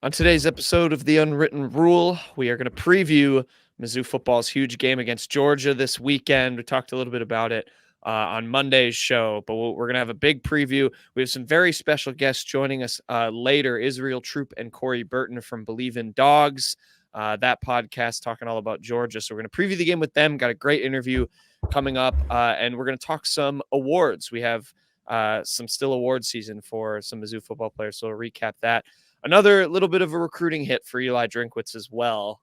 On today's episode of The Unwritten Rule, we are going to preview Mizzou football's huge game against Georgia this weekend. We talked a little bit about it on Monday's show, but we're going to have a big preview. We have some very special guests joining us later, Israel Troop and Corey Burton from Bleav in Dogs, that podcast talking all about Georgia. So we're going to preview the game with them. Got a great interview coming up, and we're going to talk some awards. We have some still award season for some Mizzou football players, so we'll recap that. Another little bit of a recruiting hit for Eli Drinkwitz as well,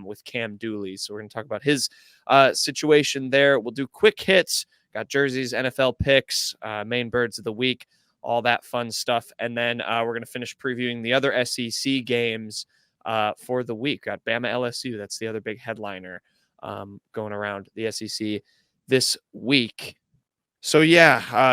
with Cam Dooley. So we're going to talk about his situation there. We'll do quick hits, got jerseys, NFL picks, main birds of the week, all that fun stuff. And then we're going to finish previewing the other SEC games for the week. Got Bama LSU. That's the other big headliner going around the SEC this week. So,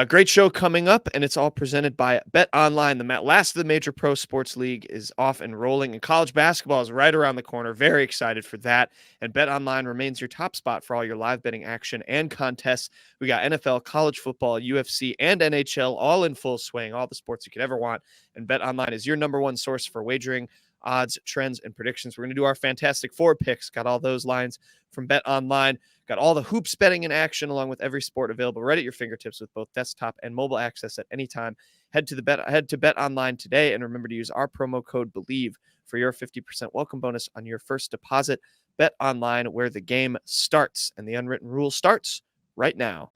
great show coming up, and it's all presented by Bet Online. The last of the major pro sports league is off and rolling, and college basketball is right around the corner. Very excited for that. And Bet Online remains your top spot for all your live betting action and contests. We got NFL, college football, UFC, and NHL all in full swing, all the sports you could ever want. And Bet Online is your number one source for wagering, odds, trends, and predictions. We're going to do our Fantastic Four picks. Got all those lines from Bet Online. Got all the hoops betting in action, along with every sport available right at your fingertips with both desktop and mobile access at any time. Head to Bet Online today, and remember to use our promo code Bleav for your 50% welcome bonus on your first deposit. Bet Online, where the game starts, and the unwritten rule starts right now.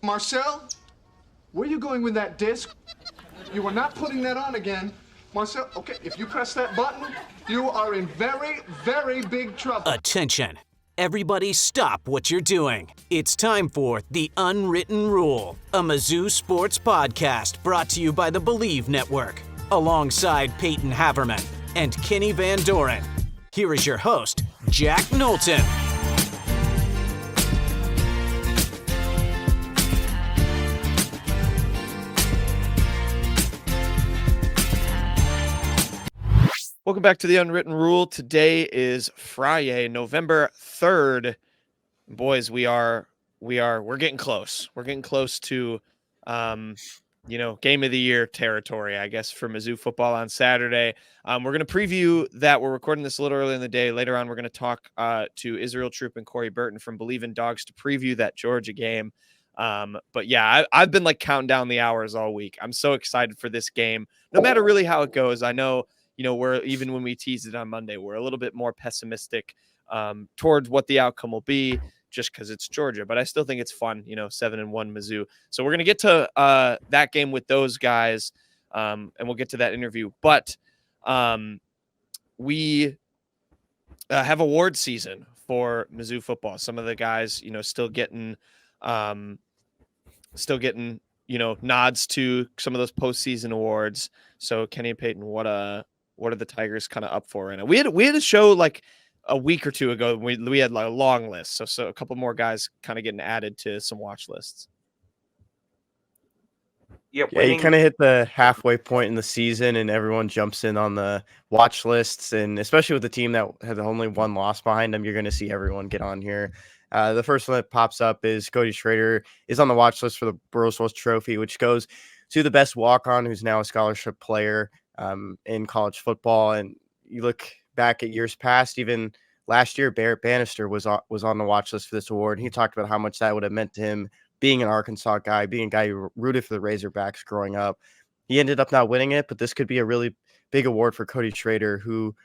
Marcel, where are you going with that disc? You are not putting that on again. Marcel, okay, if you press that button, you are in very, very big trouble. Attention. Everybody stop what you're doing. It's time for The Unwritten Rule, a Mizzou sports podcast brought to you by the Bleav Network, alongside Peyton Haverman and Kenny Van Doren. Here is your host, Jack Knowlton. Welcome back to The Unwritten Rule. Today is Friday, November 3rd. Boys, we're getting close. We're getting close to, game of the year territory, I guess, for Mizzou football on Saturday. We're going to preview that. We're recording this a little early in the day. Later on, we're going to talk to Israel Troop and Corey Burton from Bleav in Dogs to preview that Georgia game. I've been counting down the hours all week. I'm so excited for this game, no matter really how it goes. I know, we're, even when we teased it on Monday, we're a little bit more pessimistic towards what the outcome will be, just because it's Georgia. But I still think it's fun, 7-1 Mizzou. So we're going to get to that game with those guys, and we'll get to that interview. But we have award season for Mizzou football. Some of the guys, still getting nods to some of those postseason awards. So Kenny and Peyton, what are the Tigers kind of up for right now? We had a show a week or two ago. We had a long list. So a couple more guys kind of getting added to some watch lists. Yeah, you kind of hit the halfway point in the season, and everyone jumps in on the watch lists. And especially with the team that had only one loss behind them, you're going to see everyone get on here. The first one that pops up is Cody Schrader is on the watch list for the Burroughs Wells Trophy, which goes to the best walk-on, who's now a scholarship player in college football. And you look back at years past, even last year, Barrett Bannister was on the watch list for this award. And he talked about how much that would have meant to him, being an Arkansas guy, being a guy who rooted for the Razorbacks growing up. He ended up not winning it, but this could be a really big award for Cody Schrader, who,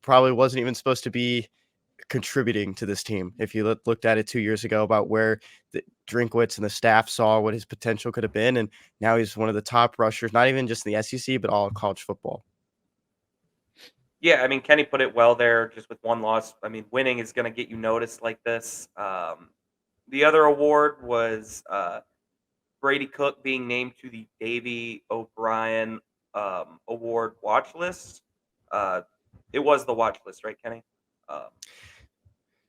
probably wasn't even supposed to be contributing to this team. If you looked at it 2 years ago about where the Drinkwitz and the staff saw what his potential could have been, and now he's one of the top rushers, not even just in the SEC, but all of college football. Yeah, Kenny put it well there, just with one loss. Winning is going to get you noticed like this. The other award was Brady Cook being named to the Davey O'Brien Award watch list. It was the watch list, right, Kenny?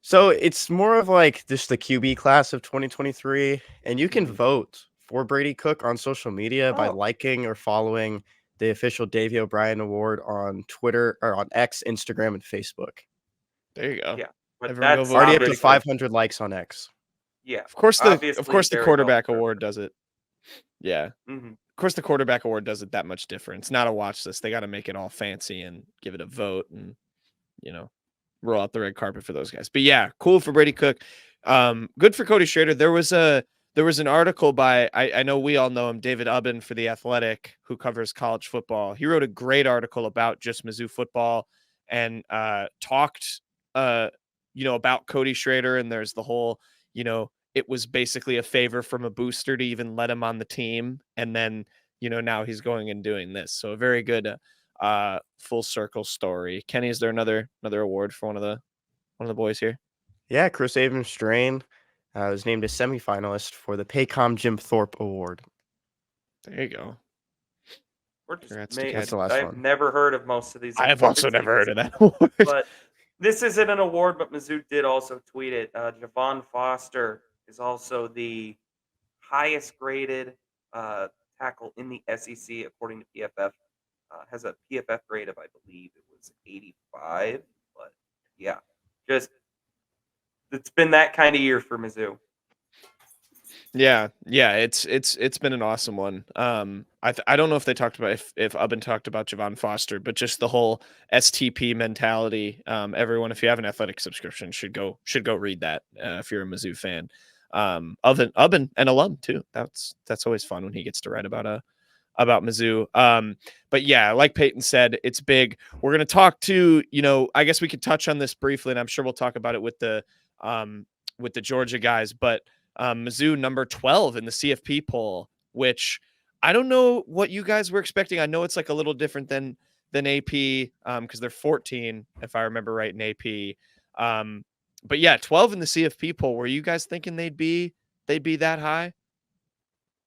So it's more of just the QB class of 2023, and you can vote for Brady Cook on social media by liking or following the official Davey O'Brien Award on Twitter, or on X, Instagram, and Facebook. There you go. Yeah, but that's already up to 500 likes on X. Yeah, of course the quarterback award does it. Yeah. Mm-hmm. course, the quarterback award doesn't that much different. It's not a watch list. They got to make it all fancy and give it a vote and, roll out the red carpet for those guys. But yeah, cool for Brady Cook. Good for Cody Schrader. There was an article by, I know we all know him, David Ubben for The Athletic, who covers college football. He wrote a great article about just Mizzou football and talked, about Cody Schrader. And there's the whole, it was basically a favor from a booster to even let him on the team. And then, now he's going and doing this. So a very good full circle story. Kenny, is there another award for one of the boys here? Yeah, Chris Avon-Strain was named a semifinalist for the Paycom Jim Thorpe Award. There you go. That's the last I've one. never heard of most of these. I have also never heard of that award. But this isn't an award, but Mizzou did also tweet it. Javon Foster is also the highest graded tackle in the SEC according to PFF. Has a PFF grade of, I Bleav it was 85. But yeah, just it's been that kind of year for Mizzou. Yeah, it's been an awesome one. I don't know if they talked about if Ubben talked about Javon Foster, but just the whole STP mentality. Everyone, if you have an Athletic subscription, should go read that if you're a Mizzou fan. Ubben an alum too. That's always fun when he gets to write about Mizzou. But yeah, like Peyton said, it's big. We're gonna talk to, I guess we could touch on this briefly, and I'm sure we'll talk about it with the Georgia guys, but Mizzou number 12 in the CFP poll, which I don't know what you guys were expecting. I know it's like a little different than AP because they're 14, if I remember right, in AP. But yeah, 12 in the CFP poll. Were you guys thinking they'd be that high?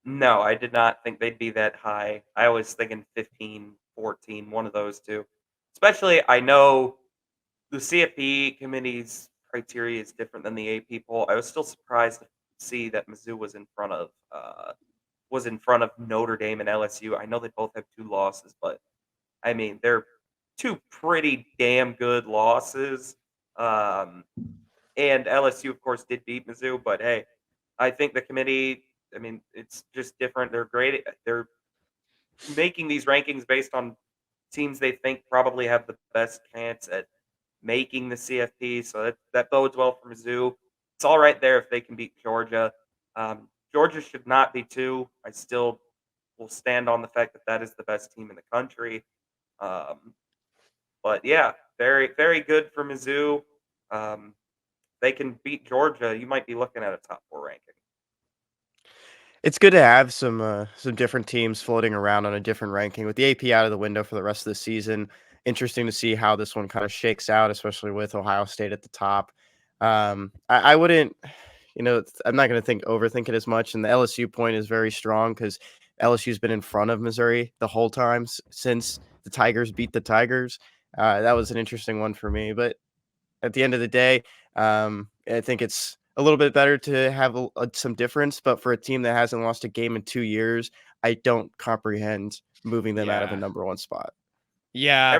No, I did not think they'd be that high. I was thinking 15, 14, one of those two. Especially, I know the CFP committee's criteria is different than the AP poll. I was still surprised to see that Mizzou was in front of Notre Dame and LSU. I know they both have 2 losses, but I mean they're 2 pretty damn good losses. And LSU, of course, did beat Mizzou, but hey, I think the committee. I mean, it's just different. They're great. They're making these rankings based on teams they think probably have the best chance at making the CFP. So that bodes well for Mizzou. It's all right there if they can beat Georgia. Georgia should not be 2. I still will stand on the fact that is the best team in the country. But yeah, very, very good for Mizzou. They can beat Georgia. You might be looking at a top 4 ranking. It's good to have some different teams floating around on a different ranking with the AP out of the window for the rest of the season. Interesting to see how this one kind of shakes out, especially with Ohio State at the top. I wouldn't, I'm not going to overthink it as much. And the LSU point is very strong because LSU's been in front of Missouri the whole time since the Tigers beat the Tigers. That was an interesting one for me. But at the end of the day, I think it's a little bit better to have some difference. But for a team that hasn't lost a game in 2 years, I don't comprehend moving them out of a number 1 spot. Yeah,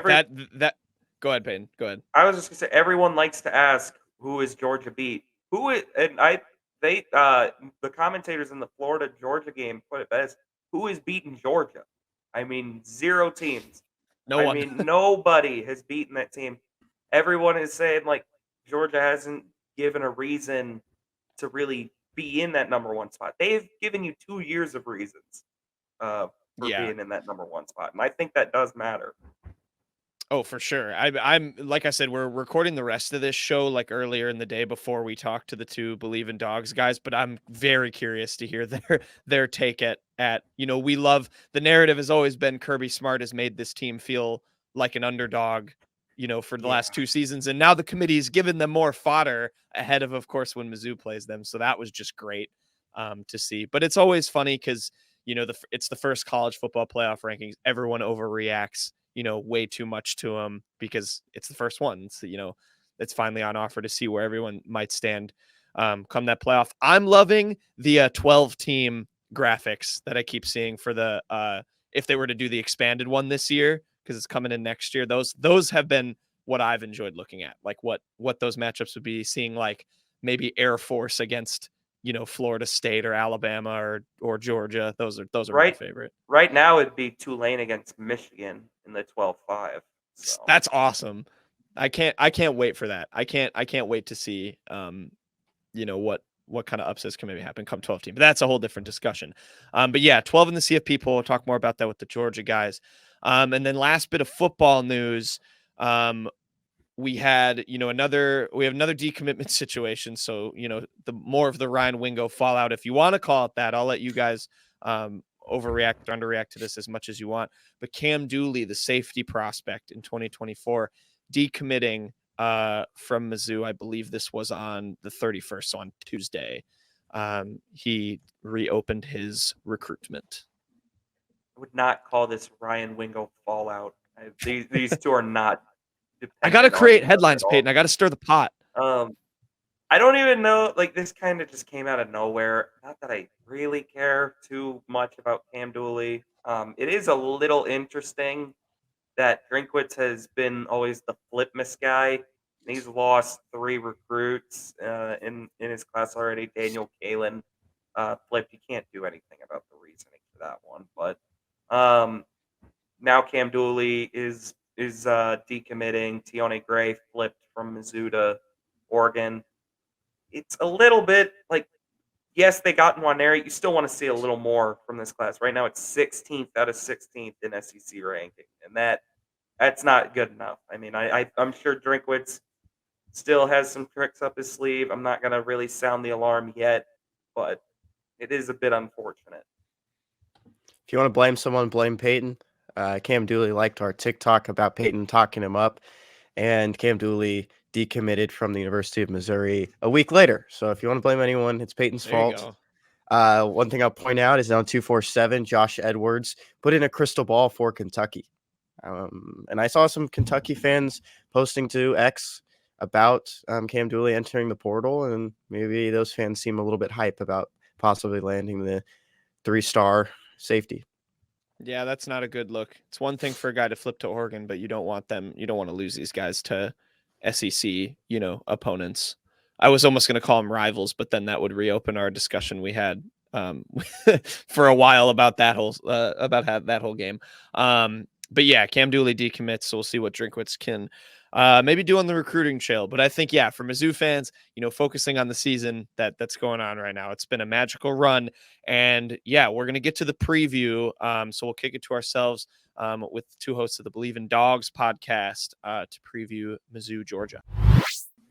that. Go ahead, Peyton. Go ahead. I was just gonna say everyone likes to ask who is Georgia beat. The commentators in the Florida Georgia game put it best. Who is beating Georgia? I mean, 0 teams. No one. I mean, nobody has beaten that team. Everyone is saying like Georgia hasn't given a reason to really be in that number 1 spot. They've given you 2 years of reasons for being in that number 1 spot, and I think that does matter. Oh, for sure. I'm like I said, we're recording the rest of this show like earlier in the day before we talk to the 2 Bleav in Dogs guys, but I'm very curious to hear their take at we love the narrative has always been Kirby Smart has made this team feel like an underdog, for the last 2 seasons, and now the committee's given them more fodder ahead of course when Mizzou plays them. So that was just great to see. But it's always funny because it's the first college football playoff rankings. Everyone overreacts way too much to them because it's the first one. It's, it's finally on offer to see where everyone might stand come that playoff. I'm loving the 12 team graphics that I keep seeing for the if they were to do the expanded one this year, because it's coming in next year. Those have been what I've enjoyed looking at, like what those matchups would be, seeing like maybe Air Force against Florida State or Alabama or Georgia. Those are my Right, favorite. right now it'd be Tulane against Michigan in the 12-5. So That's awesome. I can't wait for that. I can't wait to see what kind of upsets can maybe happen come 12 team. But that's a whole different discusussion. But yeah, 12 in the CFP poll. We'll talk more about that with the Georgia guys. And then last bit of football news. We had, another decommitment situation. So, the more of the Ryan Wingo fallout, if you want to call it that. I'll let you guys overreact or underreact to this as much as you want. But Cam Dooley, the safety prospect in 2024, decommitting from Mizzou. I Bleav this was on the 31st, so on Tuesday. He reopened his recruitment. I would not call this Ryan Wingo fallout. These two are not. I got to create headlines, Peyton. I got to stir the pot. I don't even know. Like, this kind of just came out of nowhere. Not that I really care too much about Cam Dooley. It is a little interesting that Drinkwitz has been always the flip-miss guy. He's lost 3 recruits in his class already. Daniel Kalen flipped. You can't do anything about the reasoning for that one. But now Cam Dooley is decommitting. Tione Gray flipped from Mizzou to Oregon. It's a little bit like, yes, they got Nwaneri. You still want to see a little more from this class. Right now, it's 16th out of 16th in SEC ranking, and that's not good enough. I mean, I'm sure Drinkwitz still has some tricks up his sleeve. I'm not going to really sound the alarm yet, but it is a bit unfortunate. If you want to blame someone, blame Peyton. Cam Dooley liked our TikTok about Peyton talking him up, and Cam Dooley decommitted from the University of Missouri a week later. So if you want to blame anyone, it's Peyton's fault. One thing I'll point out is on 247, Josh Edwards put in a crystal ball for Kentucky. And I saw some Kentucky fans posting to X about Cam Dooley entering the portal, and maybe those fans seem a little bit hype about possibly landing the 3-star safety. Yeah, that's not a good look. It's one thing for a guy to flip to Oregon, but you don't want to lose these guys to SEC, opponents. I was almost going to call them rivals, but then that would reopen our discussion we had for a while about that whole game. But yeah, Cam Dooley decommits, so we'll see what Drinkwitz can maybe do on the recruiting trail. But I think, yeah, for Mizzou fans, focusing on the season that's going on right now, it's been a magical run. And yeah, we're going to get to the preview. So we'll kick it to ourselves with 2 hosts of the Bleav in Dogs podcast to preview Mizzou-Georgia.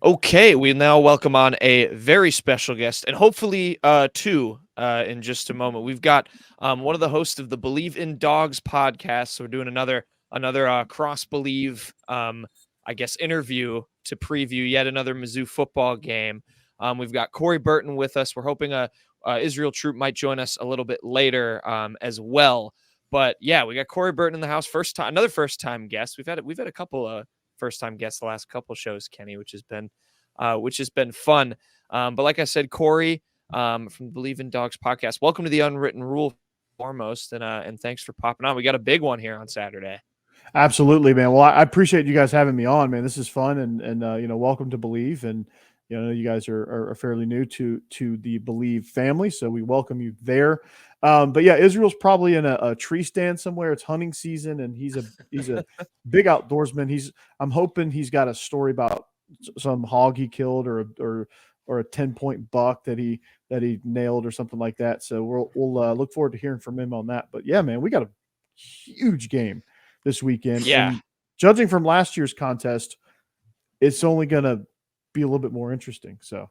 Okay, we now welcome on a very special guest, and hopefully 2 in just a moment. We've got one of the hosts of the Bleav in Dogs podcast. So we're doing another cross Bleav, interview to preview yet another Mizzou football game. We've got Corey Burton with us. We're hoping Israel Troop might join us a little bit later as well. But yeah, we got Corey Burton in the house. Another first time guest. We've had a couple of first time guests the last couple shows, Kenny, which has been fun. But like I said, Corey from the Bleav in Dogs podcast, welcome to the Unwritten Rule foremost, and thanks for popping on. We got a big one here on Saturday. Absolutely, man. Well, I appreciate you guys having me on, man. This is fun, and welcome to Bleav. And you guys are fairly new to the Bleav family, so we welcome you there. But yeah, Israel's probably in a tree stand somewhere. It's hunting season, and he's a big outdoorsman. I'm hoping he's got a story about some hog he killed or a 10-point buck that he nailed or something like that. So we'll look forward to hearing from him on that. But yeah, man, we got a huge game this weekend. Yeah. And judging from last year's contest, it's only going to be a little bit more interesting. So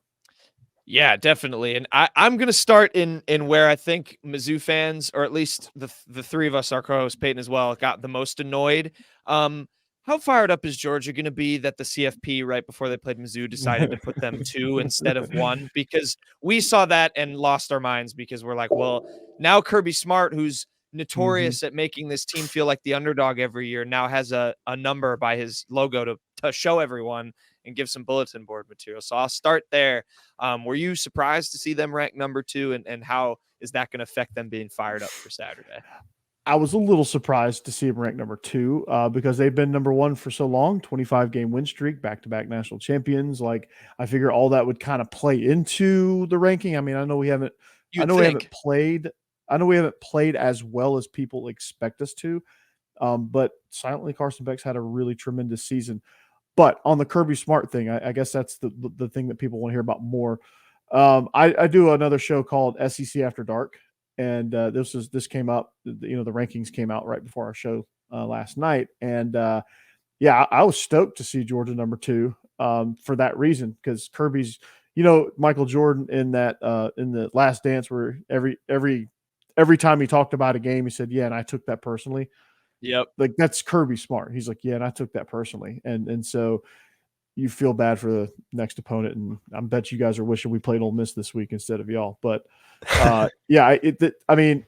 yeah, definitely. And I'm going to start in where I think Mizzou fans, or at least the 3 of us, our co-host Peyton as well, got the most annoyed. How fired up is Georgia going to be that the CFP right before they played Mizzou decided to put them 2 instead of 1? Because we saw that and lost our minds, because we're like, well, now Kirby Smart, who's notorious at making this team feel like the underdog every year, now has a number by his logo to show everyone and give some bulletin board material. So I'll start there. Were you surprised to see them ranked number 2, and how is that going to affect them being fired up for Saturday? I was a little surprised to see him ranked number 2 because they've been number 1 for so long, 25-game win streak, back-to-back national champions. Like, I figure all that would kind of play into the ranking. I mean, I know we haven't played as well as people expect us to. But silently, Carson Beck's had a really tremendous season. But on the Kirby Smart thing, I guess that's the thing that people want to hear about more. I do another show called SEC After Dark. And this came up, the rankings came out right before our show last night. And I was stoked to see Georgia number 2 for that reason, because Kirby's, Michael Jordan in the Last Dance, where every time he talked about a game, he said, "Yeah, and I took that personally." Yep. Like, that's Kirby Smart. He's like, "Yeah, and I took that personally." And so you feel bad for the next opponent, and I bet you guys are wishing we played Ole Miss this week instead of y'all. But I mean,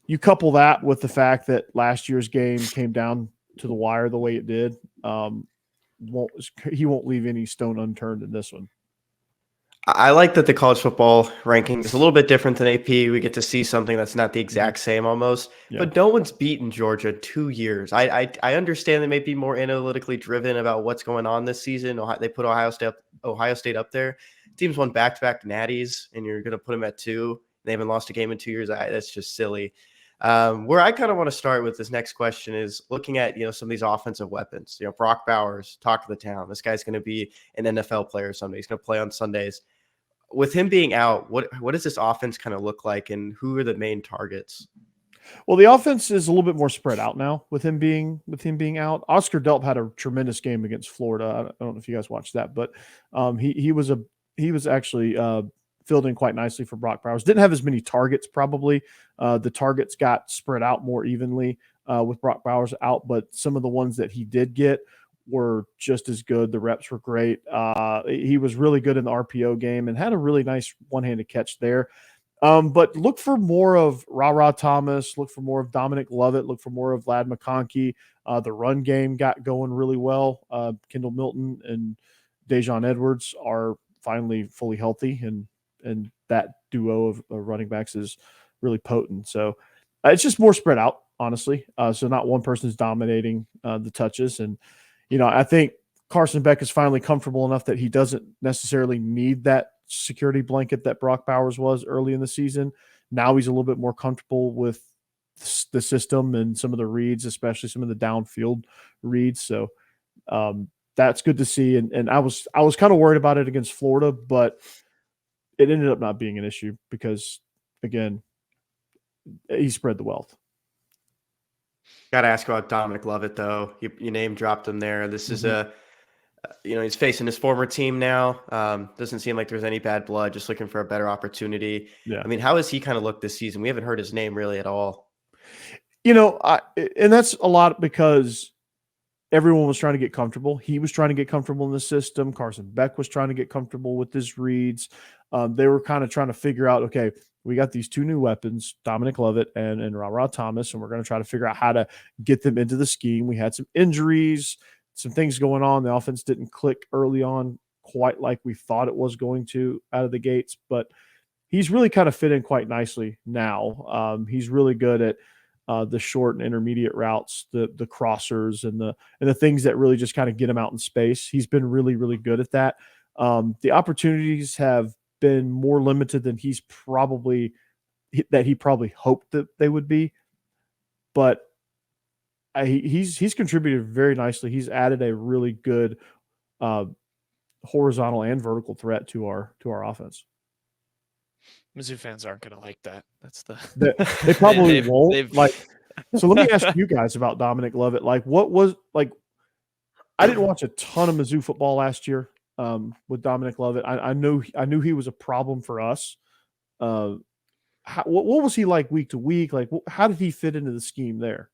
you couple that with the fact that last year's game came down to the wire the way it did. He won't leave any stone unturned in this one. I like that the college football ranking is a little bit different than AP. We get to see something that's not the exact same almost, but no one's beaten Georgia 2 years. I understand they may be more analytically driven about what's going on this season. They put Ohio State up there. Teams won back-to-back natties, and you're going to put them at 2. They haven't lost a game in 2 years. That's just silly. Where I kind of want to start with this next question is looking at, some of these offensive weapons. Brock Bowers, talk of the town. This guy's going to be an NFL player someday. He's going to play on Sundays. With him being out, what does this offense kind of look like, and who are the main targets? Well, the offense is a little bit more spread out now with him being out. Oscar Delp had a tremendous game against Florida. I don't know if you guys watched that, but he was actually filled in quite nicely for Brock Bowers. Didn't have as many targets probably. The targets got spread out more evenly with Brock Bowers out, but some of the ones that he did get were just as good. The reps were great. He was really good in the RPO game and had a really nice one-handed catch there. But look for more of Ra Thomas, look for more of Dominic Lovett, look for more of Ladd McConkey. The run game got going really well. Kendall Milton and Dejon Edwards are finally fully healthy, and that duo of running backs is really potent. So it's just more spread out, honestly. So not one person's dominating the touches. And, I think Carson Beck is finally comfortable enough that he doesn't necessarily need that security blanket that Brock Bowers was early in the season. Now he's a little bit more comfortable with the system and some of the reads, especially some of the downfield reads. So that's good to see. And I was kind of worried about it against Florida, but it ended up not being an issue because, again, he spread the wealth. Got to ask about Dominic Lovett, though. You name dropped him there. This is he's facing his former team now. Doesn't seem like there's any bad blood, just looking for a better opportunity. Yeah. I mean, how has he kind of looked this season? We haven't heard his name really at all. And that's a lot because everyone was trying to get comfortable. He was trying to get comfortable in the system. Carson Beck was trying to get comfortable with his reads. They were kind of trying to figure out, okay, we got these 2 new weapons, Dominic Lovett and Ra Thomas, and we're going to try to figure out how to get them into the scheme. We had some injuries, some things going on. The offense didn't click early on quite like we thought it was going to out of the gates, but he's really kind of fit in quite nicely now. He's really good at the short and intermediate routes, the crossers and the things that really just kind of get him out in space. He's been really, really good at that. The opportunities have been more limited than he probably hoped that they would be, but he's contributed very nicely. He's added a really good horizontal and vertical threat to our offense. Mizzou fans aren't going to like that. That's they probably won't. So let me ask you guys about Dominic Lovett. I didn't watch a ton of Mizzou football last year with Dominic Lovett. I knew he was a problem for us. What was he like week to week? How did he fit into the scheme there?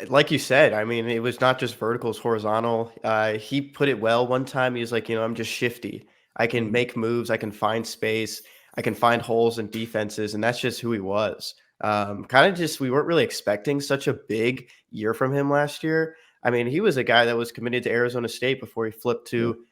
Like you said, I mean, it was not just verticals, horizontal. He put it well one time. He was like, I'm just shifty. I can make moves. I can find space. I can find holes in defenses. And that's just who he was. We weren't really expecting such a big year from him last year. I mean, he was a guy that was committed to Arizona State before he flipped to,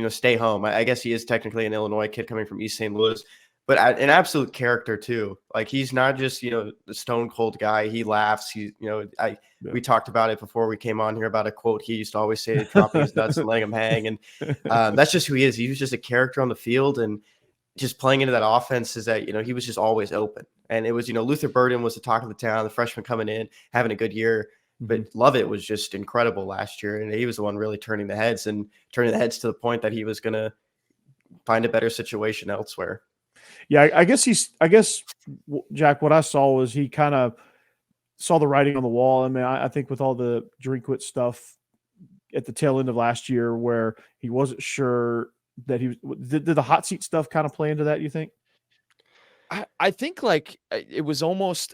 stay home. I guess he is technically an Illinois kid coming from East St. Louis, but an absolute character too. Like he's not just, the stone cold guy. He laughs. We talked about it before we came on here about a quote he used to always say, dropping his nuts and letting him hang. And that's just who he is. He was just a character on the field, and just playing into that offense is that, he was just always open. And it was, Luther Burden was the talk of the town, the freshman coming in, having a good year. But Lovett was just incredible last year. And he was the one really turning the heads to the point that he was going to find a better situation elsewhere. Yeah, I guess Jack, what I saw was he kind of saw the writing on the wall. I mean, I think with all the Drinkwitz stuff at the tail end of last year, where he wasn't sure that did the hot seat stuff kind of play into that, you think? I think like it almost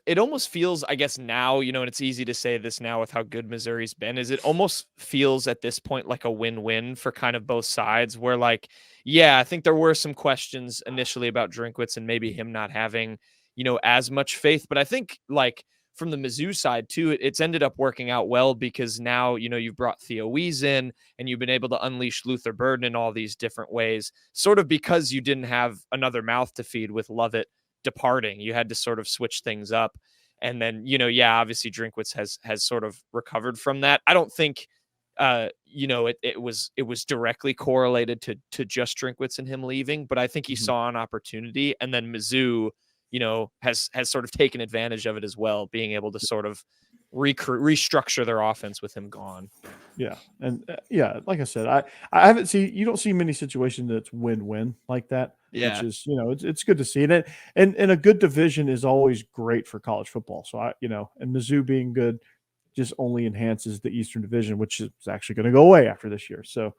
feels, I guess now, and it's easy to say this now with how good Missouri's been, is it almost feels at this point like a win-win for kind of both sides, where like, yeah, I think there were some questions initially about Drinkwitz and maybe him not having, as much faith, but I think like from the Mizzou side too, it's ended up working out well, because now, you've brought Theo Wees in and you've been able to unleash Luther Burden in all these different ways, sort of because you didn't have another mouth to feed with Lovett departing. You had to sort of switch things up. And then, obviously Drinkwitz has sort of recovered from that. I don't think, it was directly correlated to just Drinkwitz and him leaving, but I think he saw an opportunity, and then Mizzou, has sort of taken advantage of it as well, being able to sort of restructure their offense with him gone. Yeah. And like I said, I haven't seen, you don't see many situations that's win-win like that. Yeah. Which is, it's good to see it. And a good division is always great for college football. So and Mizzou being good just only enhances the Eastern Division, which is actually going to go away after this year. So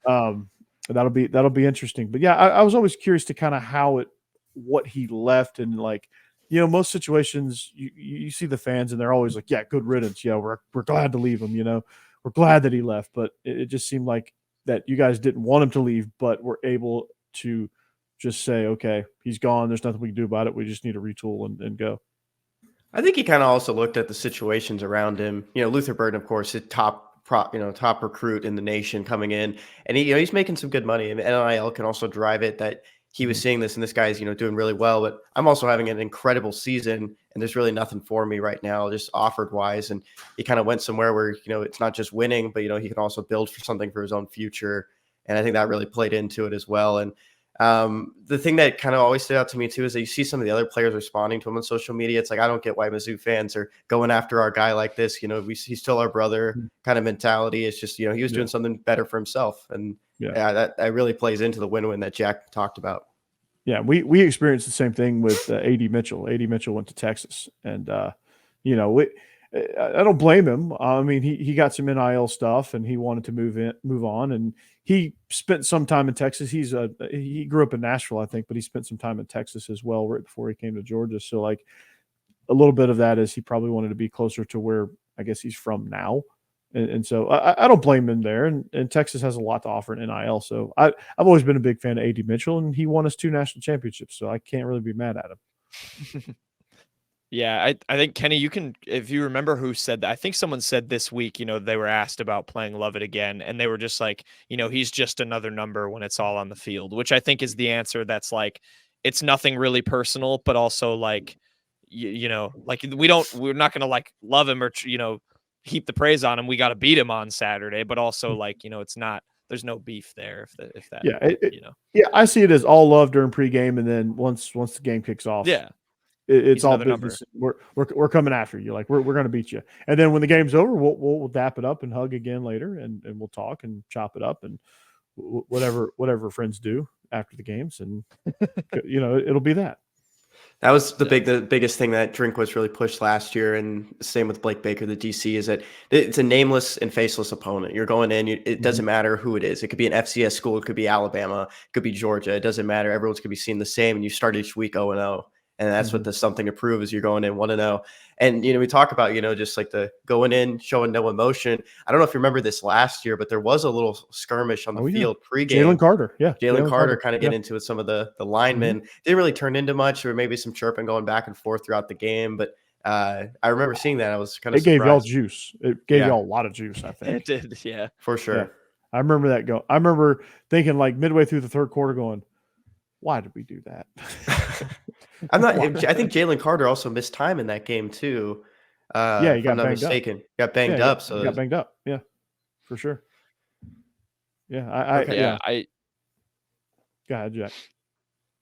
that'll be interesting. But yeah, I was always curious to kind of what he left, and like, most situations you see the fans and they're always like, yeah, good riddance. Yeah, we're glad to leave him. We're glad that he left, but it just seemed like that you guys didn't want him to leave, but were able to just say, okay, he's gone. There's nothing we can do about it. We just need to retool and go. I think he kind of also looked at the situations around him. Luther Burden, of course, is top recruit in the nation coming in, and he's making some good money. And NIL can also drive it. That he was seeing this, and this guy's doing really well. But I'm also having an incredible season, and there's really nothing for me right now, just offered wise. And he kind of went somewhere where it's not just winning, but he can also build for something for his own future. And I think that really played into it as well. And the thing that kind of always stood out to me too is that you see some of the other players responding to him on social media. It's like, I don't get why Mizzou fans are going after our guy like this. He's still our brother kind of mentality. It's just, he was doing something better for himself. And that really plays into the win-win that Jack talked about. Yeah, we experienced the same thing with A.D. Mitchell. A.D. Mitchell went to Texas, and I don't blame him. I mean, he got some NIL stuff, and he wanted to move on, and he spent some time in Texas. He grew up in Nashville, I think, but he spent some time in Texas as well right before he came to Georgia. So, like, a little bit of that is he probably wanted to be closer to where I guess he's from now. And so I don't blame him there. And Texas has a lot to offer in NIL. So I've always been a big fan of A.D. Mitchell, and he won us 2 national championships. So I can't really be mad at him. Yeah, I think, Kenny, you can, if you remember who said that, I think someone said this week, they were asked about playing Lovett again, and they were just like, he's just another number when it's all on the field, which I think is the answer. That's like, it's nothing really personal, but also like, like we're not going to like love him or, heap the praise on him. We got to beat him on Saturday, but also like, it's not, there's no beef there if that, yeah, I see it as all love during pregame. And then once the game kicks off, it's all business. We're coming after you. Like we're going to beat you. And then when the game's over, we'll dap it up and hug again later. And we'll talk and chop it up and whatever friends do after the games. And, it'll be that. That was the biggest thing that Drinkwitz really pushed last year, and same with Blake Baker, the DC, is that it's a nameless and faceless opponent. You're going in, it doesn't matter who it is. It could be an FCS school, it could be Alabama, it could be Georgia. It doesn't matter. Everyone's going to be seen the same, and you start each week 0-0. And that's what the something to prove is you're going in 1-0. And, we talk about, just like the going in, showing no emotion. I don't know if you remember this last year, but there was a little skirmish on the field pregame. Jalen Carter. Yeah. Jalen Carter kind of get into it. Some of the linemen didn't really turn into much. There maybe some chirping going back and forth throughout the game. But I remember seeing that. I was kind of surprised. It gave y'all juice. It gave y'all a lot of juice, I think. It did. Yeah. For sure. Yeah. I remember that I remember thinking like midway through the third quarter going, why did we do that? I think Jalen Carter also missed time in that game too. Yeah, he if I'm got not banged up. mistaken. Got banged Yeah, up. So he got banged up. Yeah, for sure. Yeah, Okay. Yeah, Go ahead, Jack.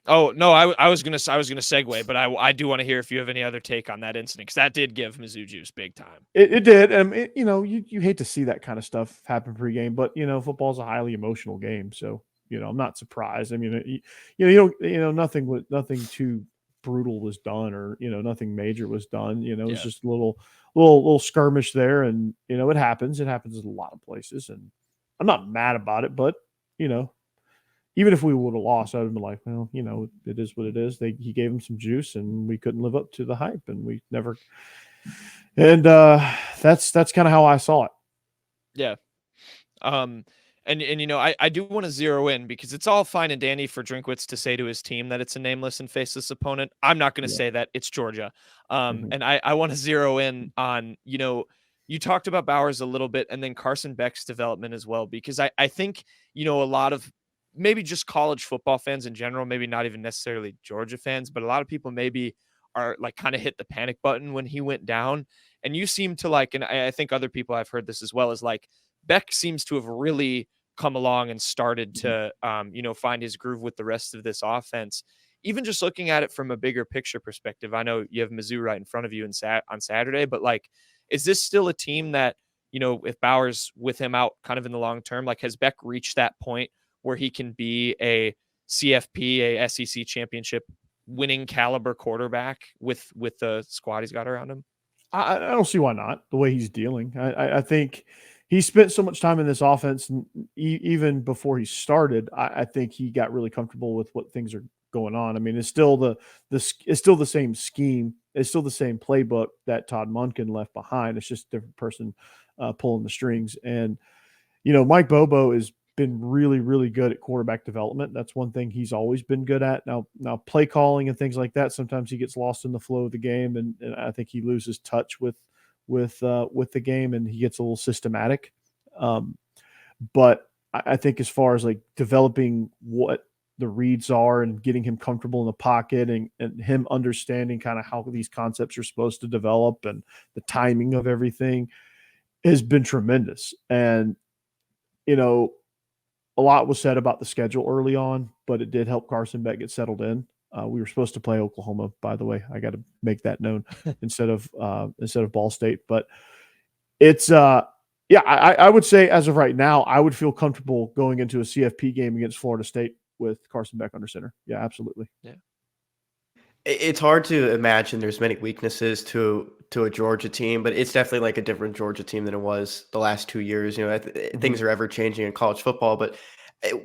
Oh no, I was gonna segue, but I do want to hear if you have any other take on that incident, because that did give Mizzou juice big time. It did, and you hate to see that kind of stuff happen pregame, but football's a highly emotional game, so I'm not surprised. I mean, nothing too brutal was done, or nothing major was done. It's just a little skirmish there, and it happens. It happens in a lot of places, and I'm not mad about it, but even if we would have lost, I would have been like, well, it is what it is. He gave him some juice, and we couldn't live up to the hype, and we never. And that's kind of how I saw it. Yeah. And I do want to zero in, because it's all fine and dandy for Drinkwitz to say to his team that it's a nameless and faceless opponent. I'm not going to say that. It's Georgia. And I want to zero in on, you talked about Bowers a little bit, and then Carson Beck's development as well, because I think, a lot of maybe just college football fans in general, maybe not even necessarily Georgia fans, but a lot of people maybe are like kind of hit the panic button when he went down. And you seem to like, and I think other people I've heard this as well, is like Beck seems to have really come along and started to, find his groove with the rest of this offense. Even just looking at it from a bigger picture perspective, I know you have Mizzou right in front of you on Saturday, but like, is this still a team that, if Bowers with him out kind of in the long term, like has Beck reached that point where he can be a CFP, a SEC championship winning caliber quarterback with the squad he's got around him? I don't see why not, the way he's dealing. I think he spent so much time in this offense, and even before he started, I think he got really comfortable with what things are going on. I mean, it's still it's still the same scheme. It's still the same playbook that Todd Monken left behind. It's just a different person pulling the strings. And, Mike Bobo has been really, really good at quarterback development. That's one thing he's always been good at. Now play calling and things like that, sometimes he gets lost in the flow of the game, and I think he loses touch with the game, and he gets a little systematic. But I think as far as like developing what the reads are and getting him comfortable in the pocket, and him understanding kind of how these concepts are supposed to develop and the timing of everything has been tremendous. And, a lot was said about the schedule early on, but it did help Carson Beck get settled in. We were supposed to play Oklahoma, by the way. I got to make that known instead of Ball State. But it's I would say as of right now, I would feel comfortable going into a CFP game against Florida State with Carson Beck under center. Yeah, absolutely. Yeah. It's hard to imagine there's many weaknesses to a Georgia team, but it's definitely like a different Georgia team than it was the last 2 years. Things are ever changing in college football, but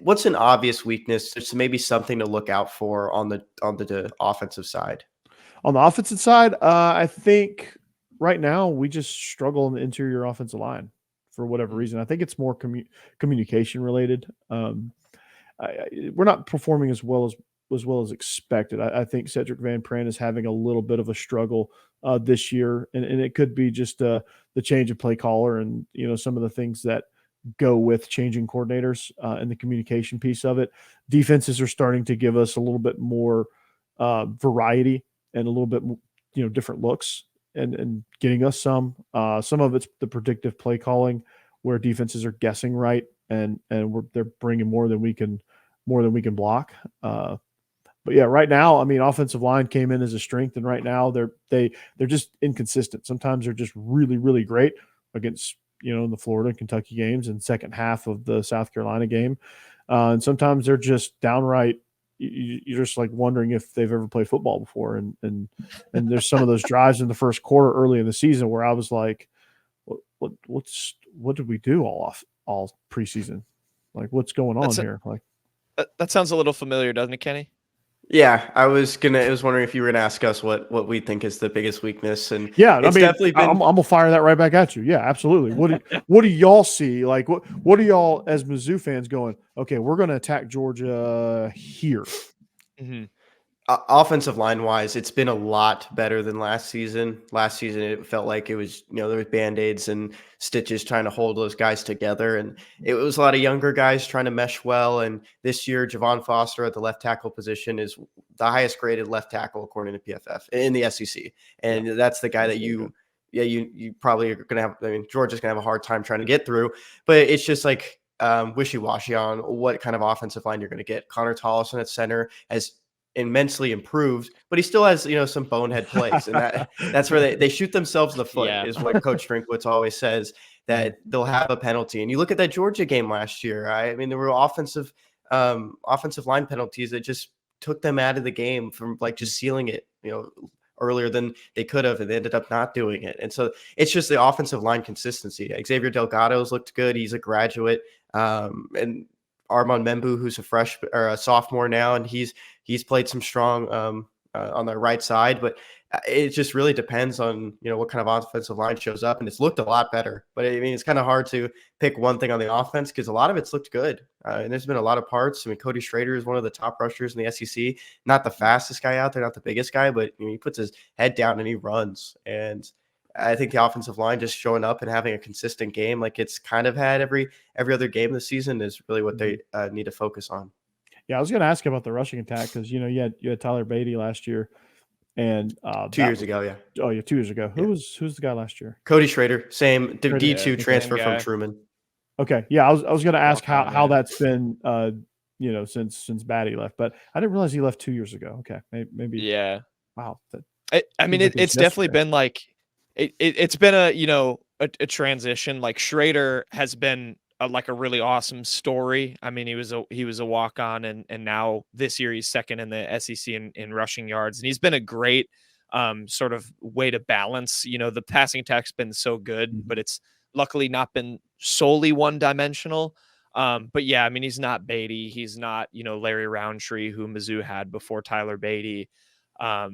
what's an obvious weakness? There's maybe something to look out for on the offensive side. On the offensive side, I think right now we just struggle in the interior offensive line for whatever reason. I think it's more communication related. We're not performing as well as expected. I think Cedric Van Pran is having a little bit of a struggle this year, and it could be just the change of play caller and some of the things that go with changing coordinators and the communication piece of it. Defenses are starting to give us a little bit more variety and a little bit different looks and getting us some of it's the predictive play calling where defenses are guessing right and they're bringing more than we can block. But yeah, right now, I mean, offensive line came in as a strength, and right now they're just inconsistent. Sometimes they're just really, really great against the Florida and Kentucky games and second half of the South Carolina game, and sometimes they're just downright. You're just like wondering if they've ever played football before, and there's some of those drives in the first quarter early in the season where I was like, what did we do all preseason? Like, what's going on here? Like, that sounds a little familiar, doesn't it, Kenny? Yeah, I was wondering if you were gonna ask us what we think is the biggest weakness, and yeah, it's definitely been. I'm gonna fire that right back at you. Yeah, absolutely. What do y'all see? Like, what do y'all as Mizzou fans going? Okay, we're gonna attack Georgia here. Mm-hmm. Offensive line wise, it's been a lot better than last season. Last season, it felt like it was, there was band-aids and stitches trying to hold those guys together. And it was a lot of younger guys trying to mesh well. And this year, Javon Foster at the left tackle position is the highest graded left tackle according to PFF in the SEC. And that's the guy that you probably are going to have. I mean, Georgia's going to have a hard time trying to get through, but it's just like wishy-washy on what kind of offensive line you're going to get. Connor Tollison at center has immensely improved, but he still has, some bonehead plays. And that's where they shoot themselves in the foot is what Coach Drinkwitz always says, that they'll have a penalty. And you look at that Georgia game last year, I mean, there were offensive line penalties that just took them out of the game from like just sealing it, earlier than they could have, and they ended up not doing it. And so it's just the offensive line consistency. Xavier Delgado's looked good. He's a graduate. And Armand Membu, who's a sophomore now, and he's played some strong on the right side, but it just really depends on what kind of offensive line shows up, and it's looked a lot better. But I mean, it's kind of hard to pick one thing on the offense because a lot of it's looked good, and there's been a lot of parts. I mean, Cody Schrader is one of the top rushers in the SEC, not the fastest guy out there, not the biggest guy, but he puts his head down and he runs. And I think the offensive line just showing up and having a consistent game like it's kind of had every other game of the season is really what they need to focus on. Yeah, I was going to ask about the rushing attack because you had Tyler Beatty last year, and 2 years ago, yeah. Oh, yeah, 2 years ago. Who's the guy last year? Cody Schrader, same D2 transfer from Truman. Okay, yeah, I was going to ask how that's been, since Batty left, but I didn't realize he left 2 years ago. Okay, maybe. Yeah. Wow. I mean, it's definitely been like it's been a transition. Like Schrader has been like a really awesome story. I mean, he was a walk-on, and now this year he's second in the SEC in rushing yards, and he's been a great sort of way to balance. The passing attack's been so good, but it's luckily not been solely one-dimensional. But yeah, I mean, he's not Beatty, he's not Larry Roundtree, who Mizzou had before Tyler Beatty. But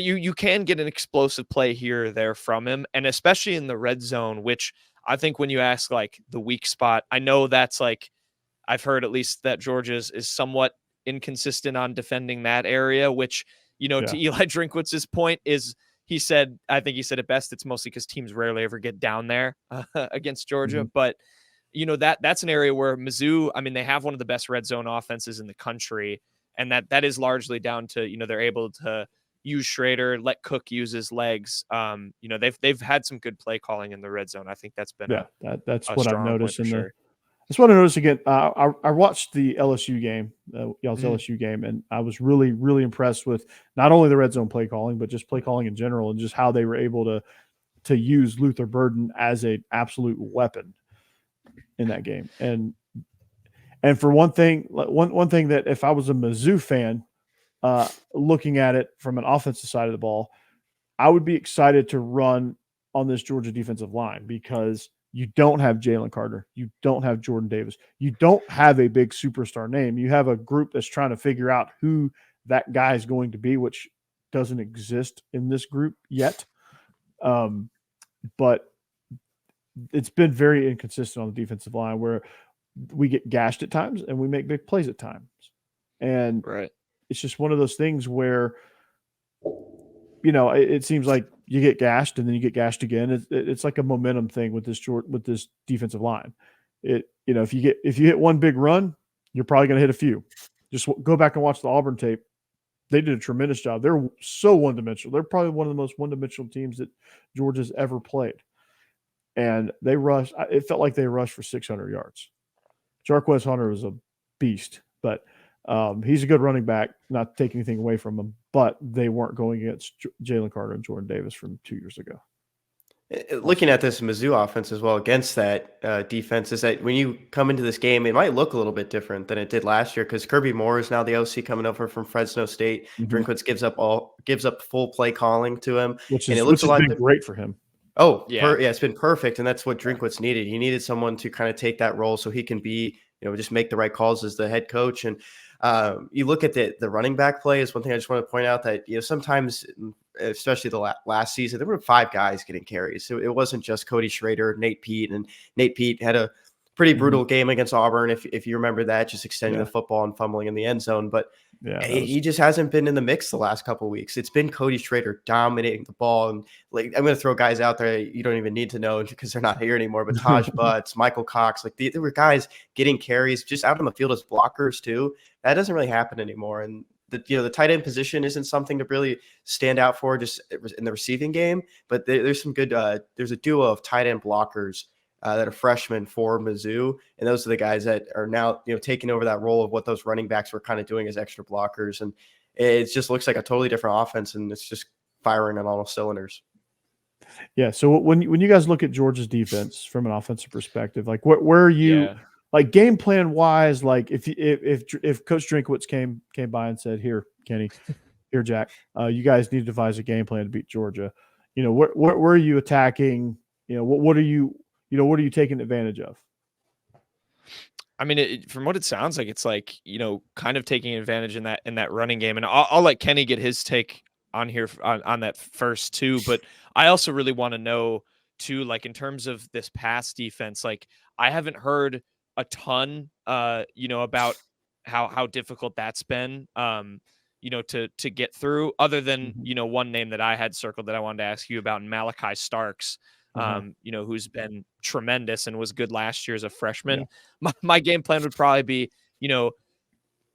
you can get an explosive play here or there from him, and especially in the red zone, which I think when you ask like the weak spot, I know that's like, I've heard at least that Georgia is somewhat inconsistent on defending that area, which, to Eli Drinkwitz's point is, I think he said it best, it's mostly because teams rarely ever get down there against Georgia. But, that's an area where Mizzou, I mean, they have one of the best red zone offenses in the country. And that is largely down to, they're able to use Schrader, let Cook use his legs. They've had some good play calling in the red zone. I think that's been that's what I've noticed That's what I noticed again. I watched the LSU game, y'all's LSU game, and I was really, really impressed with not only the red zone play calling, but just play calling in general, and just how they were able to use Luther Burden as an absolute weapon in that game. And for one thing that if I was a Mizzou fan, looking at it from an offensive side of the ball, I would be excited to run on this Georgia defensive line because you don't have Jalen Carter. You don't have Jordan Davis. You don't have a big superstar name. You have a group that's trying to figure out who that guy is going to be, which doesn't exist in this group yet. But it's been very inconsistent on the defensive line where we get gashed at times and we make big plays at times. And it's just one of those things where, it seems like you get gashed and then you get gashed again. It's like a momentum thing with this defensive line. If you hit one big run, you're probably going to hit a few. Just go back and watch the Auburn tape. They did a tremendous job. They're so one-dimensional. They're probably one of the most one-dimensional teams that Georgia's ever played. And they rushed. It felt like they rushed for 600 yards. Jarquez Hunter was a beast, but he's a good running back, not taking anything away from him, but they weren't going against Jalen Carter and Jordan Davis from 2 years ago. Looking at this Mizzou offense as well against that defense is that when you come into this game, it might look a little bit different than it did last year because Kirby Moore is now the OC coming over from Fresno State. Drinkwitz gives up full play calling to him, which looks a lot great for him. Oh, yeah, it's been perfect, and that's what Drinkwitz needed. He needed someone to kind of take that role so he can be, just make the right calls as the head coach. And you look at the running back play is one thing I just want to point out that sometimes, especially the last season, there were 5 guys getting carries. So it wasn't just Cody Schrader, Nate Pete, and Nate Pete had a pretty brutal game against Auburn, if you remember that, just extending Yeah. the football and fumbling in the end zone. But Yeah, he just hasn't been in the mix the last couple of weeks. It's been Cody Schrader dominating the ball. And like, I'm going to throw guys out there you don't even need to know because they're not here anymore. But Taj Butts, Michael Cox, like there were guys getting carries just out on the field as blockers too. That doesn't really happen anymore. And the tight end position isn't something to really stand out for just in the receiving game. But there's some good. There's a duo of tight end blockers that are freshmen for Mizzou, and those are the guys that are now taking over that role of what those running backs were kind of doing as extra blockers, and it just looks like a totally different offense, and it's just firing on all cylinders. Yeah. So when you guys look at Georgia's defense from an offensive perspective, like where are you, like game plan wise, like if Coach Drinkwitz came by and said, "Here, Kenny, here, Jack, you guys need to devise a game plan to beat Georgia," where are you attacking? What are you taking advantage of? I mean, from what it sounds like, it's like, kind of taking advantage in that running game. And I'll let Kenny get his take on here on that first too. But I also really want to know too, like in terms of this pass defense, like I haven't heard a ton, about how difficult that's been, to get through, other than, one name that I had circled that I wanted to ask you about, Malachi Starks. Who's been tremendous and was good last year as a freshman. Yeah. My game plan would probably be,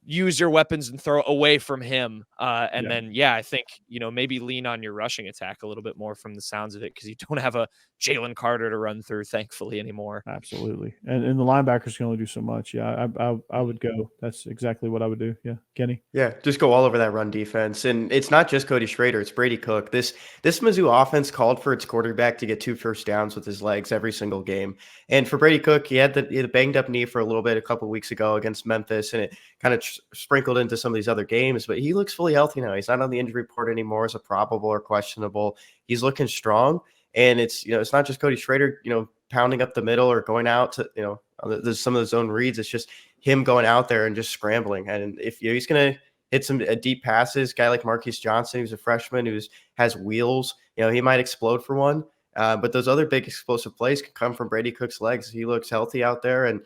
use your weapons and throw away from him. Then, I think, maybe lean on your rushing attack a little bit more from the sounds of it, because you don't have a Jalen Carter to run through, thankfully, anymore. Absolutely. And the linebackers can only do so much. Yeah, I would go. That's exactly what I would do. Yeah. Kenny? Yeah, just go all over that run defense. And it's not just Cody Schrader, it's Brady Cook. This Mizzou offense called for its quarterback to get 2 first downs with his legs every single game. And for Brady Cook, he had the banged up knee for a little bit a couple of weeks ago against Memphis, and it kind of sprinkled into some of these other games. But he looks fully healthy now. He's not on the injury report anymore as a probable or questionable. He's looking strong. And it's not just Cody Schrader, pounding up the middle or going out to, there's some of the zone reads. It's just him going out there and just scrambling. And if he's going to hit some deep passes, guy like Marquise Johnson, who's a freshman, has wheels, he might explode for one. But those other big explosive plays can come from Brady Cook's legs. He looks healthy out there, and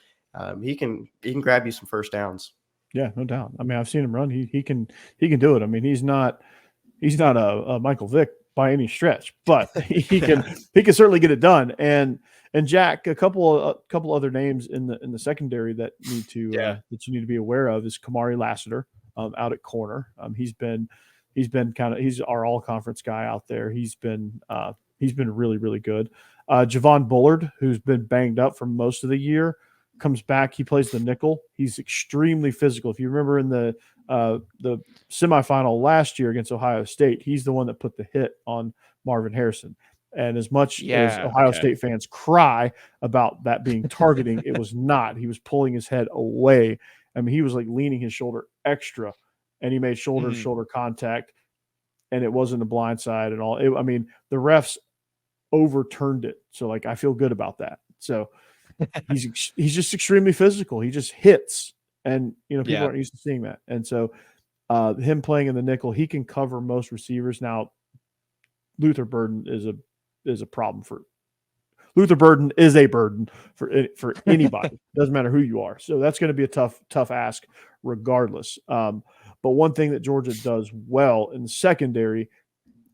he can grab you some first downs. Yeah, no doubt. I mean, I've seen him run. He can do it. I mean, he's not a Michael Vick by any stretch, but he can certainly get it done. And Jack, a couple other names in the secondary that that you need to be aware of is Kamari Lassiter out at corner. He's been he's our all conference guy out there. He's been really, really good. Javon Bullard, who's been banged up for most of the year, comes back. He plays the nickel. He's extremely physical. If you remember in the semifinal last year against Ohio State, he's the one that put the hit on Marvin Harrison. And as much as Ohio State fans cry about that being targeting, it was not. He was pulling his head away. I mean, he was like leaning his shoulder extra, and he made shoulder-to-shoulder contact, and it wasn't a blind side and all. The refs overturned it. So, like, I feel good about that. So he's just extremely physical. He just hits. And, people aren't used to seeing that. And so him playing in the nickel, he can cover most receivers. Now, Luther Burden is a problem for – Luther Burden is a burden for anybody. Doesn't matter who you are. So that's going to be a tough ask regardless. But one thing that Georgia does well in the secondary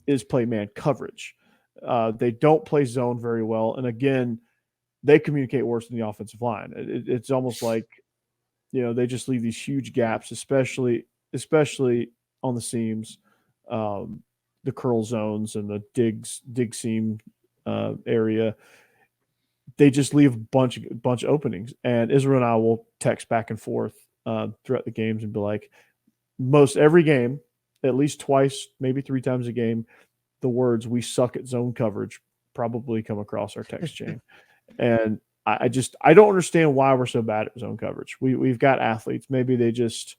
is play man coverage. They don't play zone very well. And, again, they communicate worse than the offensive line. It's almost like – they just leave these huge gaps, especially on the seams, the curl zones and the dig seam area. They just leave a bunch of openings. And Israel and I will text back and forth throughout the games and be like, most every game, at least twice, maybe 3 times a game, the words "we suck at zone coverage" probably come across our text chain. And I don't understand why we're so bad at zone coverage. We've got athletes. Maybe they just,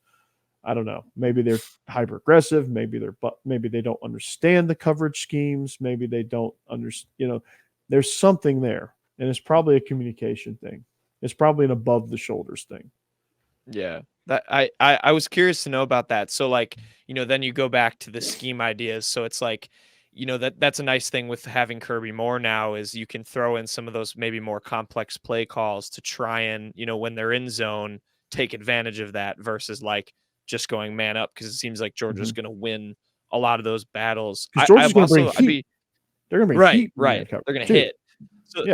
I don't know. Maybe they're hyper aggressive. Maybe they don't understand the coverage schemes. Maybe they don't understand. There's something there, and it's probably a communication thing. It's probably an above the shoulders thing. Yeah, that I was curious to know about that. So, like, then you go back to the scheme ideas. So it's like, that's a nice thing with having Kirby Moore now is you can throw in some of those maybe more complex play calls to try and, when they're in zone, take advantage of that versus like just going man up, because it seems like Georgia's going to win a lot of those battles. Georgia's going to bring heat. They're going to bring heat. Right. They're going to hit.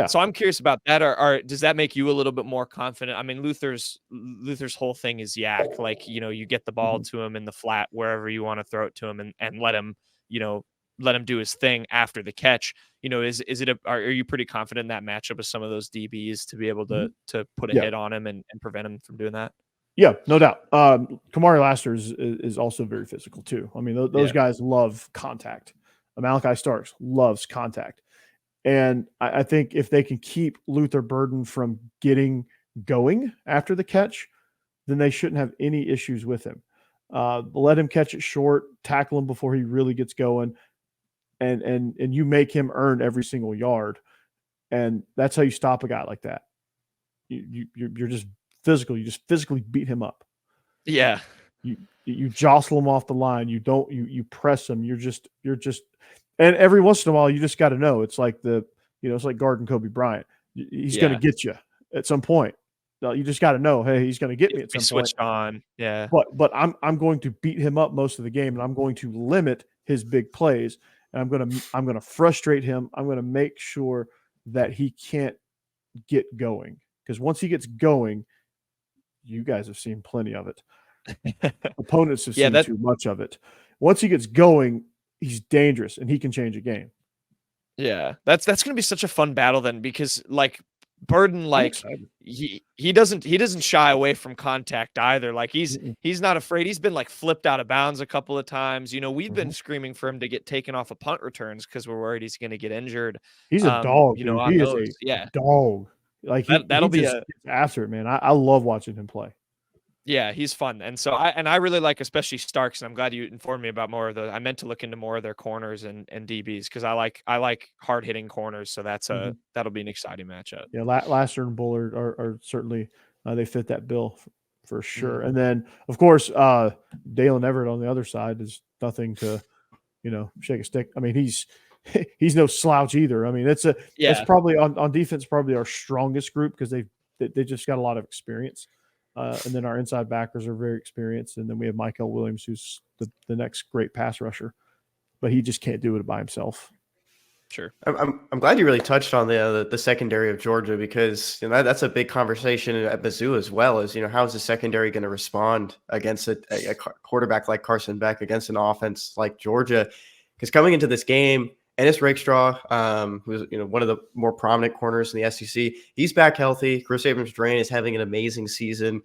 So I'm curious about that. Does that make you a little bit more confident? I mean, Luther's whole thing is yak. Like, you get the ball to him in the flat, wherever you want to throw it to him and let him, let him do his thing after the catch. Are you pretty confident in that matchup with some of those DBs to be able to put a hit on him and prevent him from doing that? Yeah, no doubt. Kamari Lassiter is also very physical too. I mean, those guys love contact. Malachi Starks loves contact. And I think if they can keep Luther Burden from getting going after the catch, then they shouldn't have any issues with him. Let him catch it short, tackle him before he really gets going, and you make him earn every single yard. And that's how you stop a guy like that. You're just physical. You just physically beat him up. Yeah. You jostle him off the line. You press him. You're just, and every once in a while, you just got to know. It's like it's like guarding Kobe Bryant. He's going to get you at some point. You just got to know, hey, he's going to get me at some point. Switched on. Yeah. But I'm going to beat him up most of the game, and I'm going to limit his big plays. And I'm going to frustrate him. I'm going to make sure that he can't get going, because once he gets going, you guys have seen plenty of it. Opponents have seen too much of it. Once he gets going, he's dangerous and he can change a game. Yeah, that's going to be such a fun battle then, because like Burden, like he doesn't shy away from contact either. Like he's not afraid. He's been like flipped out of bounds a couple of times. We've been screaming for him to get taken off of punt returns because we're worried he's going to get injured. He's a dog. He is a dog. Like that'll be after it, man. I love watching him play. Yeah, he's fun. And so I really like especially Starks, and I'm glad you informed me about more of I meant to look into more of their corners and DBs, because I like hard hitting corners. So that'll be an exciting matchup. Yeah, Lassiter and Bullard are certainly they fit that bill for sure. And then of course Dalen Everett on the other side is nothing to shake a stick. I mean, he's no slouch either. I mean, it's probably on defense probably our strongest group, because they just got a lot of experience. And then our inside backers are very experienced. And then we have Michael Williams, who's the next great pass rusher, but he just can't do it by himself. Sure. I'm glad you really touched on the secondary of Georgia, because that's a big conversation at Mizzou, as well as, how is the secondary going to respond against a quarterback like Carson Beck, against an offense like Georgia? Because coming into this game, Ennis Rakestraw, who's one of the more prominent corners in the SEC, he's back healthy. Chris Abrams-Drain is having an amazing season.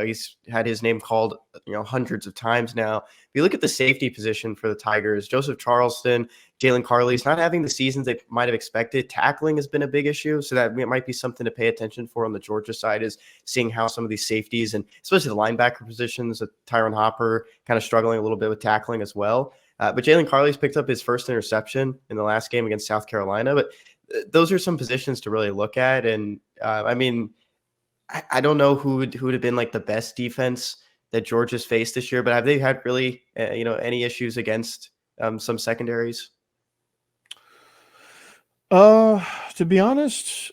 He's had his name called hundreds of times now. If you look at the safety position for the Tigers, Joseph Charleston, Jalen Carley's not having the seasons they might have expected. Tackling has been a big issue, so that might be something to pay attention for on the Georgia side, is seeing how some of these safeties, and especially the linebacker positions, Tyron Hopper kind of struggling a little bit with tackling as well. But Jalen Carley's picked up his first interception in the last game against South Carolina. But those are some positions to really look at. And I mean, I don't know who would have been like the best defense that Georgia's faced this year, but have they had really any issues against some secondaries? To be honest,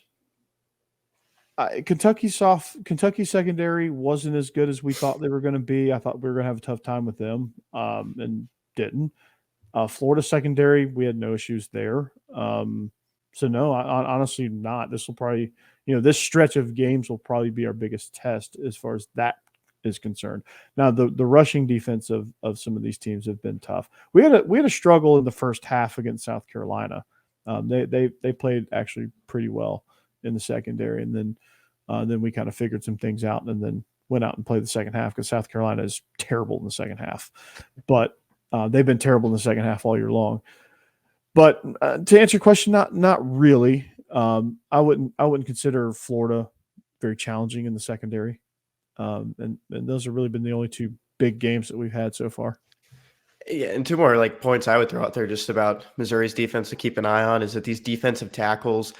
Kentucky secondary wasn't as good as we thought they were going to be. I thought we were going to have a tough time with them, and didn't. Florida secondary, we had no issues there. So no, honestly not. This will probably, this stretch of games will probably be our biggest test as far as that is concerned. Now, the rushing defense of some of these teams have been tough. We had a struggle in the first half against South Carolina. They played actually pretty well in the secondary, and then we kind of figured some things out, and then went out and played the second half, because South Carolina is terrible in the second half. But they've been terrible in the second half all year long. But to answer your question, not really. I wouldn't consider Florida very challenging in the secondary. And those have really been the only two big games that we've had so far. Yeah, and two more points I would throw out there just about Missouri's defense to keep an eye on is that these defensive tackles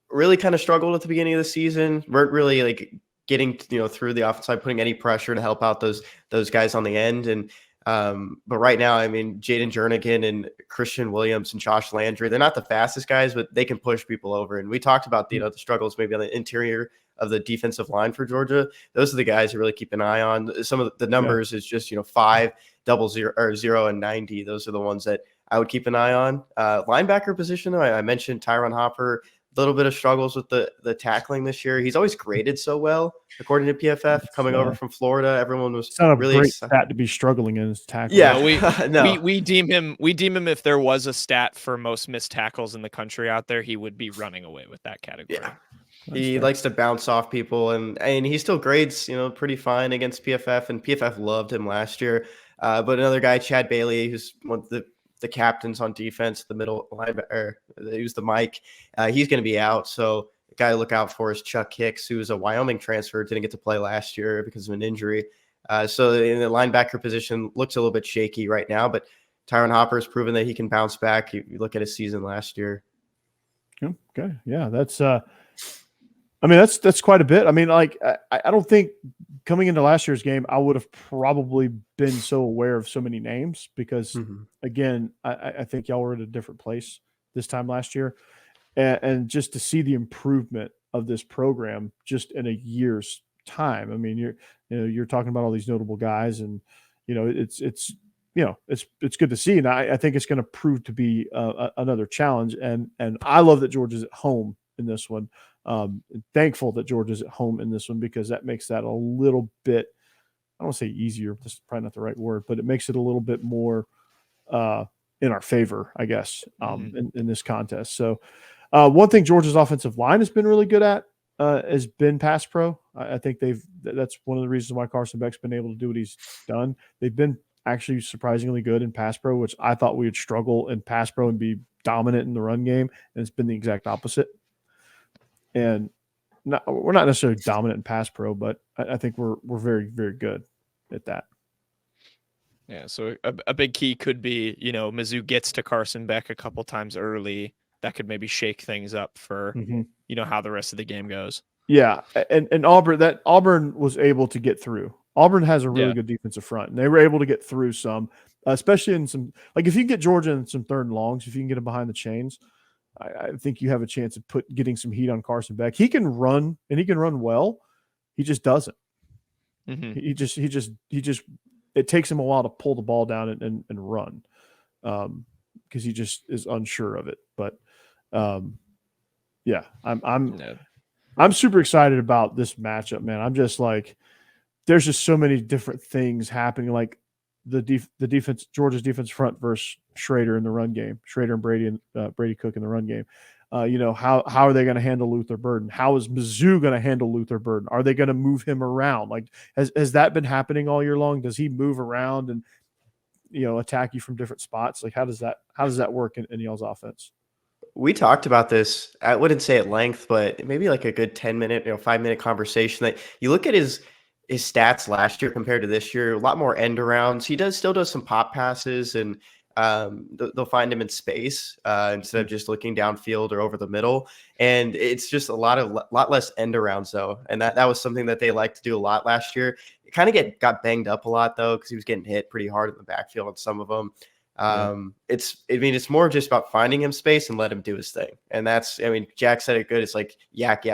really kind of struggled at the beginning of the season. Weren't really getting through the offensive side, putting any pressure to help out those guys on the end. And But right now, I mean, Jaden Jernigan and Christian Williams and Josh Landry, they're not the fastest guys, but they can push people over. And we talked about the struggles maybe on the interior of the defensive line for Georgia. Those are the guys to really keep an eye on. Some of the numbers is just 5, 00, or 0 and 90. Those are the ones that I would keep an eye on. Linebacker position, though, I mentioned Tyron Hopper. A little bit of struggles with the tackling this year. He's always graded so well, according to PFF. Coming over from Florida, everyone was really great excited. stat to be struggling in his tackling. Yeah, we deem him if there was a stat for most missed tackles in the country out there, he would be running away with that category. Yeah. He likes to bounce off people, and he still grades, pretty fine against PFF, and PFF loved him last year. But another guy, Chad Bailey, who's one of the captains on defense, the middle linebacker, who's the Mike. He's going to be out, so the guy to look out for is Chuck Hicks, who's a Wyoming transfer, didn't get to play last year because of an injury. So in the linebacker position, looks a little bit shaky right now, but Tyron Hopper has proven that he can bounce back. You look at his season last year. Okay, yeah, that's quite a bit. I mean, like, I don't think coming into last year's game, I would have probably been so aware of so many names because, again, I think y'all were at a different place this time last year. And just to see the improvement of this program just in a year's time. I mean, you're talking about all these notable guys, and it's good to see. And I think it's going to prove to be another challenge. And I love that Georgia's at home in this one. Thankful that Georgia's at home in this one because that makes that a little bit, I don't want to say easier, that's probably not the right word, but it makes it a little bit more in our favor, I guess, in this contest. So one thing Georgia's offensive line has been really good at has been pass pro. I think that's one of the reasons why Carson Beck's been able to do what he's done. They've been actually surprisingly good in pass pro, which I thought we would struggle in pass pro and be dominant in the run game, and it's been the exact opposite. And we're not necessarily dominant in pass pro, but I think we're very, very good at that. Yeah, so a big key could be, Mizzou gets to Carson Beck a couple times early. That could maybe shake things up for, how the rest of the game goes. Yeah, and Auburn was able to get through. Auburn has a really good defensive front, and they were able to get through some, especially in some, like if you can get Georgia in some third and longs, if you can get them behind the chains, I think you have a chance of getting some heat on Carson Beck. He can run, and he can run well. He just doesn't. He just it takes him a while to pull the ball down and run because he just is unsure of it. But yeah, I'm super excited about this matchup, man. I'm just like, there's just so many different things happening. Like the defense, Georgia's defense front versus Schrader in the run game, Schrader and Brady Cook in the run game. How are they going to handle Luther Burden? How is Mizzou going to handle Luther Burden? Are they going to move him around? Like, has that been happening all year long? Does he move around and, attack you from different spots? Like, how does that work in y'all's offense? We talked about this. I wouldn't say at length, but maybe like a good 10-minute, 5-minute conversation. That you look at his stats last year compared to this year, a lot more end arounds. He still does some pop passes, and they'll find him in space instead of just looking downfield or over the middle. And it's just a lot less end arounds though. And that was something that they liked to do a lot last year. It kind of got banged up a lot though, because he was getting hit pretty hard in the backfield on some of them. It's more just about finding him space and let him do his thing. And Jack said it good. It's like yak,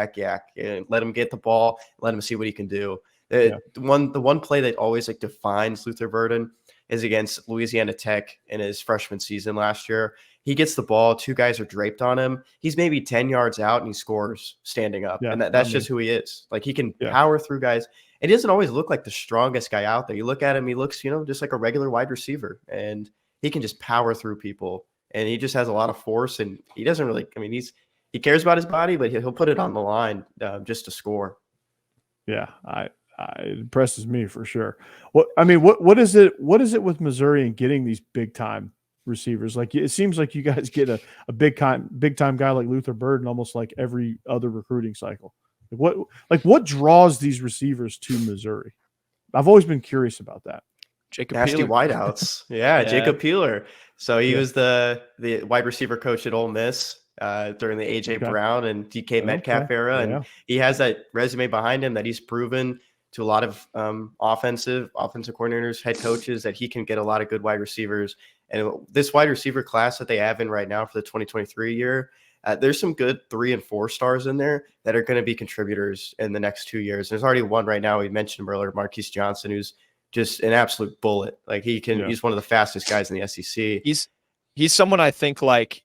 and let him get the ball, let him see what he can do. The one play that always defines Luther Burden is against Louisiana Tech in his freshman season last year. He gets the ball, 2 guys are draped on him. He's maybe 10 yards out and he scores standing up. And that's just who he is. Like, he can power through guys. And he doesn't always look like the strongest guy out there. You look at him, he looks, just like a regular wide receiver, and he can just power through people. And he just has a lot of force, and he doesn't really, he cares about his body, but he'll put it on the line just to score. Yeah. It impresses me for sure. What is it with Missouri and getting these big time receivers? Like, it seems like you guys get a big time guy like Luther Burden almost like every other recruiting cycle. What draws these receivers to Missouri? I've always been curious about that. Jacob Nasty Peeler. wideouts. Yeah, Jacob Peeler. So he was the wide receiver coach at Ole Miss during the AJ Brown and DK Metcalf era. And he has that resume behind him that he's proven to a lot of offensive coordinators, head coaches, that he can get a lot of good wide receivers. And this wide receiver class that they have in right now for the 2023 year, there's some good 3 and 4 stars in there that are going to be contributors in the next 2 years. There's already one right now. We mentioned him earlier, Marquise Johnson, who's just an absolute bullet. Like he's one of the fastest guys in the SEC. He's someone I think, like,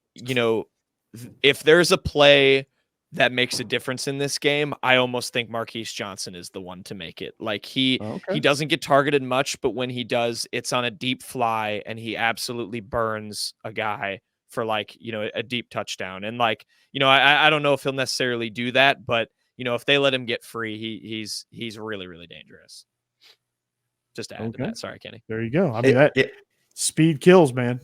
if there's a play that makes a difference in this game, I almost think Marquise Johnson is the one to make it. Like he doesn't get targeted much, but when he does, it's on a deep fly and he absolutely burns a guy for a deep touchdown. And I don't know if he'll necessarily do that, but if they let him get free, he's really, really dangerous. Just to add to that. Sorry, Kenny. There you go. I mean, speed kills, man.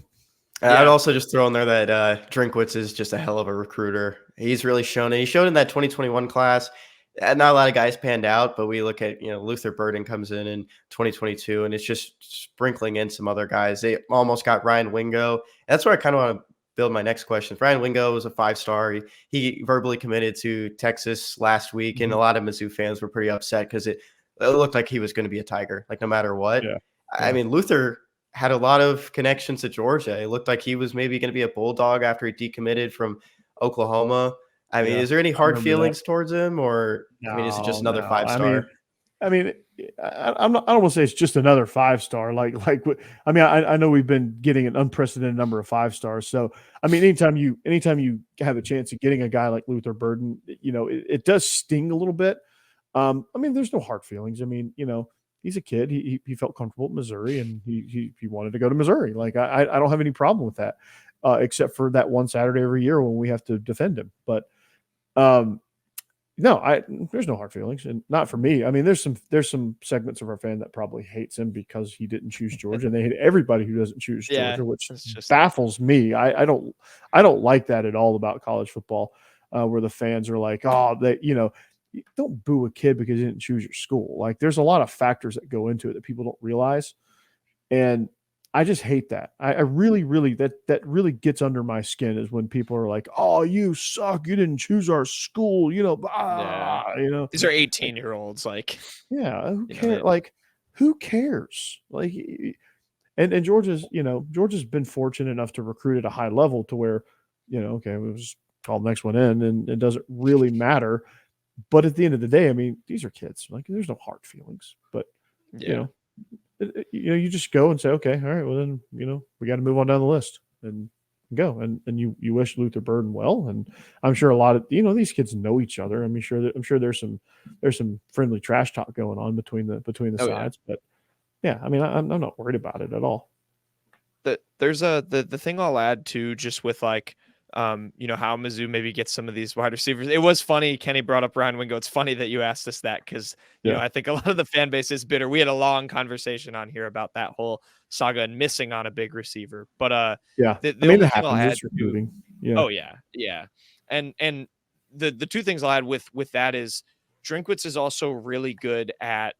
I'd also just throw in there that Drinkwitz is just a hell of a recruiter. He's really shown it. He showed in that 2021 class. Not a lot of guys panned out, but we look at, Luther Burden comes in 2022, and it's just sprinkling in some other guys. They almost got Ryan Wingo. That's where I kind of want to build my next question. Ryan Wingo was a 5-star. He verbally committed to Texas last week, and a lot of Mizzou fans were pretty upset because it looked like he was going to be a Tiger, like no matter what. Yeah. I mean, Luther had a lot of connections to Georgia. It looked like he was maybe going to be a Bulldog after he decommitted from Oklahoma. I mean, is there any hard feelings towards him, or is it just another 5-star? I don't want to say it's just another 5-star. I know we've been getting an unprecedented number of 5-stars. So, I mean, anytime you have a chance of getting a guy like Luther Burden, it does sting a little bit. There's no hard feelings. He's a kid. He felt comfortable at Missouri, and he wanted to go to Missouri. I don't have any problem with that, except for that one Saturday every year when we have to defend him. But there's no hard feelings, and not for me. I mean, there's some segments of our fan that probably hates him because he didn't choose Georgia, and they hate everybody who doesn't choose Georgia, which just baffles me. I don't like that at all about college football, where the fans are like, don't boo a kid because he didn't choose your school. Like, there's a lot of factors that go into it that people don't realize. And I just hate that. I really, really, that really gets under my skin is when people are like, oh, you suck. You didn't choose our school. These are 18-years-olds. Who cares? Who cares? And Georgia's been fortunate enough to recruit at a high level to where, we'll just call the next one in, and it doesn't really matter. But at the end of the day, these are kids. There's no hard feelings. But you just go and say, okay, all right, well then, we got to move on down the list and go. And you wish Luther Burden well. And I'm sure a lot of these kids know each other. I'm sure there's some friendly trash talk going on between the sides. Yeah. But I'm not worried about it at all. There's the thing I'll add to, just with how Mizzou maybe gets some of these wide receivers. It was funny. Kenny brought up Ryan Wingo. It's funny that you asked us that because, I think a lot of the fan base is bitter. We had a long conversation on here about that whole saga and missing on a big receiver. But the only thing I'll add Oh yeah. Yeah. And the two things I'll add with that is Drinkwitz is also really good at,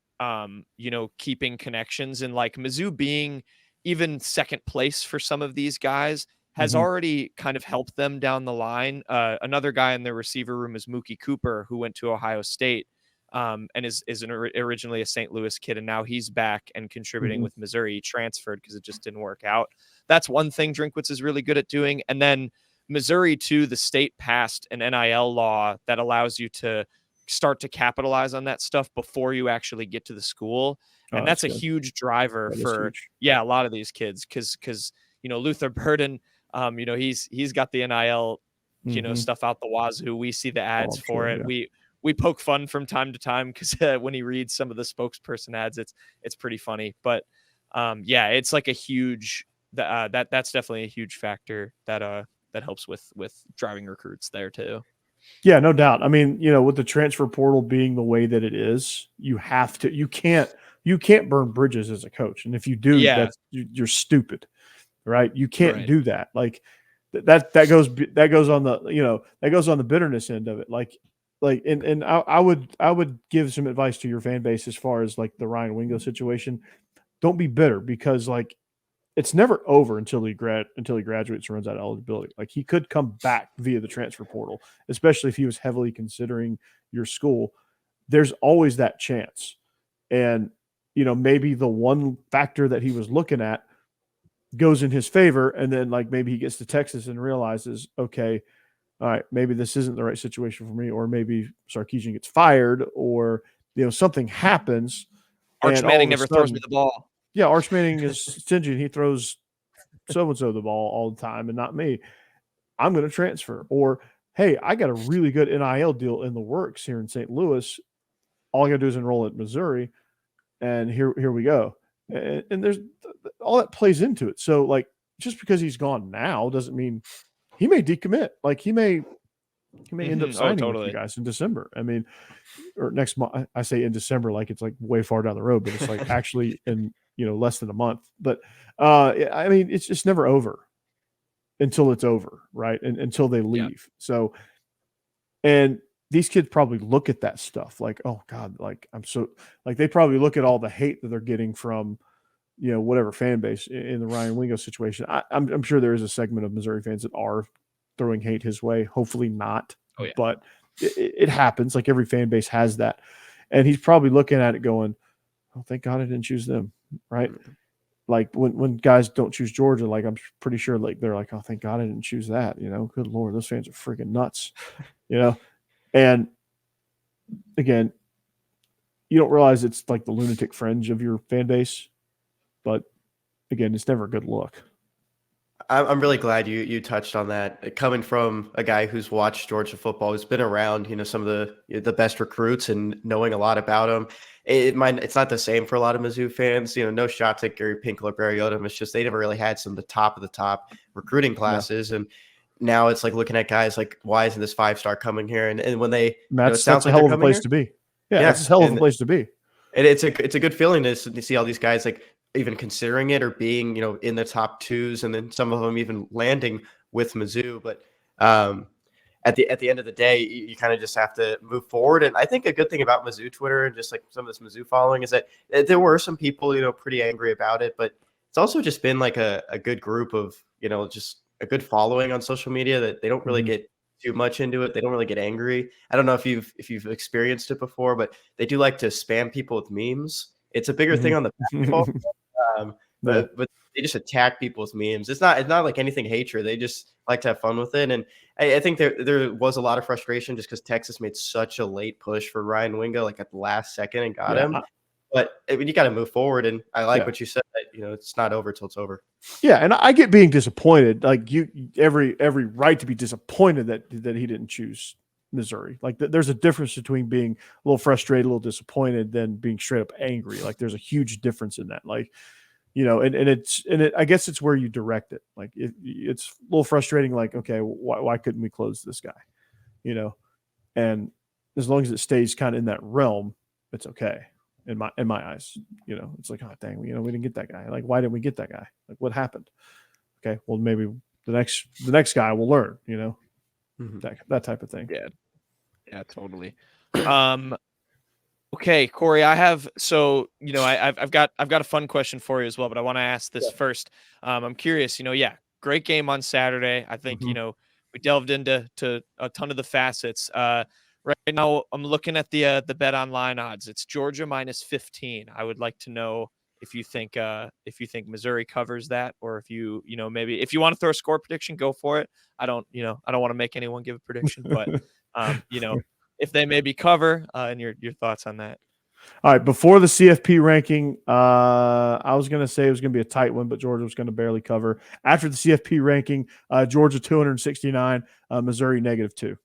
keeping connections, and Mizzou being even second place for some of these guys has already kind of helped them down the line. Another guy in their receiver room is Mookie Cooper, who went to Ohio State and is originally a St. Louis kid, and now he's back and contributing with Missouri. He transferred because it just didn't work out. That's one thing Drinkwitz is really good at doing. And then Missouri, too, the state passed an NIL law that allows you to start to capitalize on that stuff before you actually get to the school. And that's a huge driver for a lot of these kids because Luther Burden, he's got the NIL, stuff out the wazoo. We see the ads for it. Yeah. We poke fun from time to time because when he reads some of the spokesperson ads, it's pretty funny. But it's like a huge that's definitely a huge factor that helps with driving recruits there too. Yeah, no doubt. With the transfer portal being the way that it is, you can't burn bridges as a coach, and if you do, you're stupid. Right. You can't do that. That goes on the bitterness end of it. And I would give some advice to your fan base as far as the Ryan Wingo situation. Don't be bitter because it's never over until he graduates and runs out of eligibility. He could come back via the transfer portal, especially if he was heavily considering your school. There's always that chance. And, maybe the one factor that he was looking at goes in his favor. And then like maybe he gets to Texas and realizes, okay, all right, maybe this isn't the right situation for me, or maybe Sarkisian gets fired, or, something happens. Arch Manning never throws me the ball. Yeah, Arch Manning is stingy and he throws so-and-so the ball all the time and not me. I'm going to transfer. Or, hey, I got a really good NIL deal in the works here in St. Louis. All I got to do is enroll at Missouri, and here we go. And there's all that plays into it. So, like, just because he's gone now doesn't mean he may decommit. Like, he may end up signing with you guys in December. I mean, or next month. I say in December like it's like way far down the road, but it's like actually in less than a month. But I mean, it's just never over until it's over, right? And until they leave. Yeah. So, and these kids probably look at that stuff like, oh God, like they probably look at all the hate that they're getting from whatever fan base in the Ryan Wingo situation. I'm sure there is a segment of Missouri fans that are throwing hate his way. Hopefully not. Oh, yeah. But it happens. Like every fan base has that. And he's probably looking at it going, oh, thank God I didn't choose them. Right. Mm-hmm. Like when guys don't choose Georgia, like I'm pretty sure like they're like, oh, thank God I didn't choose that. Good Lord, those fans are freaking nuts. And again, you don't realize it's like the lunatic fringe of your fan base. But again, it's never a good look. I'm really glad you touched on that. Coming from a guy who's watched Georgia football, who's been around, some of the best recruits and knowing a lot about them. It's not the same for a lot of Mizzou fans. No shots at Gary Pinkel or Barry Odom. It's just they never really had some of the top recruiting classes, and now it's like looking at guys like, why isn't this 5-star coming here? And when they, that's a hell of a place to be. Yeah, that's a hell of a place to be. And it's a good feeling to see all these guys like even considering it or being, in the top twos, and then some of them even landing with Mizzou. But at the end of the day, you kind of just have to move forward. And I think a good thing about Mizzou Twitter and just like some of this Mizzou following is that there were some people, pretty angry about it, but it's also just been like a good group of, just a good following on social media that they don't really get too much into it. They don't really get angry. I don't know if you've experienced it before, but they do like to spam people with memes. It's a bigger thing on the basketball. But they just attack people with memes. It's not like anything hatred. They just like to have fun with it. And I think there was a lot of frustration just because Texas made such a late push for Ryan Wingo, like at the last second, and got him. But I mean, you got to move forward. And I like what you said, that, it's not over till it's over. Yeah. And I get being disappointed. Like every right to be disappointed that he didn't choose Missouri. Like there's a difference between being a little frustrated, a little disappointed, than being straight up angry. Like there's a huge difference in that. Like, I guess it's where you direct it. Like it's a little frustrating. Like, okay, why couldn't we close this guy? And as long as it stays kind of in that realm, it's okay in my eyes. It's like, oh dang, we didn't get that guy. Like, why didn't we get that guy? Like, what happened? Okay, well maybe the next guy will learn. That type of thing. Yeah, totally. Okay, Corey, I've got a fun question for you as well, but I want to ask this first. I'm curious, great game on Saturday. I think, we delved into a ton of the facets. Right now I'm looking at the Bet Online odds. It's Georgia -15. I would like to know if you think Missouri covers that, or if maybe if you want to throw a score prediction, go for it. I don't want to make anyone give a prediction, but if they maybe cover, and your thoughts on that. All right. Before the CFP ranking, I was going to say it was going to be a tight one, but Georgia was going to barely cover. After the CFP ranking, Georgia 269, Missouri -2.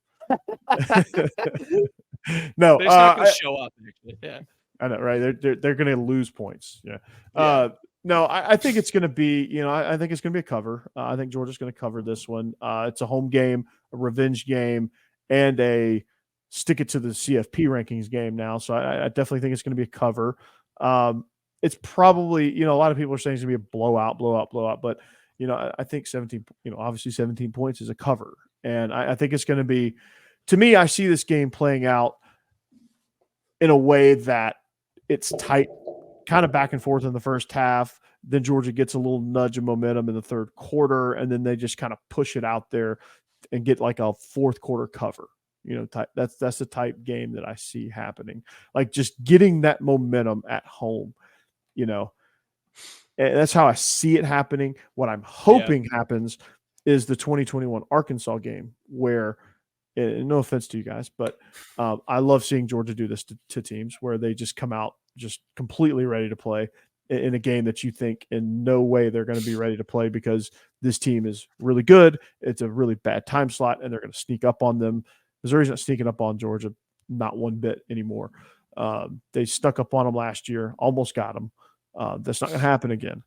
No, they're not going to show up. Actually. Yeah, I know, right? They're going to lose points. Yeah. No, I think it's going to be, I think it's going to be a cover. I think Georgia's going to cover this one. It's a home game, a revenge game, and a stick it to the CFP rankings game now. So I definitely think it's going to be a cover. It's probably, a lot of people are saying it's going to be a blowout, but, I think 17, obviously 17 points is a cover. And I think it's going to be, to me, I see this game playing out in a way that it's tight, kind of back and forth in the first half. Then Georgia gets a little nudge of momentum in the third quarter, and then they just kind of push it out there and get like a fourth quarter cover. That's the type game that I see happening. Like just getting that momentum at home, and that's how I see it happening. What I'm hoping happens is the 2021 Arkansas game where, and no offense to you guys, but I love seeing Georgia do this to teams where they just come out just completely ready to play in a game that you think in no way they're going to be ready to play because this team is really good. It's a really bad time slot, and they're going to sneak up on them. Missouri's not sneaking up on Georgia, not one bit anymore. They stuck up on them last year, almost got them. That's not going to happen again.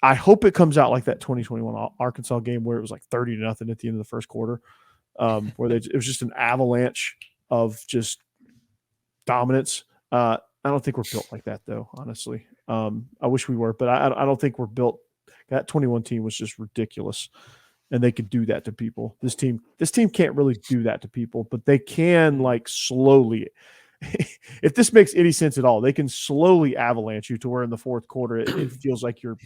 I hope it comes out like that 2021 Arkansas game where it was like 30-0 at the end of the first quarter, where it was just an avalanche of just dominance. I don't think we're built like that, though, honestly. I wish we were, but I don't think we're built. That 21 team was just ridiculous, and they could do that to people. This team can't really do that to people, but they can like slowly. If this makes any sense at all, they can slowly avalanche you to where in the fourth quarter it feels like you're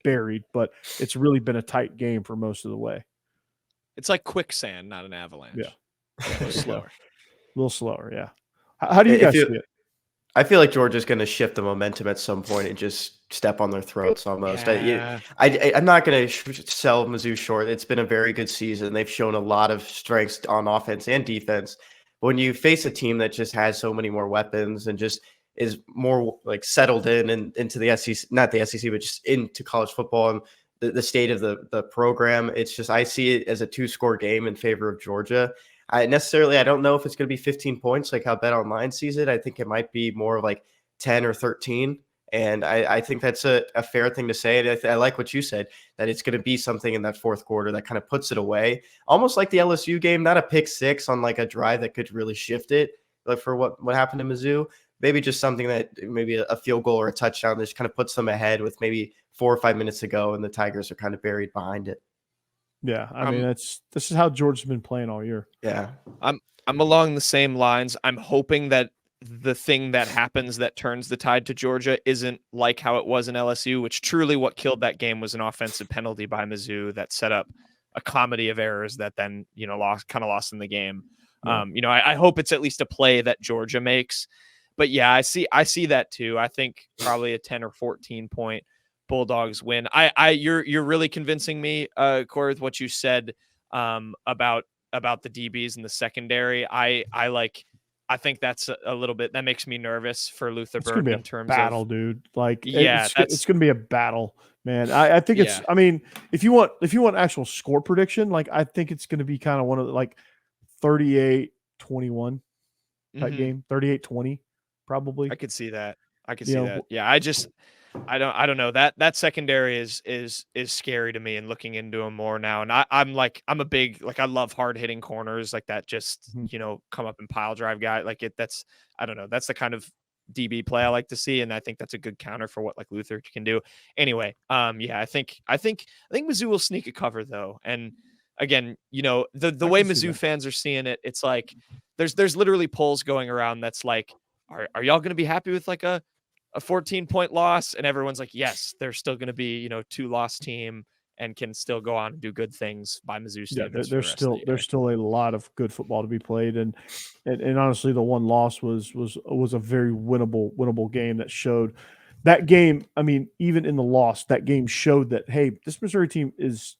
buried, but it's really been a tight game for most of the way. It's like quicksand, not an avalanche. Yeah. A little slower. A little slower, yeah. How do you guys see it? I feel like Georgia's going to shift the momentum at some point and just step on their throats almost. Yeah. I'm not going to sell Mizzou short. It's been a very good season. They've shown a lot of strengths on offense and defense. When you face a team that just has so many more weapons and just is more like settled in and into the SEC, not the SEC, but just into college football and the state of the program, it's just I see it as a 2-score game in favor of Georgia. I don't know if it's going to be 15 points like how Bet Online sees it. I think it might be more of like 10 or 13. And I think that's a fair thing to say. And I like what you said, that it's going to be something in that fourth quarter that kind of puts it away. Almost like the LSU game, not a pick six on like a drive that could really shift it. Like for what happened to Mizzou, maybe just something that maybe a field goal or a touchdown that just kind of puts them ahead with maybe 4 or 5 minutes to go. And the Tigers are kind of buried behind it. Yeah, I mean this is how Georgia's been playing all year. Yeah, I'm along the same lines. I'm hoping that the thing that happens that turns the tide to Georgia isn't like how it was in LSU, which truly what killed that game was an offensive penalty by Mizzou that set up a comedy of errors that then lost in the game. Yeah. I hope it's at least a play that Georgia makes. But yeah, I see that too. I think probably a 10 or 14 point Bulldogs win. You're really convincing me, Corey, with what you said about the DBs in the secondary. I think that's a little bit that makes me nervous for Luther Burton in terms battle, of dude. Like yeah, it's going to be a battle, man. I think it's. I mean, if you want actual score prediction, like I think it's going to be kind of one of the, like 38-21 type game, 38-20 probably. I could see that. Yeah, I don't know that secondary is scary to me, and looking into them more now. And I'm a big, I love hard hitting corners like that. Just, come up and pile drive guy like it. I don't know. That's the kind of DB play I like to see. And I think that's a good counter for what like Luther can do. Anyway. I think Mizzou will sneak a cover though. And again, the way Mizzou fans are seeing it, it's like, there's literally polls going around. That's like, are y'all going to be happy with like a 14-point loss? And everyone's like, yes, they're still going to be, 2-loss team and can still go on and do good things by Mizzou standards. There's still a lot of good football to be played. And honestly, the one loss was a very winnable game that showed that game. I mean, even in the loss, that game showed that, hey, this Missouri team is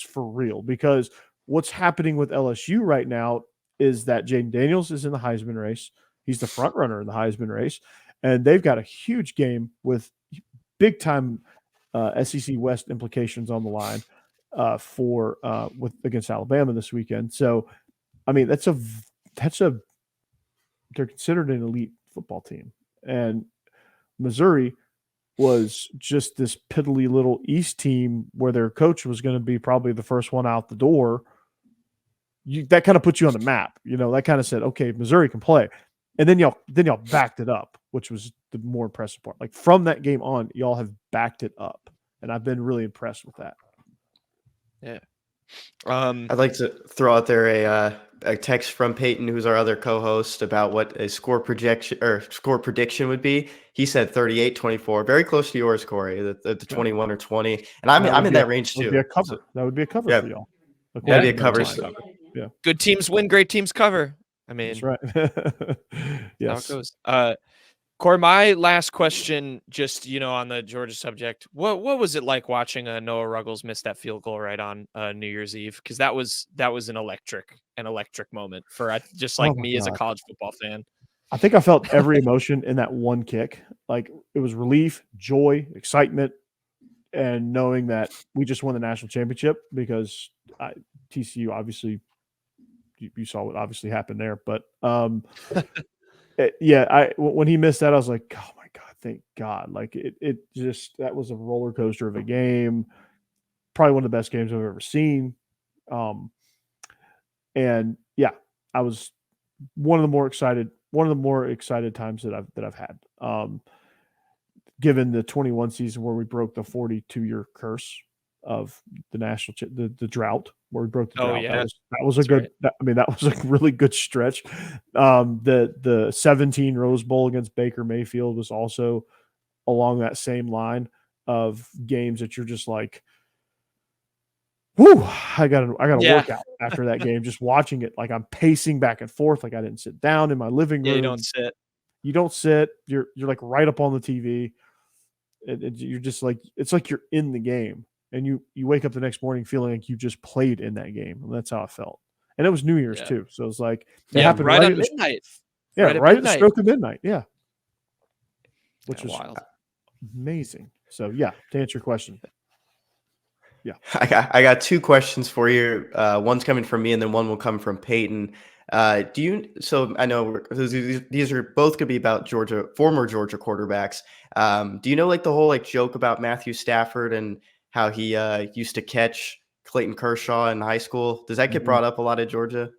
for real, because what's happening with LSU right now is that Jaden Daniels is in the Heisman race. He's the front runner in the Heisman race. And they've got a huge game with big time SEC West implications on the line against Alabama this weekend. So, I mean, they're considered an elite football team, and Missouri was just this piddly little East team where their coach was going to be probably the first one out the door. That kind of put you on the map. That kind of said, okay, Missouri can play. And then y'all backed it up, which was the more impressive part. Like from that game on, y'all have backed it up, and I've been really impressed with that. Yeah. I'd like to throw out there a text from Peyton, who's our other co-host, about what a score prediction would be. He said 38-24, very close to yours, Corey, the 21 or 20. And I'm in that range too. That would be a cover for y'all. That'd be a cover. Yeah. Good teams win, great teams cover. I mean, That's right. how it Yes. goes. Corey, my last question, just on the Georgia subject, what was it like watching Noah Ruggles miss that field goal right on New Year's Eve? Because that was an electric moment for just Oh like my me as a God. college football fan. I think I felt every emotion in that one kick. Like it was relief, joy, excitement, and knowing that we just won the national championship because TCU obviously you saw what obviously happened there. But when he missed that, I was like, oh my God, thank God. Like it just, that was a roller coaster of a game. Probably one of the best games I've ever seen. And yeah, I was one of the more excited times that I've had. Given the 21 season where we broke the 42-year curse of the national the drought, where we broke the drought. Oh, yeah. That was a good. Right. That was a really good stretch. The 17 Rose Bowl against Baker Mayfield was also along that same line of games that you're just like, whoo, I got to work out after that game. Just watching it, like I'm pacing back and forth, like I didn't sit down in my living room. Yeah, you don't sit. You're like right up on the TV. You're just like, it's like you're in the game, and you wake up the next morning feeling like you just played in that game. And that's how I felt. And it was New Year's too, so it was like it happened right at midnight. Yeah, right at the stroke of midnight. Yeah, which was wild, amazing. So yeah, to answer your question. Yeah, I got two questions for you. One's coming from me, and then one will come from Peyton. So I know these are both going to be about former Georgia quarterbacks. Do you know like the whole like joke about Matthew Stafford and how he used to catch Clayton Kershaw in high school? Does that get brought up a lot at Georgia?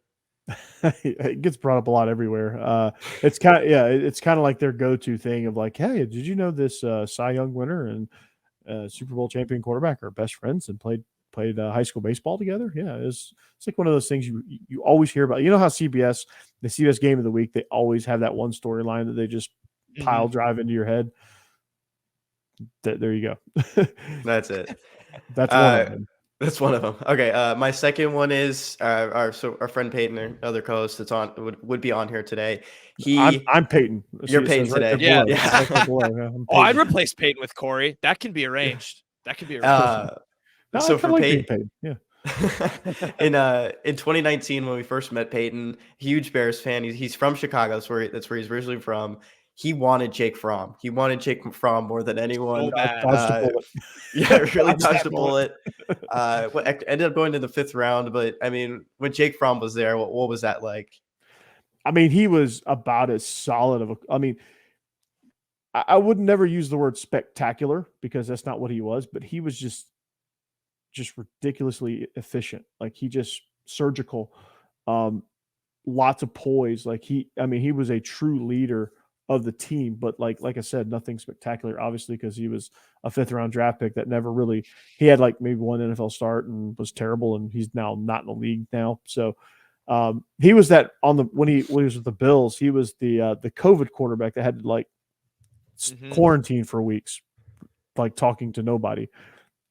It gets brought up a lot everywhere. It's kind of like their go-to thing of like, hey, did you know this Cy Young winner and Super Bowl champion quarterback are best friends and played high school baseball together? Yeah, it's like one of those things you always hear about. You know how the CBS game of the week, they always have that one storyline that they just pile drive into your head. There you go. That's it. That's one of them. That's one of them. Okay. My second one is our friend Peyton, our other co-host that's on would be on here today. I'm Peyton. You're Peyton today. Yeah. I'd Peyton. replace Peyton with Corey. That can be arranged. So for Peyton, yeah. in 2019 when we first met Peyton, huge Bears fan. He's from Chicago. That's where he's originally from. He wanted Jake Fromm. He wanted Jake Fromm more than anyone. Really dodged a bullet. Ended up going to the 5th round, but I mean, when Jake Fromm was there, what was that like? I mean, he was about as solid I would never use the word spectacular because that's not what he was, but he was just ridiculously efficient. Like he just surgical, lots of poise. Like he was a true leader of the team, but like I said, nothing spectacular, obviously, because he was a 5th round draft pick that never really, he had like maybe one NFL start and was terrible. And he's now not in the league now. So he was that when he was with the Bills, he was the COVID quarterback that had to like quarantine for weeks, like talking to nobody.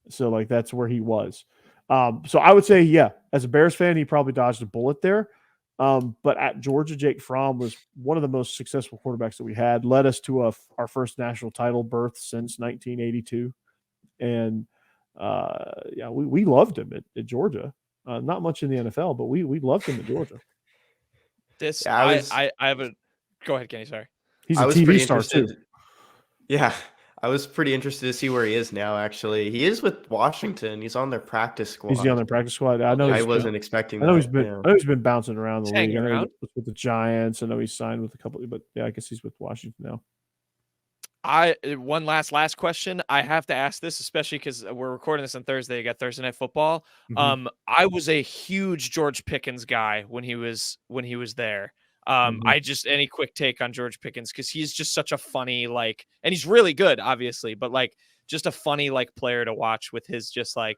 So like, that's where he was. So I would say, yeah, as a Bears fan, he probably dodged a bullet there. But at Georgia, Jake Fromm was one of the most successful quarterbacks that we had, led us to our first national title berth since 1982. And we loved him at Georgia. Not much in the NFL, but we loved him at Georgia. I have a go ahead, Kenny. Sorry. He's a TV star too. Yeah. I was pretty interested to see where he is now, actually. He is with Washington. He's on their practice squad. Is he on their practice squad? I know. I wasn't expecting that. I know he's been bouncing around the league. I know around. with the Giants. I know he's signed with a couple, but yeah, I guess he's with Washington now. One last question. I have to ask this, especially because we're recording this on Thursday. You got Thursday Night Football. I was a huge George Pickens guy when he was there. I just any quick take on George Pickens because he's just such a funny and he's really good, obviously, but just a funny player to watch with his just he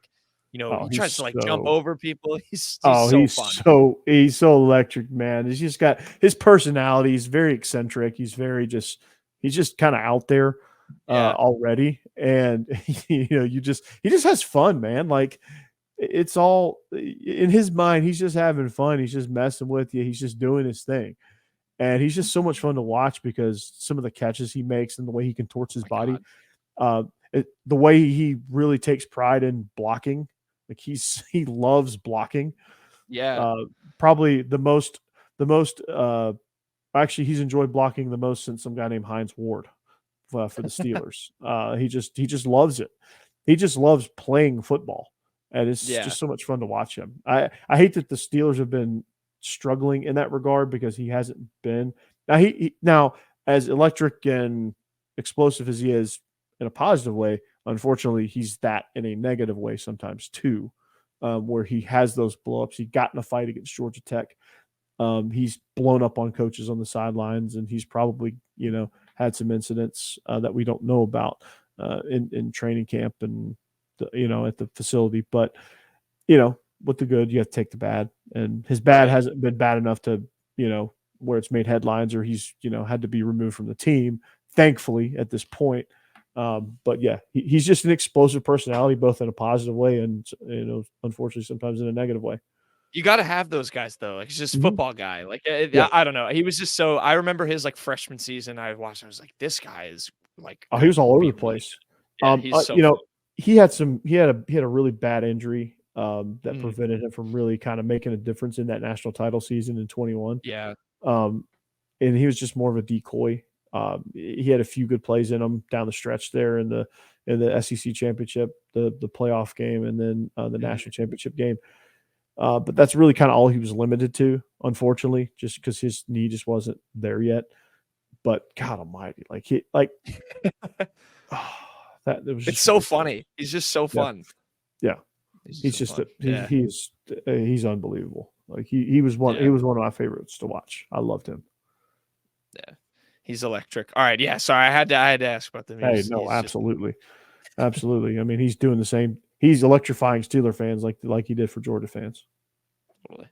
tries to jump over people. He's so fun. He's so electric, man. He's just got his personality. He's very eccentric. He's just kind of out there already, and he just has fun, man. it's all in his mind. He's just having fun. He's just messing with you. He's just doing his thing. And he's just so much fun to watch because some of the catches he makes and the way he contorts his body, the way he really takes pride in blocking. Like he loves blocking. Yeah. Probably the most actually he's enjoyed blocking the most since some guy named Hines Ward for the Steelers. He just loves it. He just loves playing football. And it's just so much fun to watch him. I hate that the Steelers have been struggling in that regard because he hasn't been. Now as electric and explosive as he is in a positive way, unfortunately, he's that in a negative way sometimes too, where he has those blow-ups. He got in a fight against Georgia Tech. He's blown up on coaches on the sidelines, and he's probably, had some incidents that we don't know about in training camp and, at the facility. But, with the good, you have to take the bad. And his bad hasn't been bad enough to, where it's made headlines or he's, had to be removed from the team, thankfully, at this point. But yeah, he's just an explosive personality, both in a positive way and, unfortunately, sometimes in a negative way. You got to have those guys though. Like he's just a football guy. Like I don't know. He was just so. I remember his like freshman season. I watched. I was like, this guy is like. Oh, he was all over the place. Yeah, he's so he had a really bad injury that prevented him from really kind of making a difference in that national title season in 21. Yeah. And he was just more of a decoy. He had a few good plays in him down the stretch there in the SEC championship, the playoff game, and then the national championship game. But that's really kind of all he was limited to, unfortunately, just because his knee just wasn't there yet. But God Almighty, it's so funny. He's just so fun. Yeah, he's unbelievable. Like he was one of my favorites to watch. I loved him. Yeah, he's electric. All right, yeah. Sorry, I had to ask about them. Absolutely. I mean, he's doing the same. He's electrifying Steeler fans like he did for Georgia fans. Totally.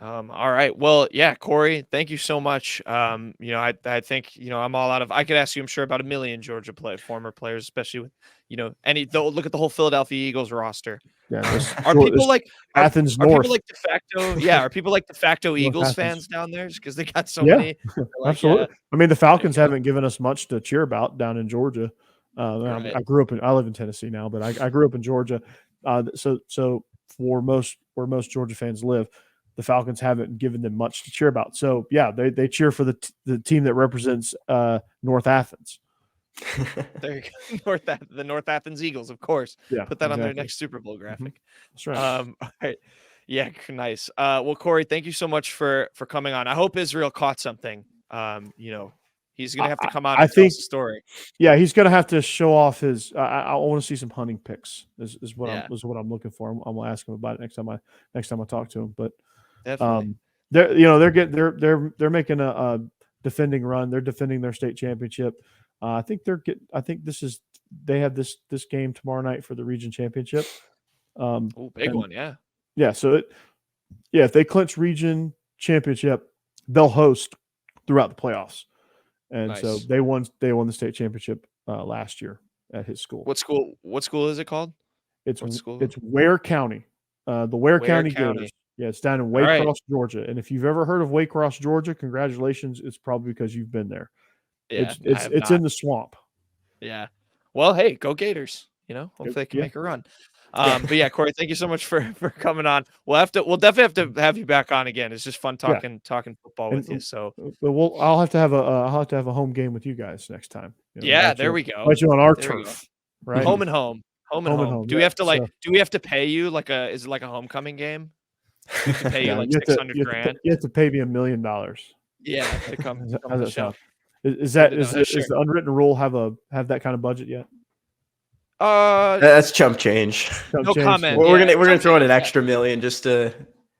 All right. Well, yeah, Corey, thank you so much. I think, I'm all out of, I could ask you, I'm sure, about a million Georgia former players, especially with, look at the whole Philadelphia Eagles roster. Yeah. Are people like Athens North? North? People like de facto? Yeah. Are people like de facto Eagles Athens fans down there because they got so many? Absolutely. I mean, the Falcons haven't given us much to cheer about down in Georgia. Right. I live in Tennessee now, but I grew up in Georgia. So for where most Georgia fans live, the Falcons haven't given them much to cheer about. So yeah, they cheer for the team that represents North Athens. There you go. The North Athens Eagles, of course. Yeah, put that on their next Super Bowl graphic. That's right. All right. Yeah, nice. Well, Corey, thank you so much for coming on. I hope Israel caught something. He's going to have to come out and tell us the story. Yeah, he's going to have to show off his. I want to see some hunting pics. Is what I'm looking for. I'm going to ask him about it next time I talk to him. But definitely, they're making a defending run. They're defending their state championship. I think they have this game tomorrow night for the region championship. Big one, yeah. Yeah, so if they clinch region championship, they'll host throughout the playoffs. And nice. So they won the state championship last year at his school. What school is it called? It's Ware County. The Ware County Gators. Yeah, it's down in Waycross, Georgia. And if you've ever heard of Waycross, Georgia, congratulations. It's probably because you've been there. Yeah, it's in the swamp. Yeah. Well, hey, go Gators. Hopefully they can make a run. But yeah, Corey, thank you so much for coming on. We'll definitely have to have you back on again. It's just fun talking football with you. So I'll have to have a home game with you guys next time. There we go. Put you on our turf, right? Home and home. Do we have to do we have to pay you is it like a homecoming game? We can pay you like $600,000. You have to pay me $1 million. Yeah, to come How's to the that show. sound? Is the unwritten rule have that kind of budget yet? That's chump change. No comment. We're gonna throw in an extra $1 million just to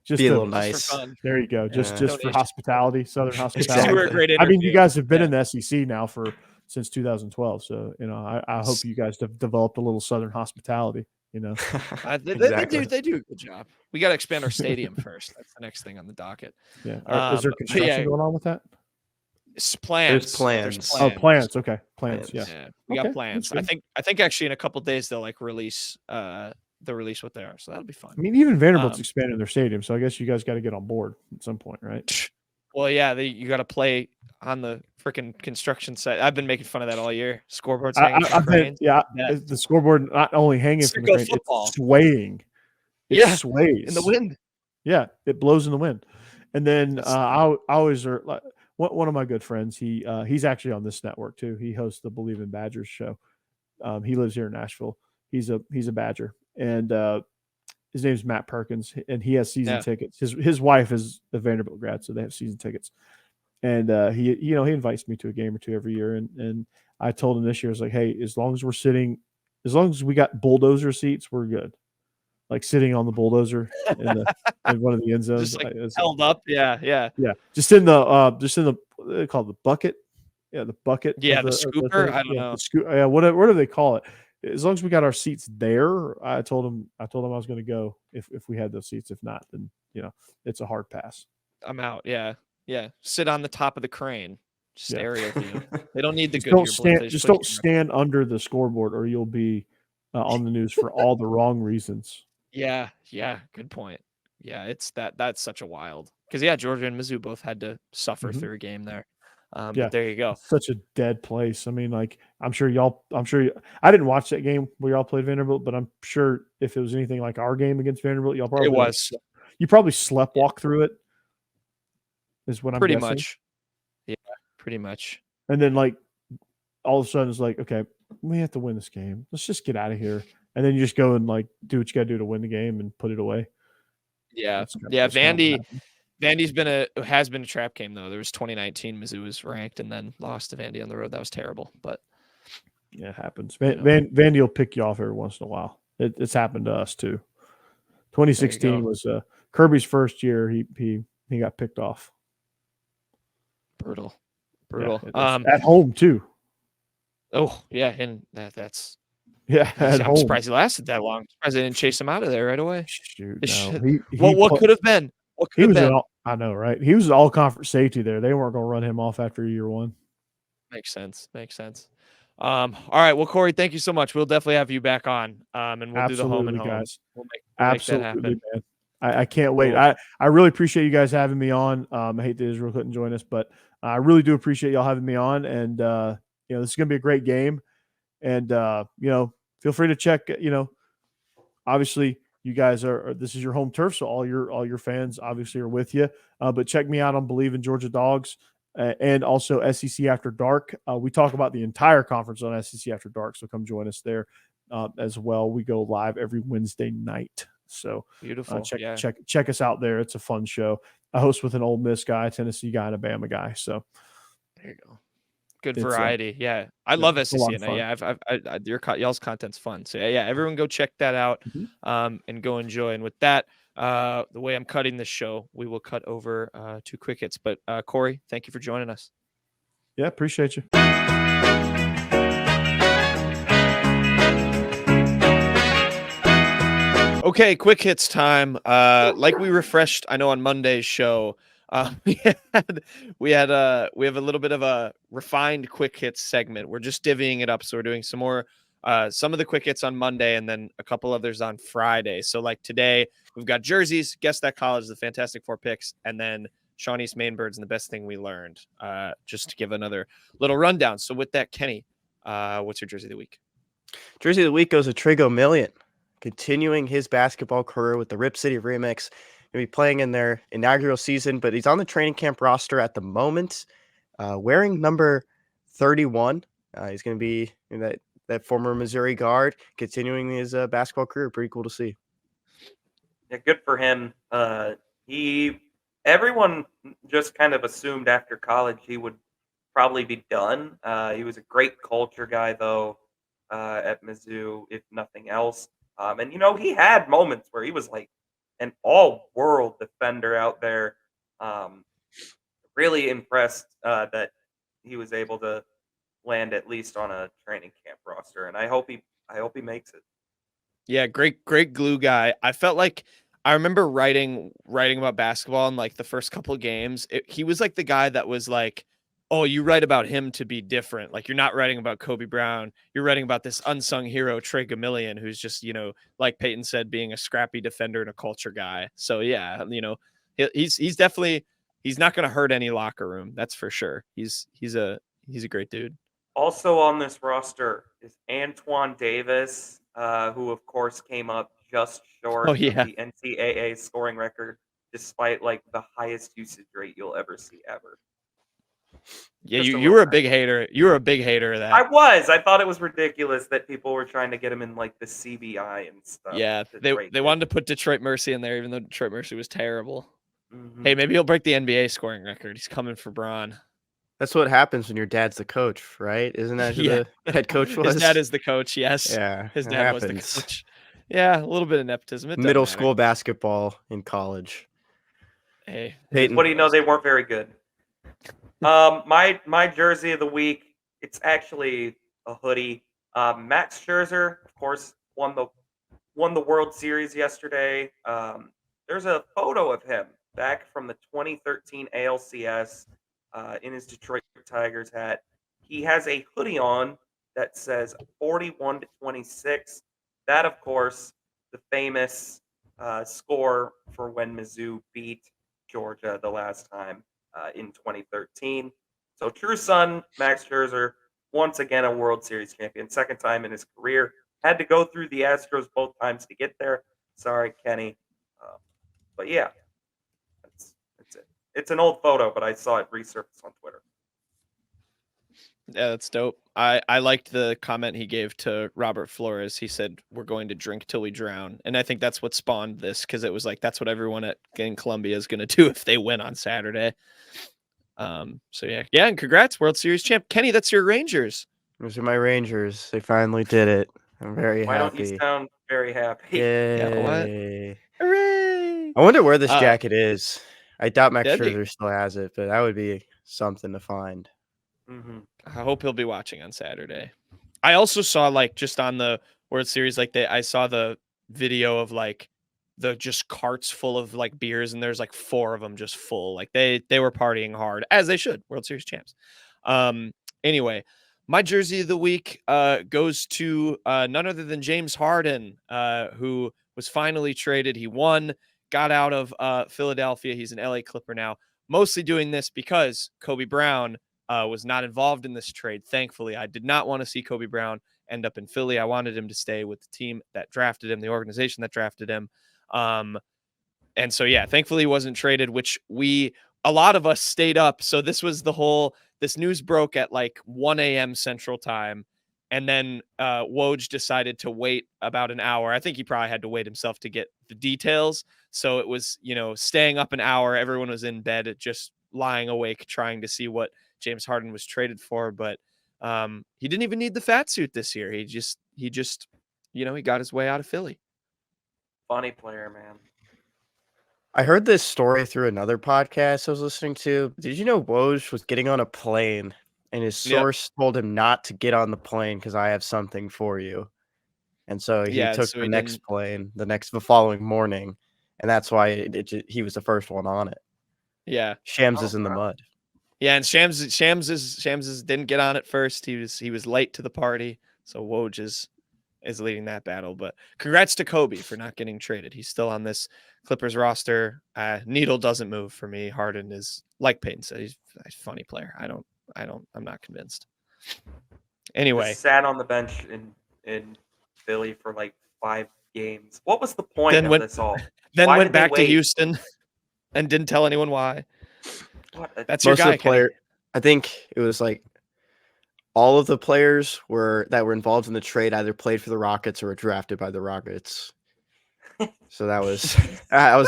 be a little nice. There you go. Just for hospitality, Southern hospitality. Exactly. Great I mean, you guys have been in the SEC now since 2012, so I hope you guys have developed a little Southern hospitality. They do a good job. We got to expand our stadium first. That's the next thing on the docket. Yeah. Is there construction going on with that? It's plans. There's plans. Oh, plans. Okay, plans. Yeah. We got plans. I think actually in a couple of days they'll release the release what they are. So that'll be fun. I mean, even Vanderbilt's expanding their stadium, so I guess you guys got to get on board at some point, right? Well, yeah, you got to play on the freaking construction site. I've been making fun of that all year. Scoreboards hanging from cranes. The scoreboard not only hanging from the crane, it's swaying. It sways in the wind. Yeah, it blows in the wind. And then I always are like one of my good friends. He's actually on this network too. He hosts the Bleav in Badgers show. He lives here in Nashville. He's a Badger, and his name's Matt Perkins, and he has season tickets. His wife is a Vanderbilt grad, so they have season tickets. And he invites me to a game or two every year. And I told him this year, I was like, hey, as long as we got bulldozer seats, we're good. Like sitting on the bulldozer in one of the end zones, just like held up. Yeah. Just in the what they call it, the bucket. Yeah, the bucket. Yeah, the scooper. I don't know. Yeah, whatever do they call it? As long as we got our seats there, I told him I was going to go if we had those seats. If not, then it's a hard pass. I'm out. Yeah. Sit on the top of the crane. Just aerial view. They don't need the good. Don't stand under the scoreboard, or you'll be on the news for all the wrong reasons. Yeah. Good point. Yeah, that's such a wild because Georgia and Mizzou both had to suffer through a game there. But there you go. Such a dead place. I mean, like I'm sure I didn't watch that game where y'all played Vanderbilt, but I'm sure if it was anything like our game against Vanderbilt, y'all probably you probably slept walk through it. Is what I'm pretty guessing. Much. Yeah, pretty much. And then like all of a sudden it's like, okay, we have to win this game. Let's just get out of here. And then you just go and like do what you got to do to win the game and put it away. Yeah. Vandy's has been a trap game though. There was 2019 Mizzou was ranked and then lost to Vandy on the road. That was terrible, but yeah, it happens. Vandy will pick you off every once in a while. It's happened to us too. 2016 was Kirby's first year. He got picked off. Brutal. Yeah, at home too. Oh yeah, and that's I'm surprised he lasted that long. I'm surprised they didn't chase him out of there right away. Shoot, no. What could have been? What could have been? I know, right? He was all conference safety there. They weren't going to run him off after year one. Makes sense. All right. Well, Corey, thank you so much. We'll definitely have you back on, and we'll do the home and home. Guys. We'll make Absolutely, that happen. Man. I can't wait. I really appreciate you guys having me on. I hate that Israel couldn't join us, but I really do appreciate y'all having me on. And this is going to be a great game. And feel free to check. Obviously, you guys this is your home turf, so all your fans obviously are with you. But check me out on Bleav in Georgia Dawgs and also SEC After Dark. We talk about the entire conference on SEC After Dark, so come join us there as well. We go live every Wednesday night. So beautiful. Check us out there. It's a fun show. I host with an Ole Miss guy, Tennessee guy, and a Bama guy. So there you go. Good variety. I love SEC. And y'all's content's fun. So everyone go check that out and go enjoy. And with that, the way I'm cutting this show, we will cut over to quick hits. But Corey, thank you for joining us. Yeah, appreciate you. Okay, quick hits time. Like we refreshed, I know on Monday's show, we have a little bit of a refined quick hits segment. We're just divvying it up, so we're doing some more, some of the quick hits on Monday, and then a couple others on Friday. So like today, we've got jerseys, Guess That College, the Fantastic Four picks, and then Shawnee's Mainbirds and the best thing we learned. Just to give another little rundown. So with that, Kenny, what's your jersey of the week? Jersey of the week goes to Tre Gomillion, continuing his basketball career with the Rip City Remix. Going to be playing in their inaugural season, but he's on the training camp roster at the moment, wearing number 31. He's going to be in that former Missouri guard, continuing his basketball career. Pretty cool to see. Yeah, good for him. Everyone just kind of assumed after college he would probably be done. He was a great culture guy, though, at Mizzou, if nothing else. And he had moments where he was like an all-world defender out there. Really impressed that he was able to land at least on a training camp roster, and I hope he makes it. Yeah, great glue guy. I felt like I remember writing about basketball in like the first couple of games. He was like the guy that was like oh, you write about him to be different. Like, you're not writing about Kobe Brown. You're writing about this unsung hero, Tre Gomillion, who's just, like Peyton said, being a scrappy defender and a culture guy. So yeah, he's definitely, he's not going to hurt any locker room. That's for sure. He's a great dude. Also on this roster is Antoine Davis, who of course came up just short of the NCAA scoring record, despite like the highest usage rate you'll ever see ever. Yeah, you were a big hater. You were a big hater of that. I was. I thought it was ridiculous that people were trying to get him in like the CBI and stuff. Yeah, they wanted to put Detroit Mercy in there, even though Detroit Mercy was terrible. Mm-hmm. Hey, maybe he'll break the NBA scoring record. He's coming for Braun. That's what happens when your dad's the coach, right? Isn't that who the head coach was? His dad is the coach, yes. Yeah, his dad was the coach. Yeah, a little bit of nepotism. Middle school basketball in college. Hey, Peyton. What do you know? They weren't very good. My jersey of the week, it's actually a hoodie. Max Scherzer, of course, won the World Series yesterday. There's a photo of him back from the 2013 ALCS in his Detroit Tigers hat. He has a hoodie on that says 41-26. That, of course, the famous score for when Mizzou beat Georgia the last time in 2013. So true son, Max Scherzer, once again a World Series champion, second time in his career. Had to go through the Astros both times to get there. Sorry, Kenny. But yeah, that's it. It's an old photo, but I saw it resurface on Twitter. Yeah, that's dope. I liked the comment he gave to Robert Flores. He said, "We're going to drink till we drown." And I think that's what spawned this, because it was like, that's what everyone in Columbia is going to do if they win on Saturday. So yeah, and congrats, World Series champ. Kenny, that's your Rangers. Those are my Rangers. They finally did it. I'm very happy. Why don't you sound very happy? Yay. Yeah, what? Hooray! I wonder where this jacket is. I doubt Max that'd be- Scherzer still has it, but that would be something to find. Mm-hmm. I hope he'll be watching on Saturday. I also saw, like, just on the World Series, like, I saw the video of like the just carts full of like beers, and there's like 4 of them just full. Like they were partying hard, as they should. World Series champs. Anyway, my jersey of the week goes to none other than James Harden, who was finally traded. He won, got out of Philadelphia. He's an LA Clipper now, mostly doing this because Kobe Brown was not involved in this trade. Thankfully, I did not want to see Kobe Brown end up in Philly. I wanted him to stay with the team that drafted him, the organization that drafted him. And so, yeah, thankfully he wasn't traded, which a lot of us stayed up. So this was this news broke at like 1 a.m. Central Time. And then Woj decided to wait about an hour. I think he probably had to wait himself to get the details. So it was, staying up an hour. Everyone was in bed, just lying awake, trying to see what James Harden was traded for. But he didn't even need the fat suit this year. He just, he got his way out of Philly. Funny player, man. I heard this story through another podcast I was listening to. Did you know Woj was getting on a plane and his source told him not to get on the plane because I have something for you? And so he took the next plane the following morning, and that's why he was the first one on it. Yeah, Shams is in the mud. Yeah, and Shams didn't get on it first. He was late to the party, so Woj is leading that battle. But congrats to Kobe for not getting traded. He's still on this Clippers roster. Needle doesn't move for me. Harden is, like Peyton said, he's a funny player. I'm not convinced. Anyway, just sat on the bench in Philly for like 5 games. What was the point of this all? Then went back to Houston and didn't tell anyone why. That's your guy, player. I think it was like all of the players that were involved in the trade either played for the Rockets or were drafted by the Rockets. So that was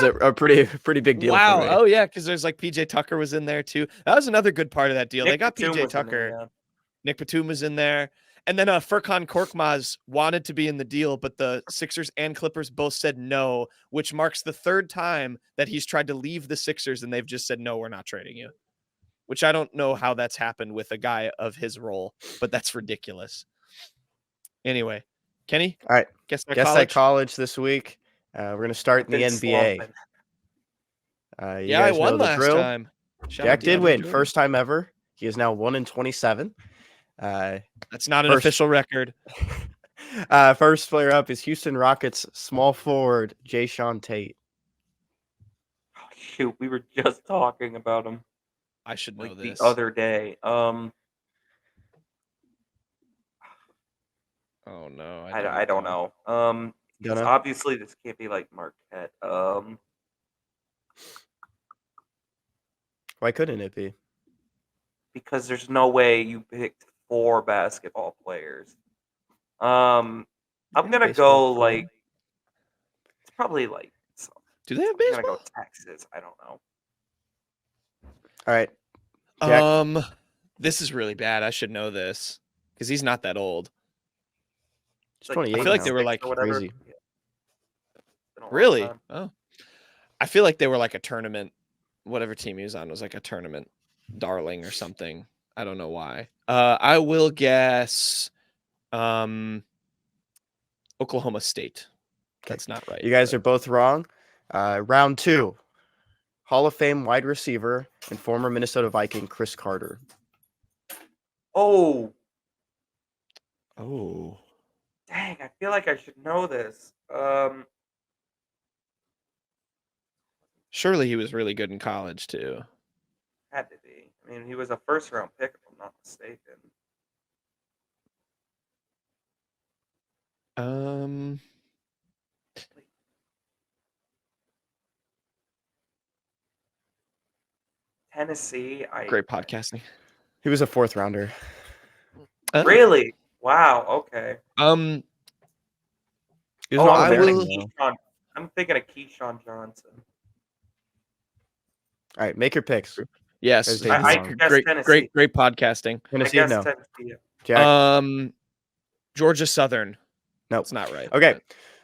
a pretty big deal. Wow. For me. Oh yeah, because there's like PJ Tucker was in there too. That was another good part of that deal. They got PJ Tucker. Nick Batum was in there. And then Furkan Korkmaz wanted to be in the deal, but the Sixers and Clippers both said no, which marks the 3rd time that he's tried to leave the Sixers and they've just said, no, we're not trading you. Which I don't know how that's happened with a guy of his role, but that's ridiculous. Anyway, Kenny? All right. Guess that college this week. We're going to start in the NBA. I won last time. Jack did win. First time ever. He is now 1-27. That's not an First- official record. First player up is Houston Rockets small forward Jayshawn Tate. Oh, shoot, we were just talking about him I should know like this. the other day. Oh no, I don't know. Don't Because know? obviously this can't be like Marquette. Why couldn't it be? Because there's no way you picked 4 basketball players. I'm gonna Baseball go player? like it's probably like Do they have I'm gonna baseball? go Texas. I don't know. All right. Jack? This is really bad. I should know this because he's not that old. He's Like 28 I feel like now. they were like or whatever. crazy. Yeah. Been a long Really? time. Oh, I feel like they were like a tournament. Whatever team he was on was like a tournament darling or something. I don't know why. I will guess Oklahoma State. That's not right. You guys are both wrong. Round 2. Hall of Fame wide receiver and former Minnesota Viking Chris Carter. Oh, Oh, dang! I feel like I should know this. surely he was really good in college too. Had to be. I mean, he was a first-round pick, if I'm not mistaken. Tennessee. Great podcasting. He was a 4th rounder. Really? Wow. Okay. He was Oh, an I I'm thinking, will- of Keyshawn, I'm thinking of Keyshawn Johnson. All right, make your picks. Yes, Guys, take I this guess great, Tennessee. great podcasting. I Tennessee, guess no. Tennessee. Yeah. Jack? Georgia Southern. No. It's not right. Okay.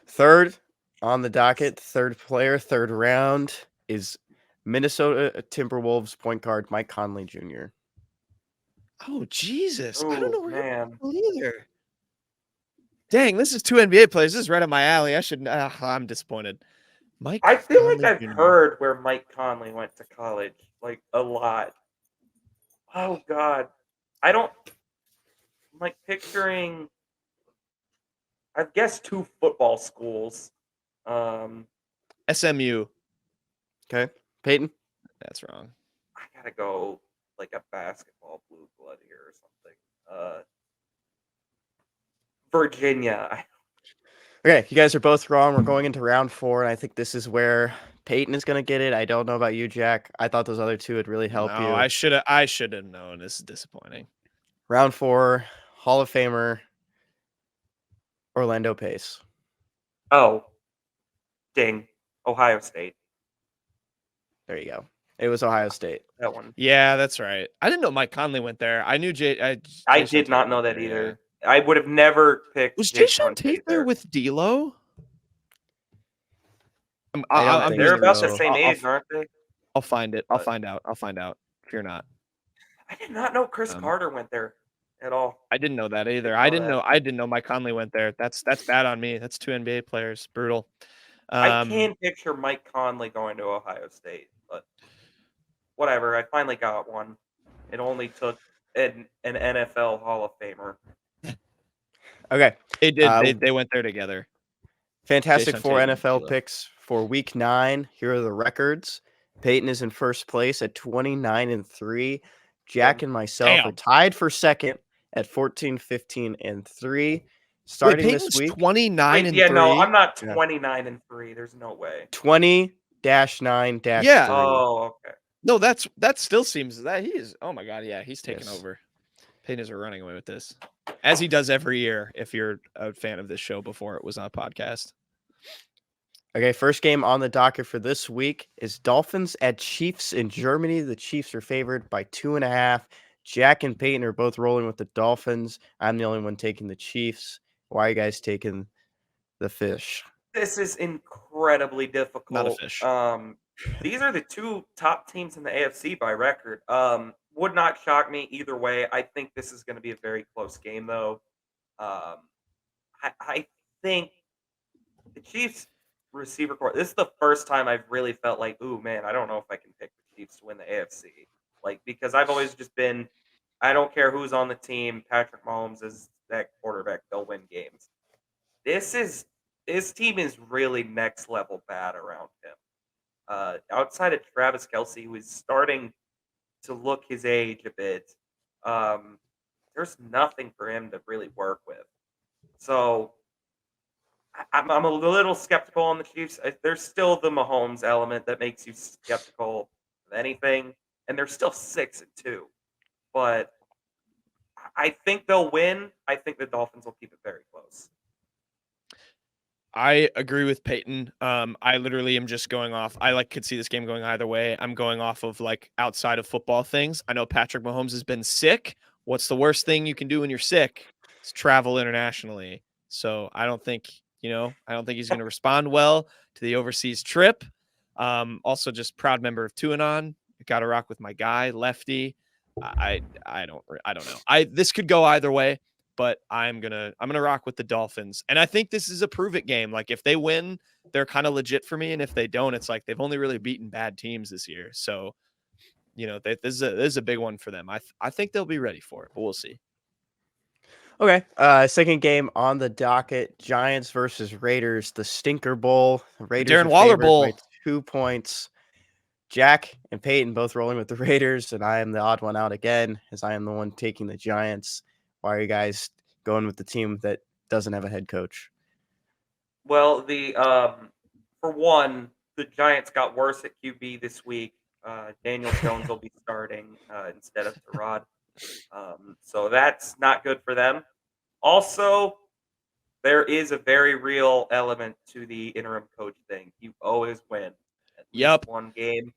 Third on the docket, third player, third round is Minnesota Timberwolves point guard Mike Conley Jr. Oh Jesus! I don't Oh know where man. either. Dang, this is 2 NBA players. This is right up my alley. I should. I'm disappointed. Mike. I feel like Conley I've Jr. heard where Mike Conley went to college, like a lot. Oh God, I don't. I'm like picturing. I've guessed 2 football schools. SMU. Okay. Peyton? That's wrong. I gotta go like a basketball blue blood here or something. Virginia. Okay, you guys are both wrong. We're going into round 4, and I think this is where Peyton is going to get it. I don't know about you, Jack. I thought those other 2 would really help No, you. I should have known. This is disappointing. Round 4, Hall of Famer Orlando Pace. Oh, ding. Ohio State. There you go. It was Ohio State. That one. Yeah, that's right. I didn't know Mike Conley went there. I knew I Jason did not Tate know went that there, either. yeah. I would have never picked. Was Jason Jason Tate there with D'Lo? I don't I'm think They're about so. the same age, aren't they? I'll find it. I'll But- find out. If you're not. I did not know Chris Um, Carter went there at all. I didn't know that either. Didn't I know didn't that. know. I didn't know Mike Conley went there. That's bad on me. That's 2 NBA players. Brutal. I can picture Mike Conley going to Ohio State, but whatever. I finally got one. It only took an NFL Hall of Famer. Okay. They did. Uh, They went there together. Fantastic Jason 4 Tate and NFL D'Lo. picks for week 9. Here are the records. Peyton is in first place at 29-3. Jack and myself are Damn. tied for second at 14, 15, and 3. Starting Wait, this Peyton's week, 29 and yeah, 3. no, I'm not Yeah. 29-3. There's no way. 20-9-3. Yeah. Oh, okay. No, that still seems that he is. Oh my god, yeah, he's taking Yes. over. Peyton is running away with this, as he does every year. If you're a fan of this show before it was on a podcast. Okay, first game on the docket for this week is Dolphins at Chiefs in Germany. The Chiefs are favored by 2.5. Jack and Peyton are both rolling with the Dolphins. I'm the only one taking the Chiefs. Why are you guys taking the fish? This is incredibly difficult. Not a fish. These are the 2 top teams in the AFC by record. Would not shock me either way. I think this is going to be a very close game, though. I think the Chiefs receiver core. This is the first time I've really felt like, ooh, man, I don't know if I can pick the Chiefs to win the AFC. Like, because I've always just been I don't care who's on the team. Patrick Mahomes is that quarterback. They'll win games. This team is really next level bad around him. Outside of Travis Kelce, who is starting to look his age a bit, there's nothing for him to really work with. So I'm a little skeptical on the Chiefs. There's still the Mahomes element that makes you skeptical of anything, and they're still 6-2. But I think they'll win. I think the Dolphins will keep it very close. I agree with Peyton. I literally am just going off. I could see this game going either way. I'm going off of outside of football things. I know Patrick Mahomes has been sick. What's the worst thing you can do when you're sick? It's travel internationally. So I don't think he's going to respond well to the overseas trip. Also just proud member of Tuanon. Got to rock with my guy, Lefty. I don't know. This could go either way, but I'm gonna rock with the Dolphins. And I think this is a prove it game. If they win, they're kind of legit for me. And if they don't, it's they've only really beaten bad teams this year. So, this is a big one for them. I think they'll be ready for it, but we'll see. Okay. Second game on the docket: Giants versus Raiders, the Stinker Bowl. Raiders Darren are Waller favored Bowl. by 2 points. Jack and Peyton both rolling with the Raiders, and I am the odd one out again, as I am the one taking the Giants. Why are you guys going with the team that doesn't have a head coach? Well, for one, the Giants got worse at QB this week. Daniel Jones will be starting instead of Tyrod. So that's not good for them. Also, there is a very real element to the interim coach thing. You always win at least one game.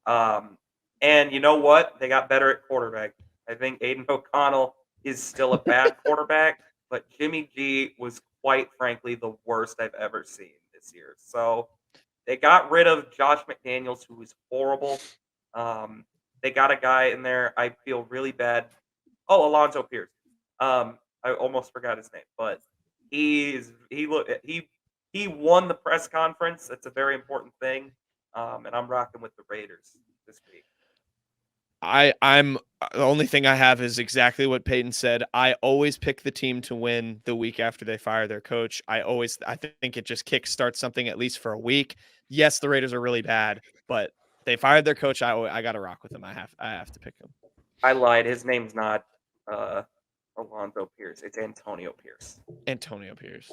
And you know what? They got better at quarterback. I think Aiden O'Connell is still a bad quarterback, but Jimmy G was quite frankly the worst I've ever seen this year. So they got rid of Josh McDaniels, who was horrible. They got a guy in there. I feel really bad. Oh, Alonzo Pierce. I almost forgot his name, but he won the press conference. That's a very important thing. And I'm rocking with the Raiders this week. I'm the only thing I have is exactly what Peyton said. I always pick the team to win the week after they fire their coach. I think it just kickstarts something at least for a week. Yes, the Raiders are really bad, but they fired their coach. I got to rock with them. I have to pick them. I lied. His name's not Alonzo Pierce. It's Antonio Pierce. Antonio Pierce.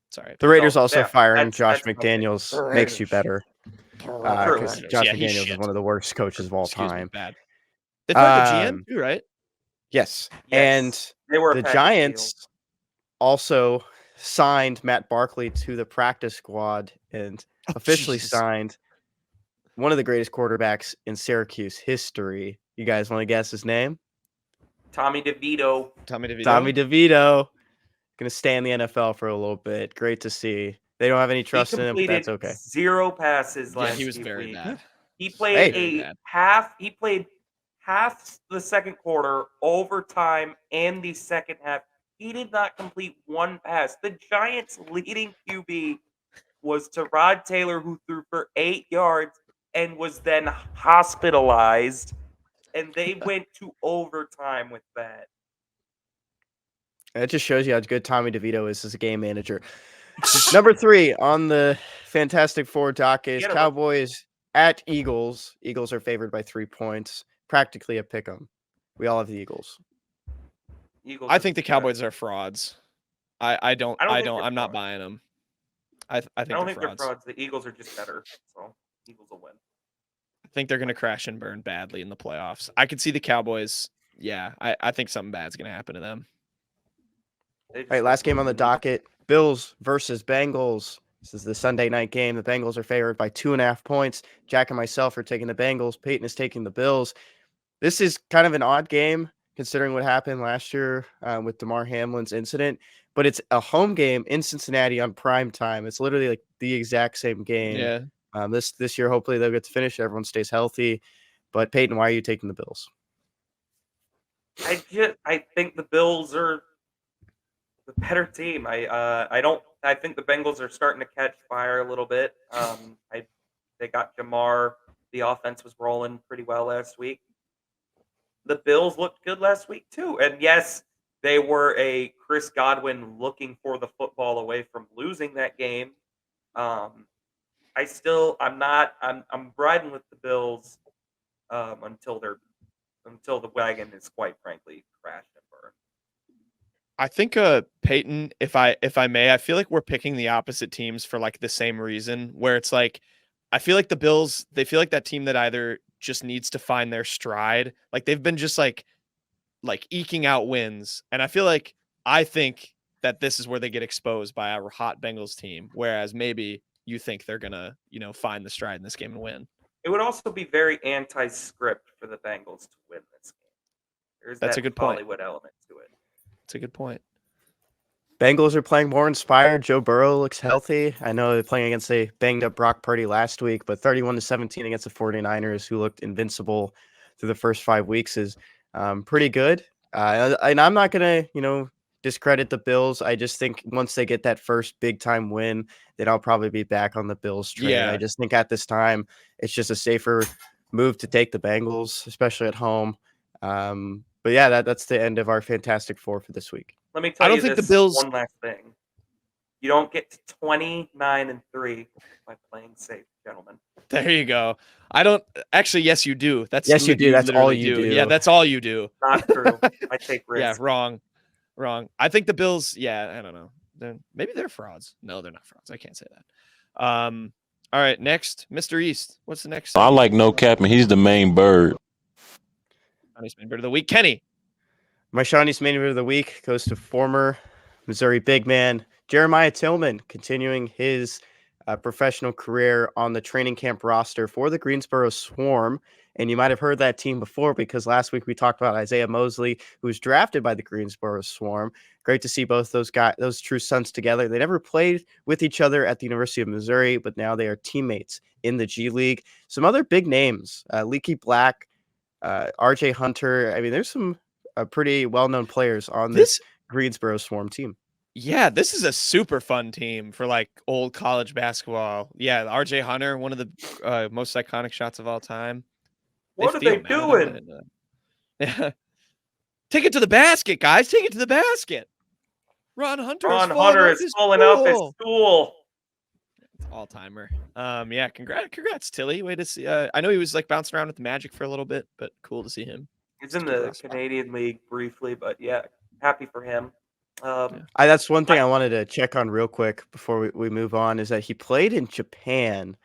Sorry. The Raiders also firing Josh McDaniels makes you better. Because Josh McDaniels is one of the worst coaches of all time. Bad. They fired the GM too, right? Yes. And the Giants also signed Matt Barkley to the practice squad and officially signed one of the greatest quarterbacks in Syracuse history. You guys want to guess his name? Tommy DeVito. Tommy DeVito. Going to stay in the NFL for a little bit. Great to see. They don't have any trust in him, but that's okay. 0 passes last week. He was very bad. He played half. He played half the second quarter, overtime, and the second half. He did not complete 1 pass. The Giants' leading QB was Tyrod Taylor, who threw for 8 yards and was then hospitalized. And they went to overtime with that. That just shows you how good Tommy DeVito is as a game manager. Number 3 on the Fantastic Four docket is Cowboys at Eagles. Eagles are favored by 3 points. Practically a pick 'em. We all have the Eagles. I think the Cowboys are frauds. I'm not buying them. I think they're frauds. The Eagles are just better, so Eagles will win. I think they're going to crash and burn badly in the playoffs. I could see the Cowboys. Yeah, I think something bad's going to happen to them. All right, last game on the docket, Bills versus Bengals. This is the Sunday night game. The Bengals are favored by 2.5 points. Jack and myself are taking the Bengals. Peyton is taking the Bills. This is kind of an odd game considering what happened last year with DeMar Hamlin's incident, but it's a home game in Cincinnati on prime time. It's literally like the exact same game. Yeah. This year, hopefully they'll get to finish. Everyone stays healthy. But Peyton, why are you taking the Bills? I think the Bills are the better team. I think the Bengals are starting to catch fire a little bit. They got Jamar. The offense was rolling pretty well last week. the Bills looked good last week too. And yes, they were a Chris Godwin looking for the football away from losing that game. I'm riding with the Bills until the wagon is quite frankly crashed and burned. I think Peyton, if I may, I feel like we're picking the opposite teams for like the same reason, where it's like I feel like the Bills, they feel like that team that either just needs to find their stride. Like they've been just like eking out wins. And I think that this is where they get exposed by our hot Bengals team, whereas maybe you think they're gonna, find the stride in this game and win. It would also be very anti-script for the Bengals to win this game. There's That's that a good point. Hollywood element to it. That's a good point. Bengals are playing more inspired. Joe Burrow looks healthy. I know they're playing against a banged-up Brock Purdy last week, but 31-17 against the 49ers, who looked invincible through the first 5 weeks, is pretty good. And I'm not going to, discredit the Bills. I just think once they get that first big-time win, then I'll probably be back on the Bills train. Yeah. I just think at this time, it's just a safer move to take the Bengals, especially at home. But yeah, that's the end of our Fantastic Four for this week. Let me tell I don't you think the this Bills- one last thing. You don't get to 29-3 by playing safe, gentlemen. There you go. I don't actually. Yes, you do. That's Yes, you do. That's all literally you do. Yeah, that's all you do. Not true. I take risks. Yeah, wrong. I think the Bills. Yeah, I don't know. Maybe they're frauds. No, they're not frauds. I can't say that. All right, next, Mr. East. What's the next? I like no capping. He's the main bird. Shawnee's Main Bird of the Week, Kenny. My Shawnee's Main Bird of the Week goes to former Missouri big man Jeremiah Tilmon, continuing his professional career on the training camp roster for the Greensboro Swarm. And you might have heard that team before because last week we talked about Isaiah Mosley, who was drafted by the Greensboro Swarm. Great to see both those true sons together. They never played with each other at the University of Missouri, but now they are teammates in the G-League. Some other big names, Leaky Black, RJ Hunter. I mean, there's some pretty well-known players on this Greensboro Swarm team. Yeah, this is a super fun team for like old college basketball. Yeah, RJ Hunter, one of the most iconic shots of all time. What are they doing? Yeah. Take it to the basket, guys. Take it to the basket. Ron Hunter is falling off his stool. All timer. Yeah, congrats, Tilly. Way to see. I know he was like bouncing around with the Magic for a little bit, but cool to see him. He's in the Canadian League briefly, but yeah, happy for him. That's one thing I wanted to check on real quick before we move on is that he played in Japan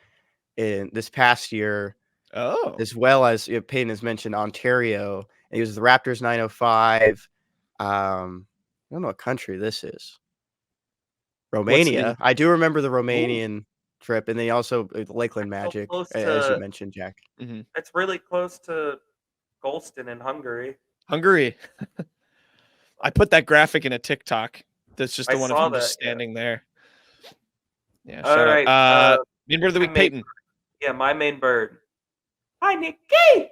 in this past year. Oh, as well as Peyton has mentioned, Ontario. And he was the Raptors 905. I don't know what country this is. Romania. I do remember the Romanian trip, and then also the Lakeland Magic, as you mentioned, Jack. Mm-hmm. It's really close to Golston in Hungary. I put that graphic in a TikTok. That's just the one of him that, just standing there. Yeah. All right. Main bird of the week, Peyton. Yeah, my main bird. Heinicke!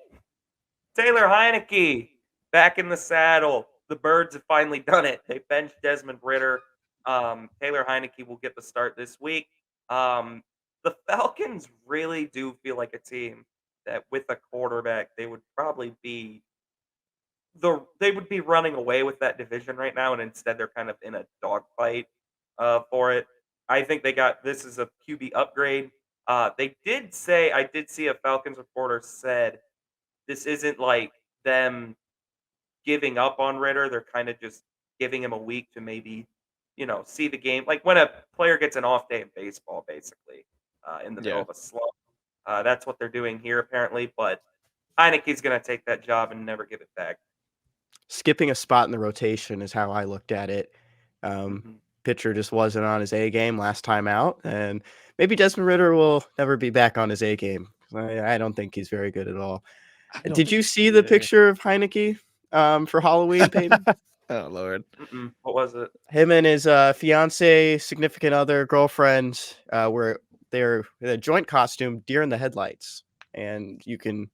Taylor Heinicke back in the saddle. The Birds have finally done it. They benched Desmond Ridder. Taylor Heinicke will get the start this week. The Falcons really do feel like a team that with a quarterback, they would probably be running away with that division right now, and instead they're kind of in a dogfight for it. I think this is a QB upgrade. They did say, I did see a Falcons reporter said, this isn't like them giving up on Ridder. They're kind of just giving him a week to maybe, see the game. Like when a player gets an off day in baseball, basically, in the middle of a slump. That's what they're doing here, apparently. But Heinicke's going to take that job and never give it back. Skipping a spot in the rotation is how I looked at it. Pitcher just wasn't on his A game last time out, and maybe Desmond Ridder will never be back on his A game. I don't think he's very good at all. Did you see the picture of Heinicke for Halloween, Peyton? Oh, Lord. What was it? Him and his fiance, significant other, girlfriend, were in a joint costume, deer in the headlights. And you can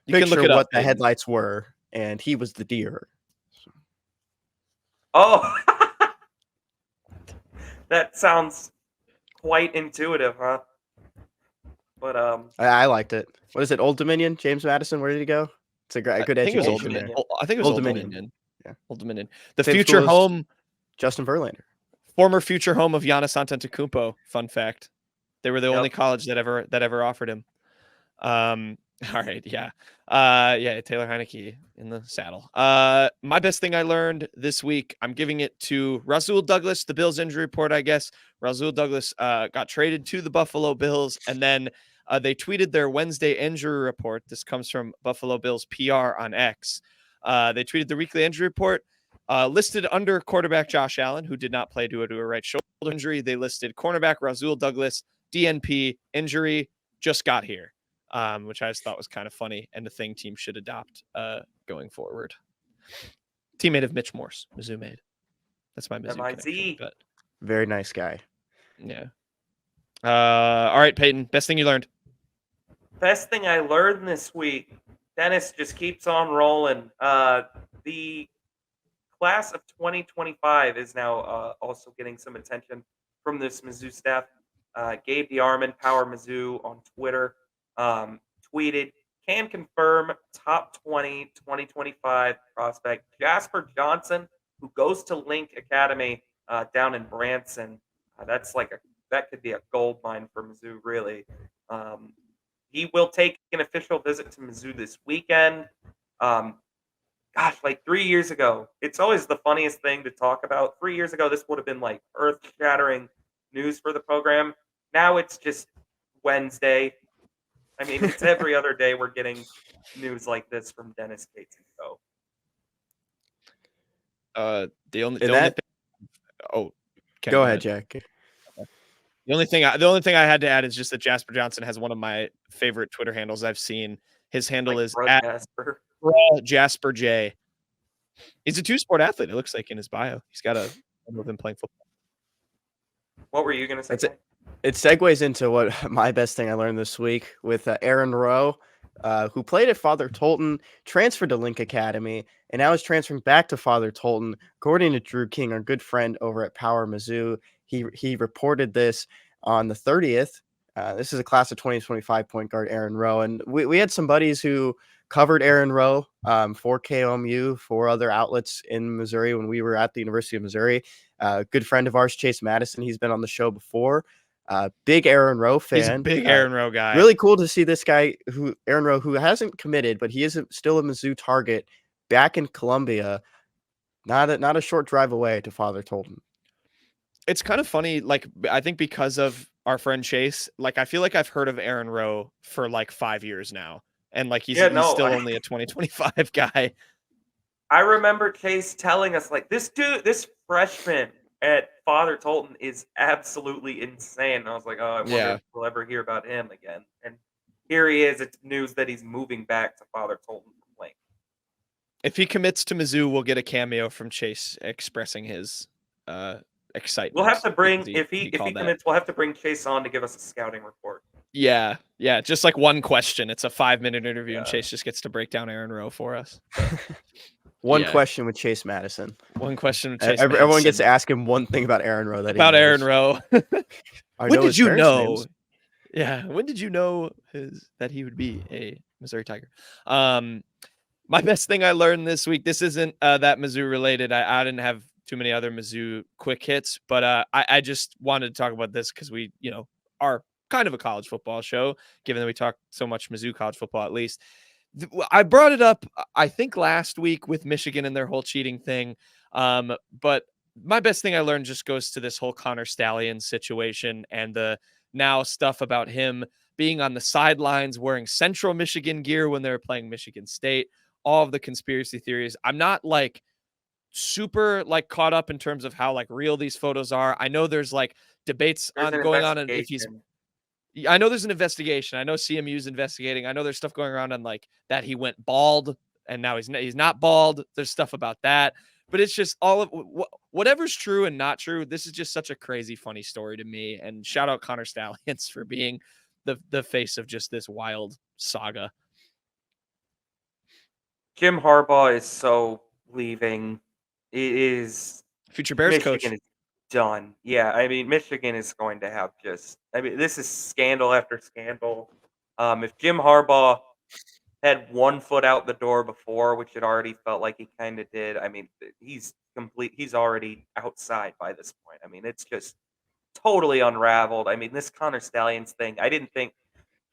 picture look it up, what the headlights were, and he was the deer. Oh, that sounds quite intuitive, huh? But I liked it. What is it? Old Dominion? James Madison? Where did he go? It's a good I think it was Old education there. Dominion. I think it was Old Old Dominion. Dominion. Yeah. Old Dominion. The Same future school as home, Justin Verlander. former future home of Giannis Antetokounmpo. Fun fact: they were the Yep. only college that ever offered him. All right, yeah. Taylor Heinicke in the saddle. My best thing I learned this week, I'm giving it to Rasul Douglas, the Bills injury report, I guess. Rasul Douglas got traded to the Buffalo Bills, and then they tweeted their Wednesday injury report. This comes from Buffalo Bills PR on X. They tweeted the weekly injury report. Listed under quarterback Josh Allen, who did not play due to a right shoulder injury. They listed cornerback Rasul Douglas, DNP, injury, just got here. Which I just thought was kind of funny and the thing team should adopt going forward. Teammate of Mitch Morse, Mizzou made. That's my Mizzou connection, but Very nice guy. yeah. All right, Peyton, best thing you learned. Best thing I learned this week, Dennis just keeps on rolling. The class of 2025 is now also getting some attention from this Mizzou staff. Gabe DeArmond, Power Mizzou on Twitter, tweeted, can confirm top 20 2025 prospect Jasper Johnson, who goes to Link Academy down in Branson. That could be a gold mine for Mizzou, really. He will take an official visit to Mizzou this weekend. Like 3 years ago, it's always the funniest thing to talk about. 3 years ago, this would have been like earth-shattering news for the program. Now it's just Wednesday. I mean, it's every other day we're getting news like this from Dennis Cates. So, The only Go ahead, Jack. The only thing I had to add is just that Jasper Johnson has one of my favorite Twitter handles I've seen. His handle is @Jasper J. He's a two-sport athlete. It looks like in his bio. He's got a of him playing football. What were you going to say? That's it. It segues into what my best thing I learned this week with Aaron Rowe, who played at Father Tolton, transferred to Link Academy, and now is transferring back to Father Tolton. According to Drew King, our good friend over at Power Mizzou, he reported this on the 30th. This is a class of 2025 point guard Aaron Rowe, and we had some buddies who covered Aaron Rowe for KOMU, for other outlets in Missouri when we were at the University of Missouri. Good friend of ours, Chase Madison, he's been on the show before. Big Aaron Rowe fan. He's a big Aaron Rowe guy. Really cool to see this guy, Aaron Rowe, who hasn't committed, but he is still a Mizzou target back in Columbia. Not a short drive away to Father Tolton. It's kind of funny. Like, I think because of our friend Chase, like, I feel like I've heard of Aaron Rowe for like 5 years now. And like, he's still only a 2025 guy. I remember Chase telling us, like, this freshman at Father Tolton is absolutely insane. And I was like, oh, I wonder if we'll ever hear about him again. And here he is. It's news that he's moving back to Father Tolton from Link. If he commits to Mizzou, we'll get a cameo from Chase expressing his excitement. We'll have to bring, if he commits, we'll have to bring Chase on to give us a scouting report. Yeah. Just like one question. It's a 5-minute interview, and Chase just gets to break down Aaron Rowe for us. One question with Chase Madison. One question with Chase Everyone Madison. gets to ask him one thing about Aaron Rowe. Aaron Rowe. When did you know? Names. Yeah. When did you know that he would be a Missouri Tiger? My best thing I learned this week, this isn't that Mizzou related. I didn't have too many other Mizzou quick hits, but I just wanted to talk about this because we, are kind of a college football show, given that we talk so much Mizzou college football, at least. I brought it up, I think, last week with Michigan and their whole cheating thing. But my best thing I learned just goes to this whole Connor Stalions situation and the now stuff about him being on the sidelines wearing Central Michigan gear when they were playing Michigan State, all of the conspiracy theories. I'm not like super like caught up in terms of how like real these photos are. I know there's like debates going on, and if he's, I know there's an investigation. I know CMU's investigating. I know there's stuff going around on like that he went bald and now he's not bald. There's stuff about that, but it's just all of whatever's true and not true. This is just such a crazy, funny story to me. And shout out Connor Stalions for being the face of just this wild saga. Jim Harbaugh is so leaving. It is future Bears Michigan coach. Is done. Yeah, I mean, Michigan is going to have this is scandal after scandal. If Jim Harbaugh had 1 foot out the door before, which it already felt like he kind of did. I mean, he's already outside by this point. I mean, it's just totally unraveled. I mean, this Connor Stalions thing, I didn't think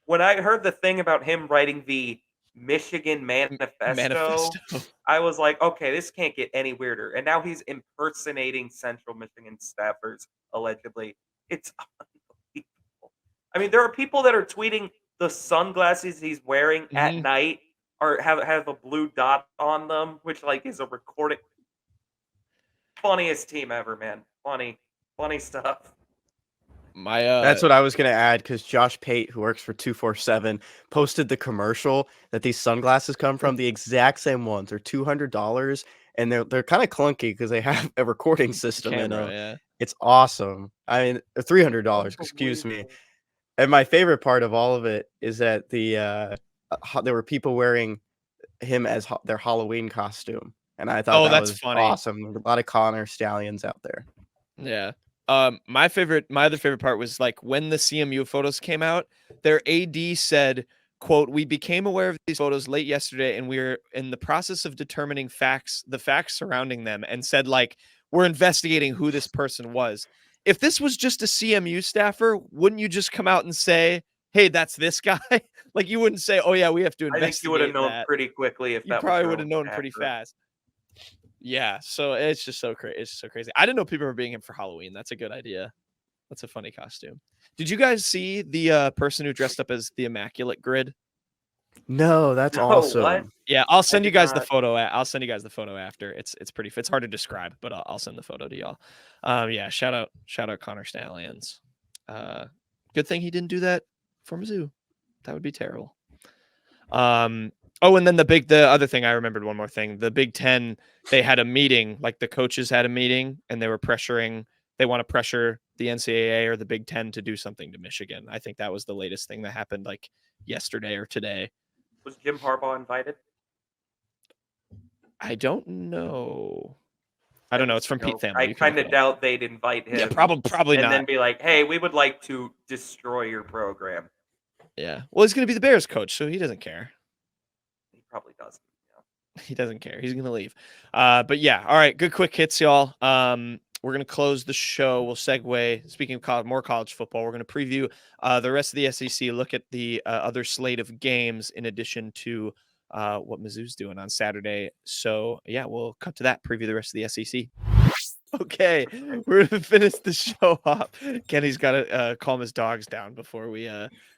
when I heard the thing about him writing the Michigan manifesto, Manifesto. I was like, okay, this can't get any weirder. And now he's impersonating Central Michigan staffers, allegedly. It's unbelievable. I mean, there are people that are tweeting the sunglasses he's wearing at Mhm. night or have a blue dot on them, which like is a recording. Funniest team ever, man. Funny stuff. My That's what I was gonna add because Josh Pate, who works for 247, posted the commercial that these sunglasses come from. The exact same ones. They're $200, and they're kind of clunky because they have a recording system in camera, them. yeah. It's awesome. I mean, $300. Excuse me. Unbelievable. And my favorite part of all of it is that there were people wearing him as their Halloween costume, and I thought Oh, that that's was funny. awesome. A lot of Connor Stallions out there. Yeah. My other favorite part was like when the CMU photos came out, their AD said, quote, "We became aware of these photos late yesterday and we're in the process of determining the facts surrounding them," and said like, "We're investigating who this person was." If this was just a CMU staffer, wouldn't you just come out and say, "Hey, that's this guy"? Like you wouldn't say, "Oh yeah, we have to I think you would have investigate known that." pretty quickly if You that was probably your would have own known pretty staffer. fast. Yeah, so it's just so crazy. It's just so crazy. I didn't know people were being him for Halloween. That's a good idea. That's a funny costume. Did you guys see the person who dressed up as the Immaculate Grid? No, that's No, what? awesome. Yeah, I'll I send you did guys the not. photo. I'll send you guys the photo after. It's pretty. It's hard to describe, but I'll send the photo to y'all. Yeah, shout out Connor Stalions. Good thing he didn't do that for Mizzou. That would be terrible. Oh, and then the other thing I remembered one more thing. The Big Ten, they had a meeting, like the coaches had a meeting, and they want to pressure the NCAA or the Big Ten to do something to Michigan. I think that was the latest thing that happened like yesterday or today. Was Jim Harbaugh invited? I don't know. I don't know. It's from Pete Thamel. I You can kind look of it up. doubt they'd invite him. Yeah, probably and not. then be like, "Hey, we would like to destroy your program." Yeah. Well, he's going to be the Bears coach, so he doesn't care. He probably doesn't. He doesn't care. He's going to leave. But yeah. All right. Good quick hits, y'all. We're going to close the show. We'll segue. Speaking of more college football, we're going to preview the rest of the SEC, look at the other slate of games in addition to what Mizzou's doing on Saturday. So, yeah, we'll cut to that, preview the rest of the SEC. Okay, we're going to finish the show off. Kenny's got to calm his dogs down before we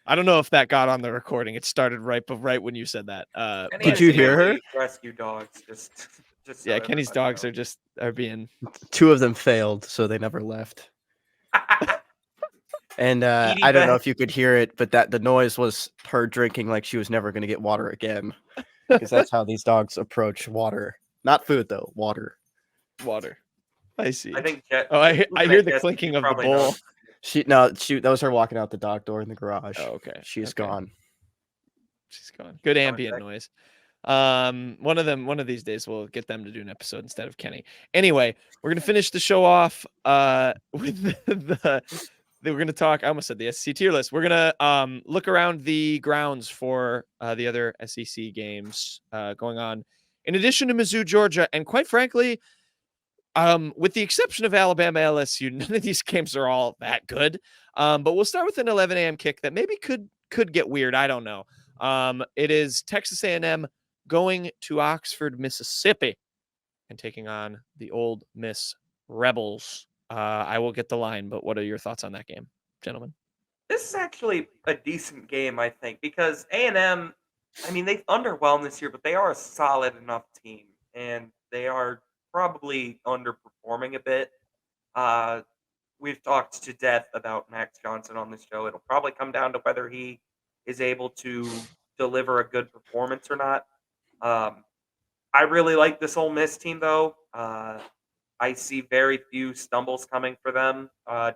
I don't know if that got on the recording. It started right when you said that. And Did you hear her? Rescue dogs, just so Yeah, Kenny's everybody dogs are being 2 of them failed, so they never left. And I don't know if you could hear it, but the noise was her drinking like she was never going to get water again, because that's how these dogs approach water. Not food though, water. water. I see. I think Jet. Oh, I hear the Jesse, clinking you of the probably bowl. know. That was her walking out the dock door in the garage. Oh, okay. She's Okay. gone. She's gone. Good Connor ambient Beck. noise. One of these days we'll get them to do an episode instead of Kenny. Anyway, we're gonna finish the show off with we're gonna talk. I almost said the SEC tier list. We're gonna look around the grounds for the other SEC games going on. In addition to Mizzou-Georgia, and quite frankly, with the exception of Alabama LSU, none of these games are all that good. But we'll start with an 11 a.m. kick that maybe could get weird. I don't know. It is Texas A&M going to Oxford, Mississippi, and taking on the Ole Miss Rebels. I will get the line, but what are your thoughts on that game, gentlemen? This is actually a decent game, I think, because A&M, I mean, they've underwhelmed this year, but they are a solid enough team, and they are probably underperforming a bit. We've talked to death about Max Johnson on this show. It'll probably come down to whether he is able to deliver a good performance or not. I really like this Ole Miss team, though. I see very few stumbles coming for them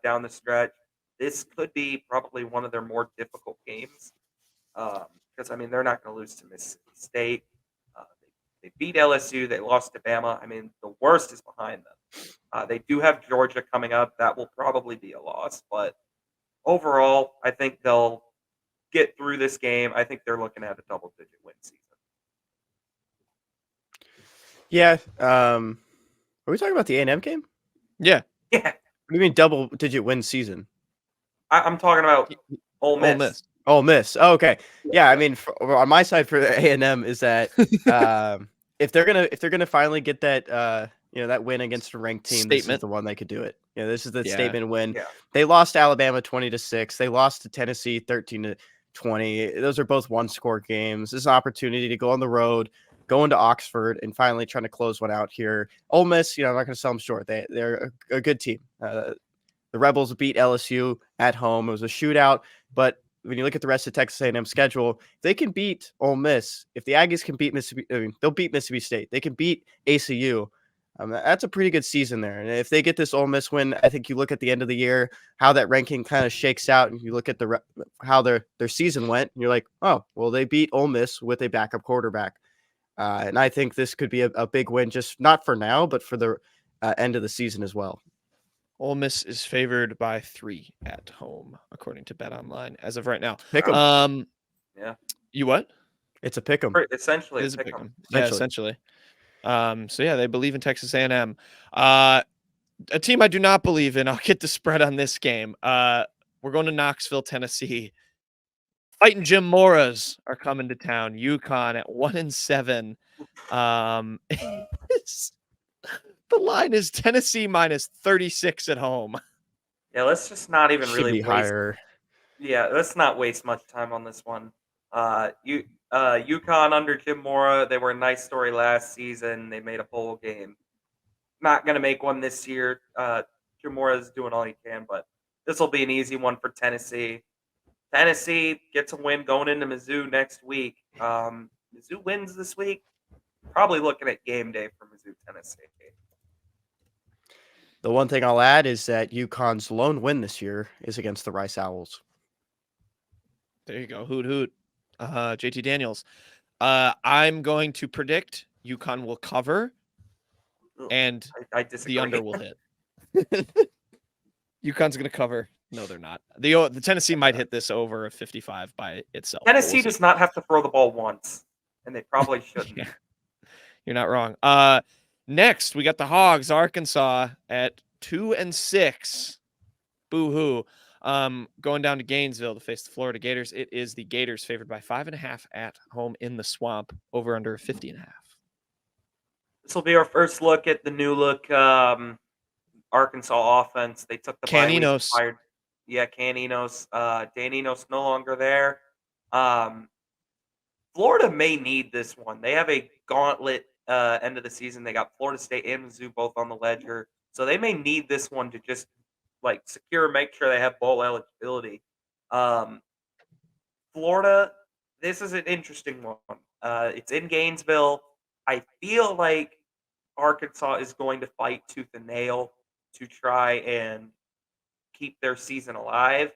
down the stretch. This could be probably one of their more difficult games because, I mean, they're not going to lose to Mississippi State. They beat LSU. They lost to Bama. I mean, the worst is behind them. They do have Georgia coming up. That will probably be a loss. But overall, I think they'll get through this game, I think they're looking at a double-digit win season. Yeah. Are we talking about the A&M game? Yeah. Yeah, What do you mean double-digit win season? I'm talking about Ole Miss. Ole Miss. Ole Miss. Oh, okay. Yeah, I mean, on my side for A&M is that if they're gonna finally get that that win against a ranked team, this is Statement. the one they could do it. This is the Yeah. statement win. Yeah. They lost to Alabama 20-6. They lost to Tennessee 13-20. Those are both one-score games. This is an opportunity to go on the road, go into Oxford, and finally trying to close one out here. Ole Miss, I'm not going to sell them short. They're a good team. The Rebels beat LSU at home. It was a shootout, but when you look at the rest of Texas A&M schedule, if they can beat Ole Miss, if the Aggies can beat Mississippi, they'll beat Mississippi State. They can beat ACU. That's a pretty good season there. And if they get this Ole Miss win, I think you look at the end of the year, how that ranking kind of shakes out, and you look at how their season went, and you're like, oh, well, they beat Ole Miss with a backup quarterback. And I think this could be a big win, just not for now, but for the end of the season as well. Ole Miss is favored by 3 at home, according to Bet Online as of right now. Pick 'em. Yeah. You what? It's a pick 'em. Essentially, It is a pick pick 'em. 'em. Yeah, essentially. So yeah, they believe in Texas A&M. A team I do not believe in. I'll get the spread on this game. We're going to Knoxville, Tennessee. Fighting Jim Moras are coming to town. UConn at 1-7. The line is Tennessee minus 36 at home. Yeah, let's just not even Should really be waste. higher. Yeah, let's not waste much time on this one. UConn under Jim Mora, they were a nice story last season. They made a bowl game. Not going to make one this year. Jim Mora is doing all he can, but this will be an easy one for Tennessee. Tennessee gets a win going into Mizzou next week. Mizzou wins this week. Probably looking at game day for Mizzou, Tennessee. The one thing I'll add is that UConn's lone win this year is against the Rice Owls. There you go. Hoot, hoot. JT Daniels. I'm going to predict UConn will cover and I disagree. the under will hit. UConn's going to cover. No, they're not. The Tennessee might hit this over a 55 by itself. Tennessee does not have to throw the ball once, and they probably shouldn't. Yeah. You're not wrong. Next, we got the Hogs, Arkansas at 2-6. Boo-hoo. Going down to Gainesville to face the Florida Gators. It is the Gators favored by 5.5 at home in the Swamp, over under 50.5. This will be our first look at the new look Arkansas offense. They took the bye week, Caninos. fired. Yeah, Caninos. Dan Enos no longer there. Florida may need this one. They have a gauntlet end of the season. They got Florida State and Mizzou both on the ledger. So they may need this one to just secure, make sure they have bowl eligibility. Florida, this is an interesting one. It's in Gainesville. I feel like Arkansas is going to fight tooth and nail to try and keep their season alive.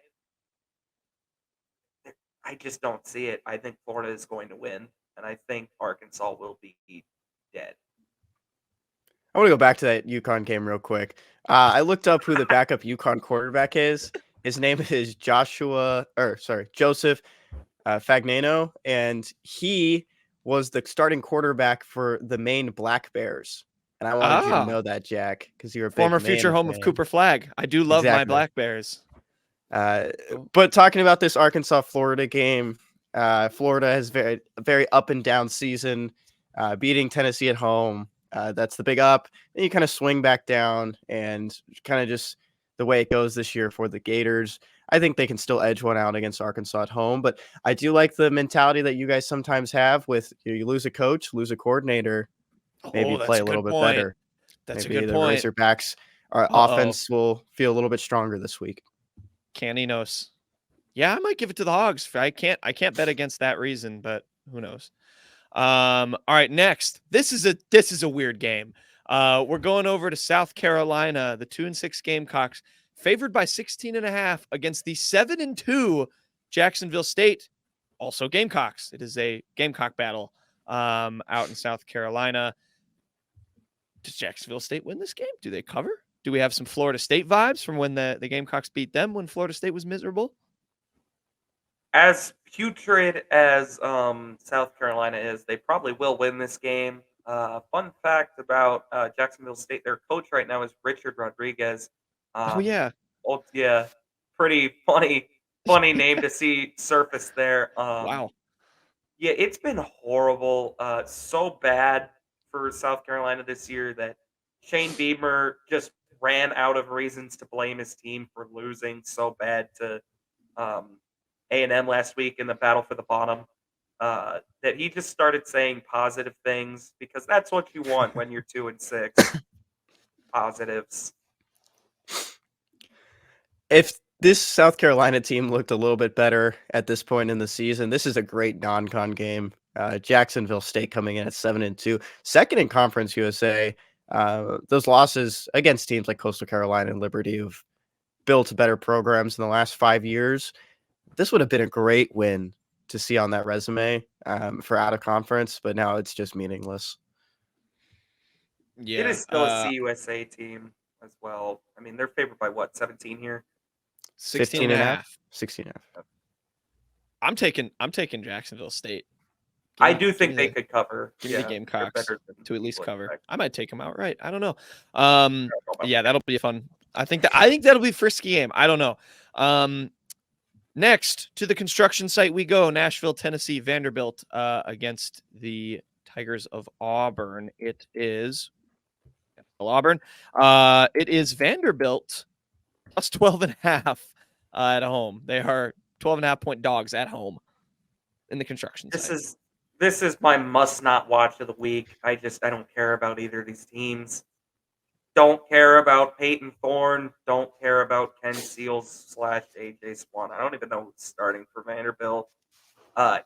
I just don't see it. I think Florida is going to win, and I think Arkansas will be dead. I want to go back to that UConn game real quick. I looked up who the backup UConn quarterback is. His name is Joseph Fagnano, and he was the starting quarterback for the Maine Black Bears. And I wanted you to know that, Jack, because you're a big Former Maine future home fan. of Cooper Flagg. I do love my Black Bears. But talking about this Arkansas-Florida game, Florida has very up and down season, beating Tennessee at home. That's the big up. Then you kind of swing back down, and kind of just the way it goes this year for the Gators. I think they can still edge one out against Arkansas at home, but I do like the mentality that you guys sometimes have with you lose a coach, lose a coordinator, maybe play a little bit better. That's maybe a good the point. Razorbacks, our offense will feel a little bit stronger this week. Caninos. Yeah, I might give it to the Hogs. I can't bet against that reason, but who knows? All right, next. This is a weird game. We're going over to South Carolina. The 2-6 Gamecocks favored by 16.5 against the 7-2 Jacksonville State, also Gamecocks. It is a Gamecock battle out in South Carolina. Does Jacksonville State win this game? Do they cover? Do we have some Florida State vibes from when the Gamecocks beat them when Florida State was miserable? As putrid as South Carolina is, they probably will win this game. Fun fact about Jacksonville State, their coach right now is Richard Rodriguez. Oh yeah. Yeah, pretty funny name to see surface there. Wow. Yeah, it's been horrible. So bad for South Carolina this year that Shane Beamer just ran out of reasons to blame his team for losing so bad to A&M last week in the battle for the bottom. That he just started saying positive things because that's what you want when you're 2-6. Positives. If this South Carolina team looked a little bit better at this point in the season, this is a great non-con game. Jacksonville State coming in at 7-2, second in Conference USA. Those losses against teams like Coastal Carolina and Liberty who've built better programs in the last 5 years. This would have been a great win to see on that resume for out of conference, but now it's just meaningless. It Yeah. is still a CUSA team as well. I mean, they're favored by what, 17 here? 16 and a half. 16 and a half. I'm taking Jacksonville State. I do think they could cover. Give me the they're Gamecocks better than to at least what cover. expect. I might take them outright. I don't know. I don't know about Yeah, that. that'll be fun. I think that'll be a frisky game. I don't know. Next to the construction site we go. Nashville, Tennessee, Vanderbilt against the Tigers of Auburn. It is Auburn. It is Vanderbilt plus 12.5 at home. They are 12.5 point dogs at home in the construction site. This is my must not watch of the week. I don't care about either of these teams. Don't care about Peyton Thorne. Don't care about Ken Seals / AJ Swan. I don't even know who's starting for Vanderbilt.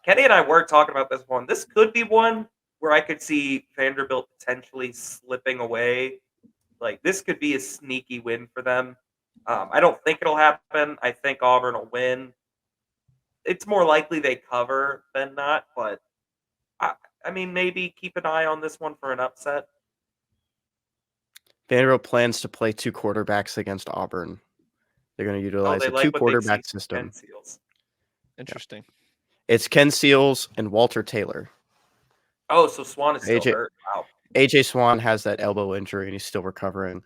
Kenny and I were talking about this one. This could be one where I could see Vanderbilt potentially slipping away. Like, this could be a sneaky win for them. I don't think it'll happen. I think Auburn will win. It's more likely they cover than not, but I mean, maybe keep an eye on this one for an upset. Vanderbilt plans to play two quarterbacks against Auburn. They're going to utilize they a like what they two-quarterback see from system. Ken Seals. Interesting. It's Ken Seals and Walter Taylor. Oh, so Swan is still hurt. Wow. AJ Swan has that elbow injury and he's still recovering.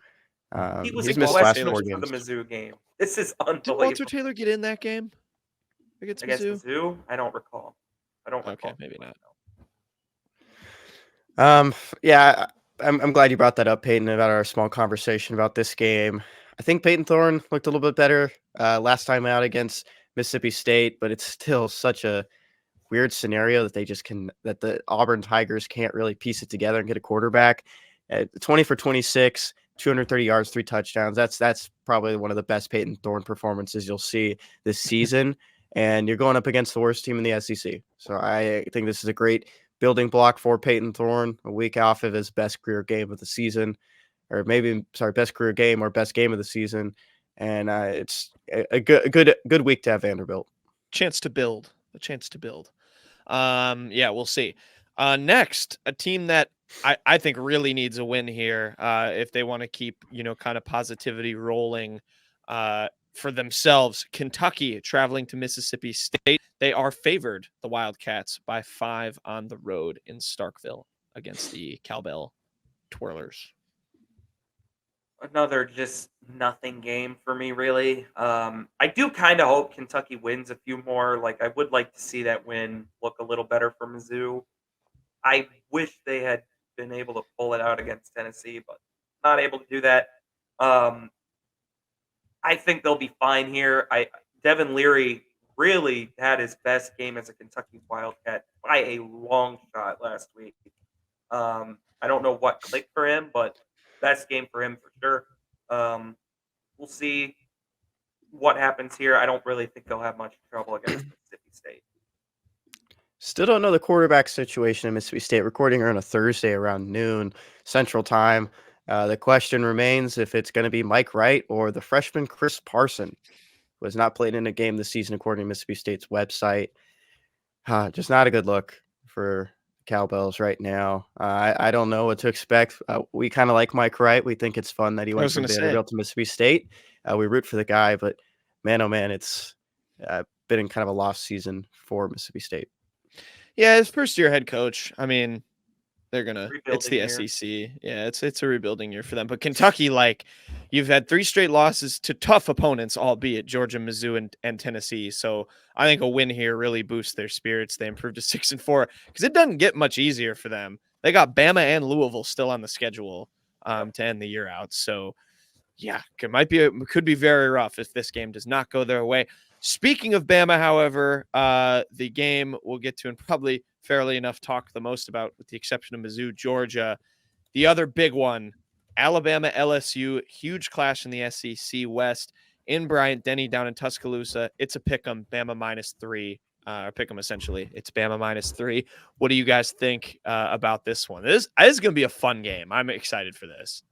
He was He's in missed the last question 4 for the games. Mizzou game. This is Did unbelievable. Walter Taylor get in that game against Mizzou? I don't recall. Okay, maybe not. Yeah, I'm glad you brought that up, Peyton, about our small conversation about this game. I think Peyton Thorne looked a little bit better last time out against Mississippi State, but it's still such a weird scenario that that the Auburn Tigers can't really piece it together and get a quarterback. 20 for 26, 230 yards, 3 touchdowns. That's probably one of the best Peyton Thorne performances you'll see this season. And you're going up against the worst team in the SEC. So I think this is a great building block for Peyton Thorne, a week off of his best career game of the season, or best career game or best game of the season. And it's a good week to have Vanderbilt. A chance to build. Yeah, we'll see. Next, a team that I think really needs a win here if they want to keep, kind of positivity rolling for themselves. Kentucky traveling to Mississippi State. They are favored, the Wildcats, by 5 on the road in Starkville against the Cowbell Twirlers. Another just nothing game for me, really. I do kind of hope Kentucky wins a few more. Like, I would like to see that win look a little better for Mizzou. I wish they had been able to pull it out against Tennessee, but not able to do that. I think they'll be fine here. Devin Leary really had his best game as a Kentucky Wildcat by a long shot last week. I don't know what clicked for him, but best game for him for sure. We'll see what happens here. I don't really think they'll have much trouble against Mississippi State. Still don't know the quarterback situation in Mississippi State. Recording her on a Thursday around noon Central Time. The question remains if it's going to be Mike Wright or the freshman Chris Parson, who has not played in a game this season according to Mississippi State's website. Just not a good look for Cowbells right now. I don't know what to expect. We kind of like Mike Wright. We think it's fun that he went from Vanderbilt to Mississippi State. We root for the guy, but man, oh man, it's been in kind of a lost season for Mississippi State. Yeah, his first year head coach. I mean, it's the Rebuilding year. SEC. Yeah, it's a rebuilding year for them. But Kentucky, like, you've had 3 straight losses to tough opponents, albeit Georgia, Mizzou, and Tennessee. So I think a win here really boosts their spirits. They improved to 6-4 because it doesn't get much easier for them. They got Bama and Louisville still on the schedule to end the year out. So yeah, could be very rough if this game does not go their way. Speaking of Bama, however, the game we'll get to and probably fairly enough talk the most about, with the exception of Mizzou-Georgia. The other big one, Alabama-LSU, huge clash in the SEC West in Bryant-Denny down in Tuscaloosa. It's a pick'em, Bama -3, or pick'em essentially. It's Bama -3. What do you guys think about this one? This is going to be a fun game. I'm excited for this.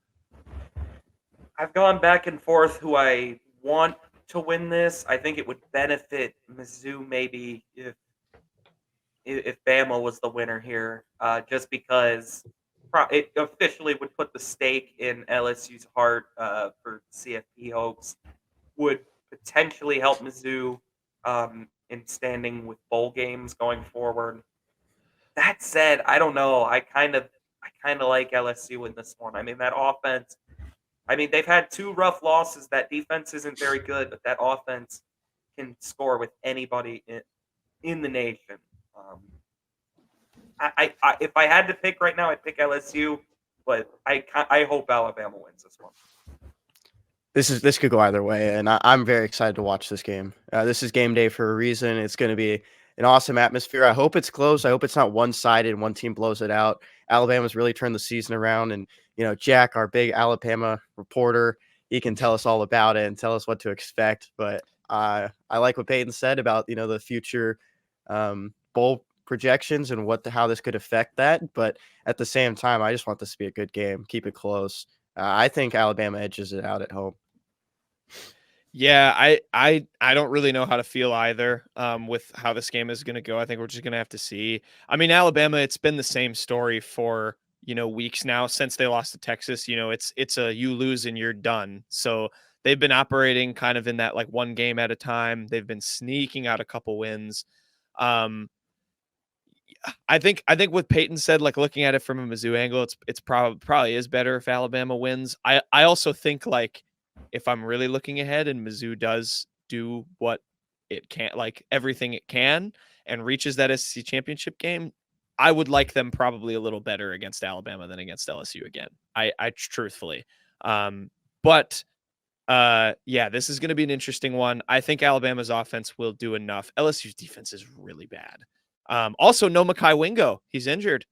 I've gone back and forth who I want to win this. I think it would benefit Mizzou maybe if Bama was the winner here, just because it officially would put the stake in LSU's heart for CFP hopes, would potentially help Mizzou in standing with bowl games going forward. That said, I don't know. I kind of like LSU in this one. I mean, that offense. I mean, they've had 2 rough losses. That defense isn't very good, but that offense can score with anybody in the nation. If I had to pick right now, I'd pick LSU, but I hope Alabama wins this one. This could go either way, and I'm very excited to watch this game. This is game day for a reason. It's going to be an awesome atmosphere. I hope it's close. I hope it's not one-sided and one team blows it out. Alabama's really turned the season around, and Jack, our big Alabama reporter, he can tell us all about it and tell us what to expect. But I like what Peyton said about the future bowl projections and how this could affect that. But at the same time, I just want this to be a good game. Keep it close. I think Alabama edges it out at home. Yeah, I don't really know how to feel either with how this game is going to go. I think we're just going to have to see. I mean, Alabama, it's been the same story for weeks now since they lost to Texas. It's a you lose and you're done. So they've been operating kind of in that like one game at a time. They've been sneaking out a couple wins. I think what Peyton said, like looking at it from a Mizzou angle, it's probably is better if Alabama wins. I also think, like, if I'm really looking ahead and Mizzou does do what it can, like everything it can, and reaches that SEC championship game, I would like them probably a little better against Alabama than against LSU again. I truthfully. But yeah, this is going to be an interesting one. I think Alabama's offense will do enough. LSU's defense is really bad. Also, no Mekhi Wingo. He's injured.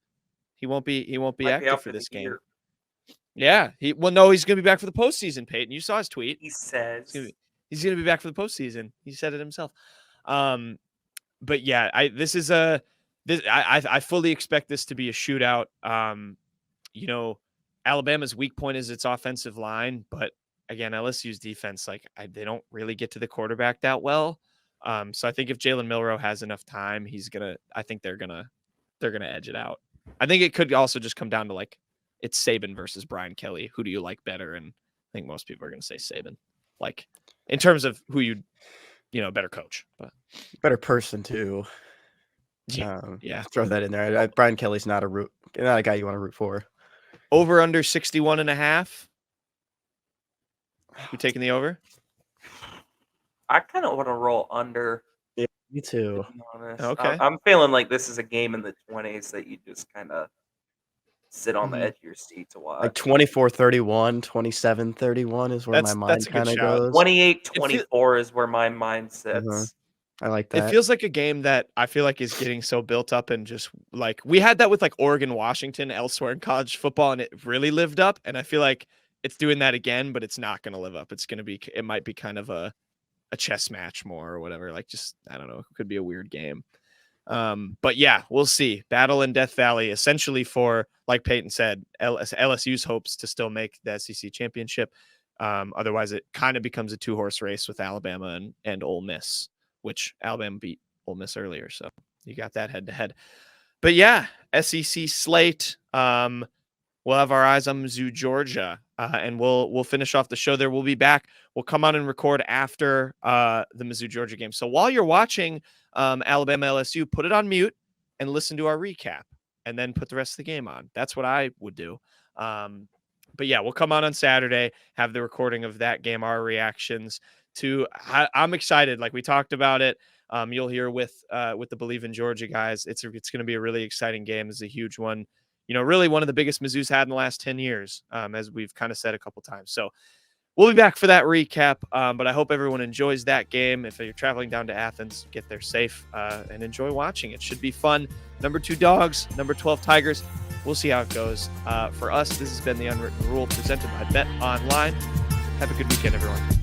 He won't be active for this game. Yeah. He's going to be back for the postseason, Peyton. You saw his tweet. He says he's going to be back for the postseason. He said it himself. But yeah, I fully expect this to be a shootout. Alabama's weak point is its offensive line, but again, LSU's defense, they don't really get to the quarterback that well. So I think if Jalen Milroe has enough time, I think they're gonna edge it out. I think it could also just come down to it's Saban versus Brian Kelly. Who do you like better? And I think most people are gonna say Saban, in terms of who better coach, but better person too. Yeah. Throw that in there. Brian Kelly's not a guy you want to root for. Over under 61.5. You taking the over? I kind of want to roll under. Yeah, me too. To be honest. Okay. I'm feeling like this is a game in the 20s that you just kind of sit on the edge of your seat to watch. Like 24-31, 27-31 is where my mind kind of goes. 28-24 is where my mind sits. I like that. It feels like a game that I feel like is getting so built up, and just we had that with Oregon, Washington elsewhere in college football, and it really lived up. And I feel like it's doing that again, but it's not going to live up. It might be kind of a chess match more or whatever. I don't know. It could be a weird game. But yeah, we'll see. Battle in Death Valley, essentially for, like Peyton said, LSU's hopes to still make the SEC championship. Otherwise, it kind of becomes a 2-horse race with Alabama and Ole Miss, which Alabama beat Ole Miss earlier. So you got that head to head. But yeah, SEC slate. We'll have our eyes on Mizzou-Georgia. and we'll finish off the show there. We'll be back. We'll come on and record after the Mizzou-Georgia game. So while you're watching Alabama LSU, put it on mute and listen to our recap, and then put the rest of the game on. That's what I would do. But yeah, we'll come on Saturday, have the recording of that game, our reactions to. I'm excited. Like we talked about it. You'll hear with the Bleav in Georgia guys. It's going to be a really exciting game. It's a huge one. Really one of the biggest Mizzou's had in the last 10 years, as we've kind of said a couple times. So we'll be back for that recap. But I hope everyone enjoys that game. If you're traveling down to Athens, get there safe and enjoy watching. It should be fun. Number 2 Dogs, number 12 Tigers. We'll see how it goes. For us, this has been the Unwritten Rule presented by Bet Online. Have a good weekend, everyone.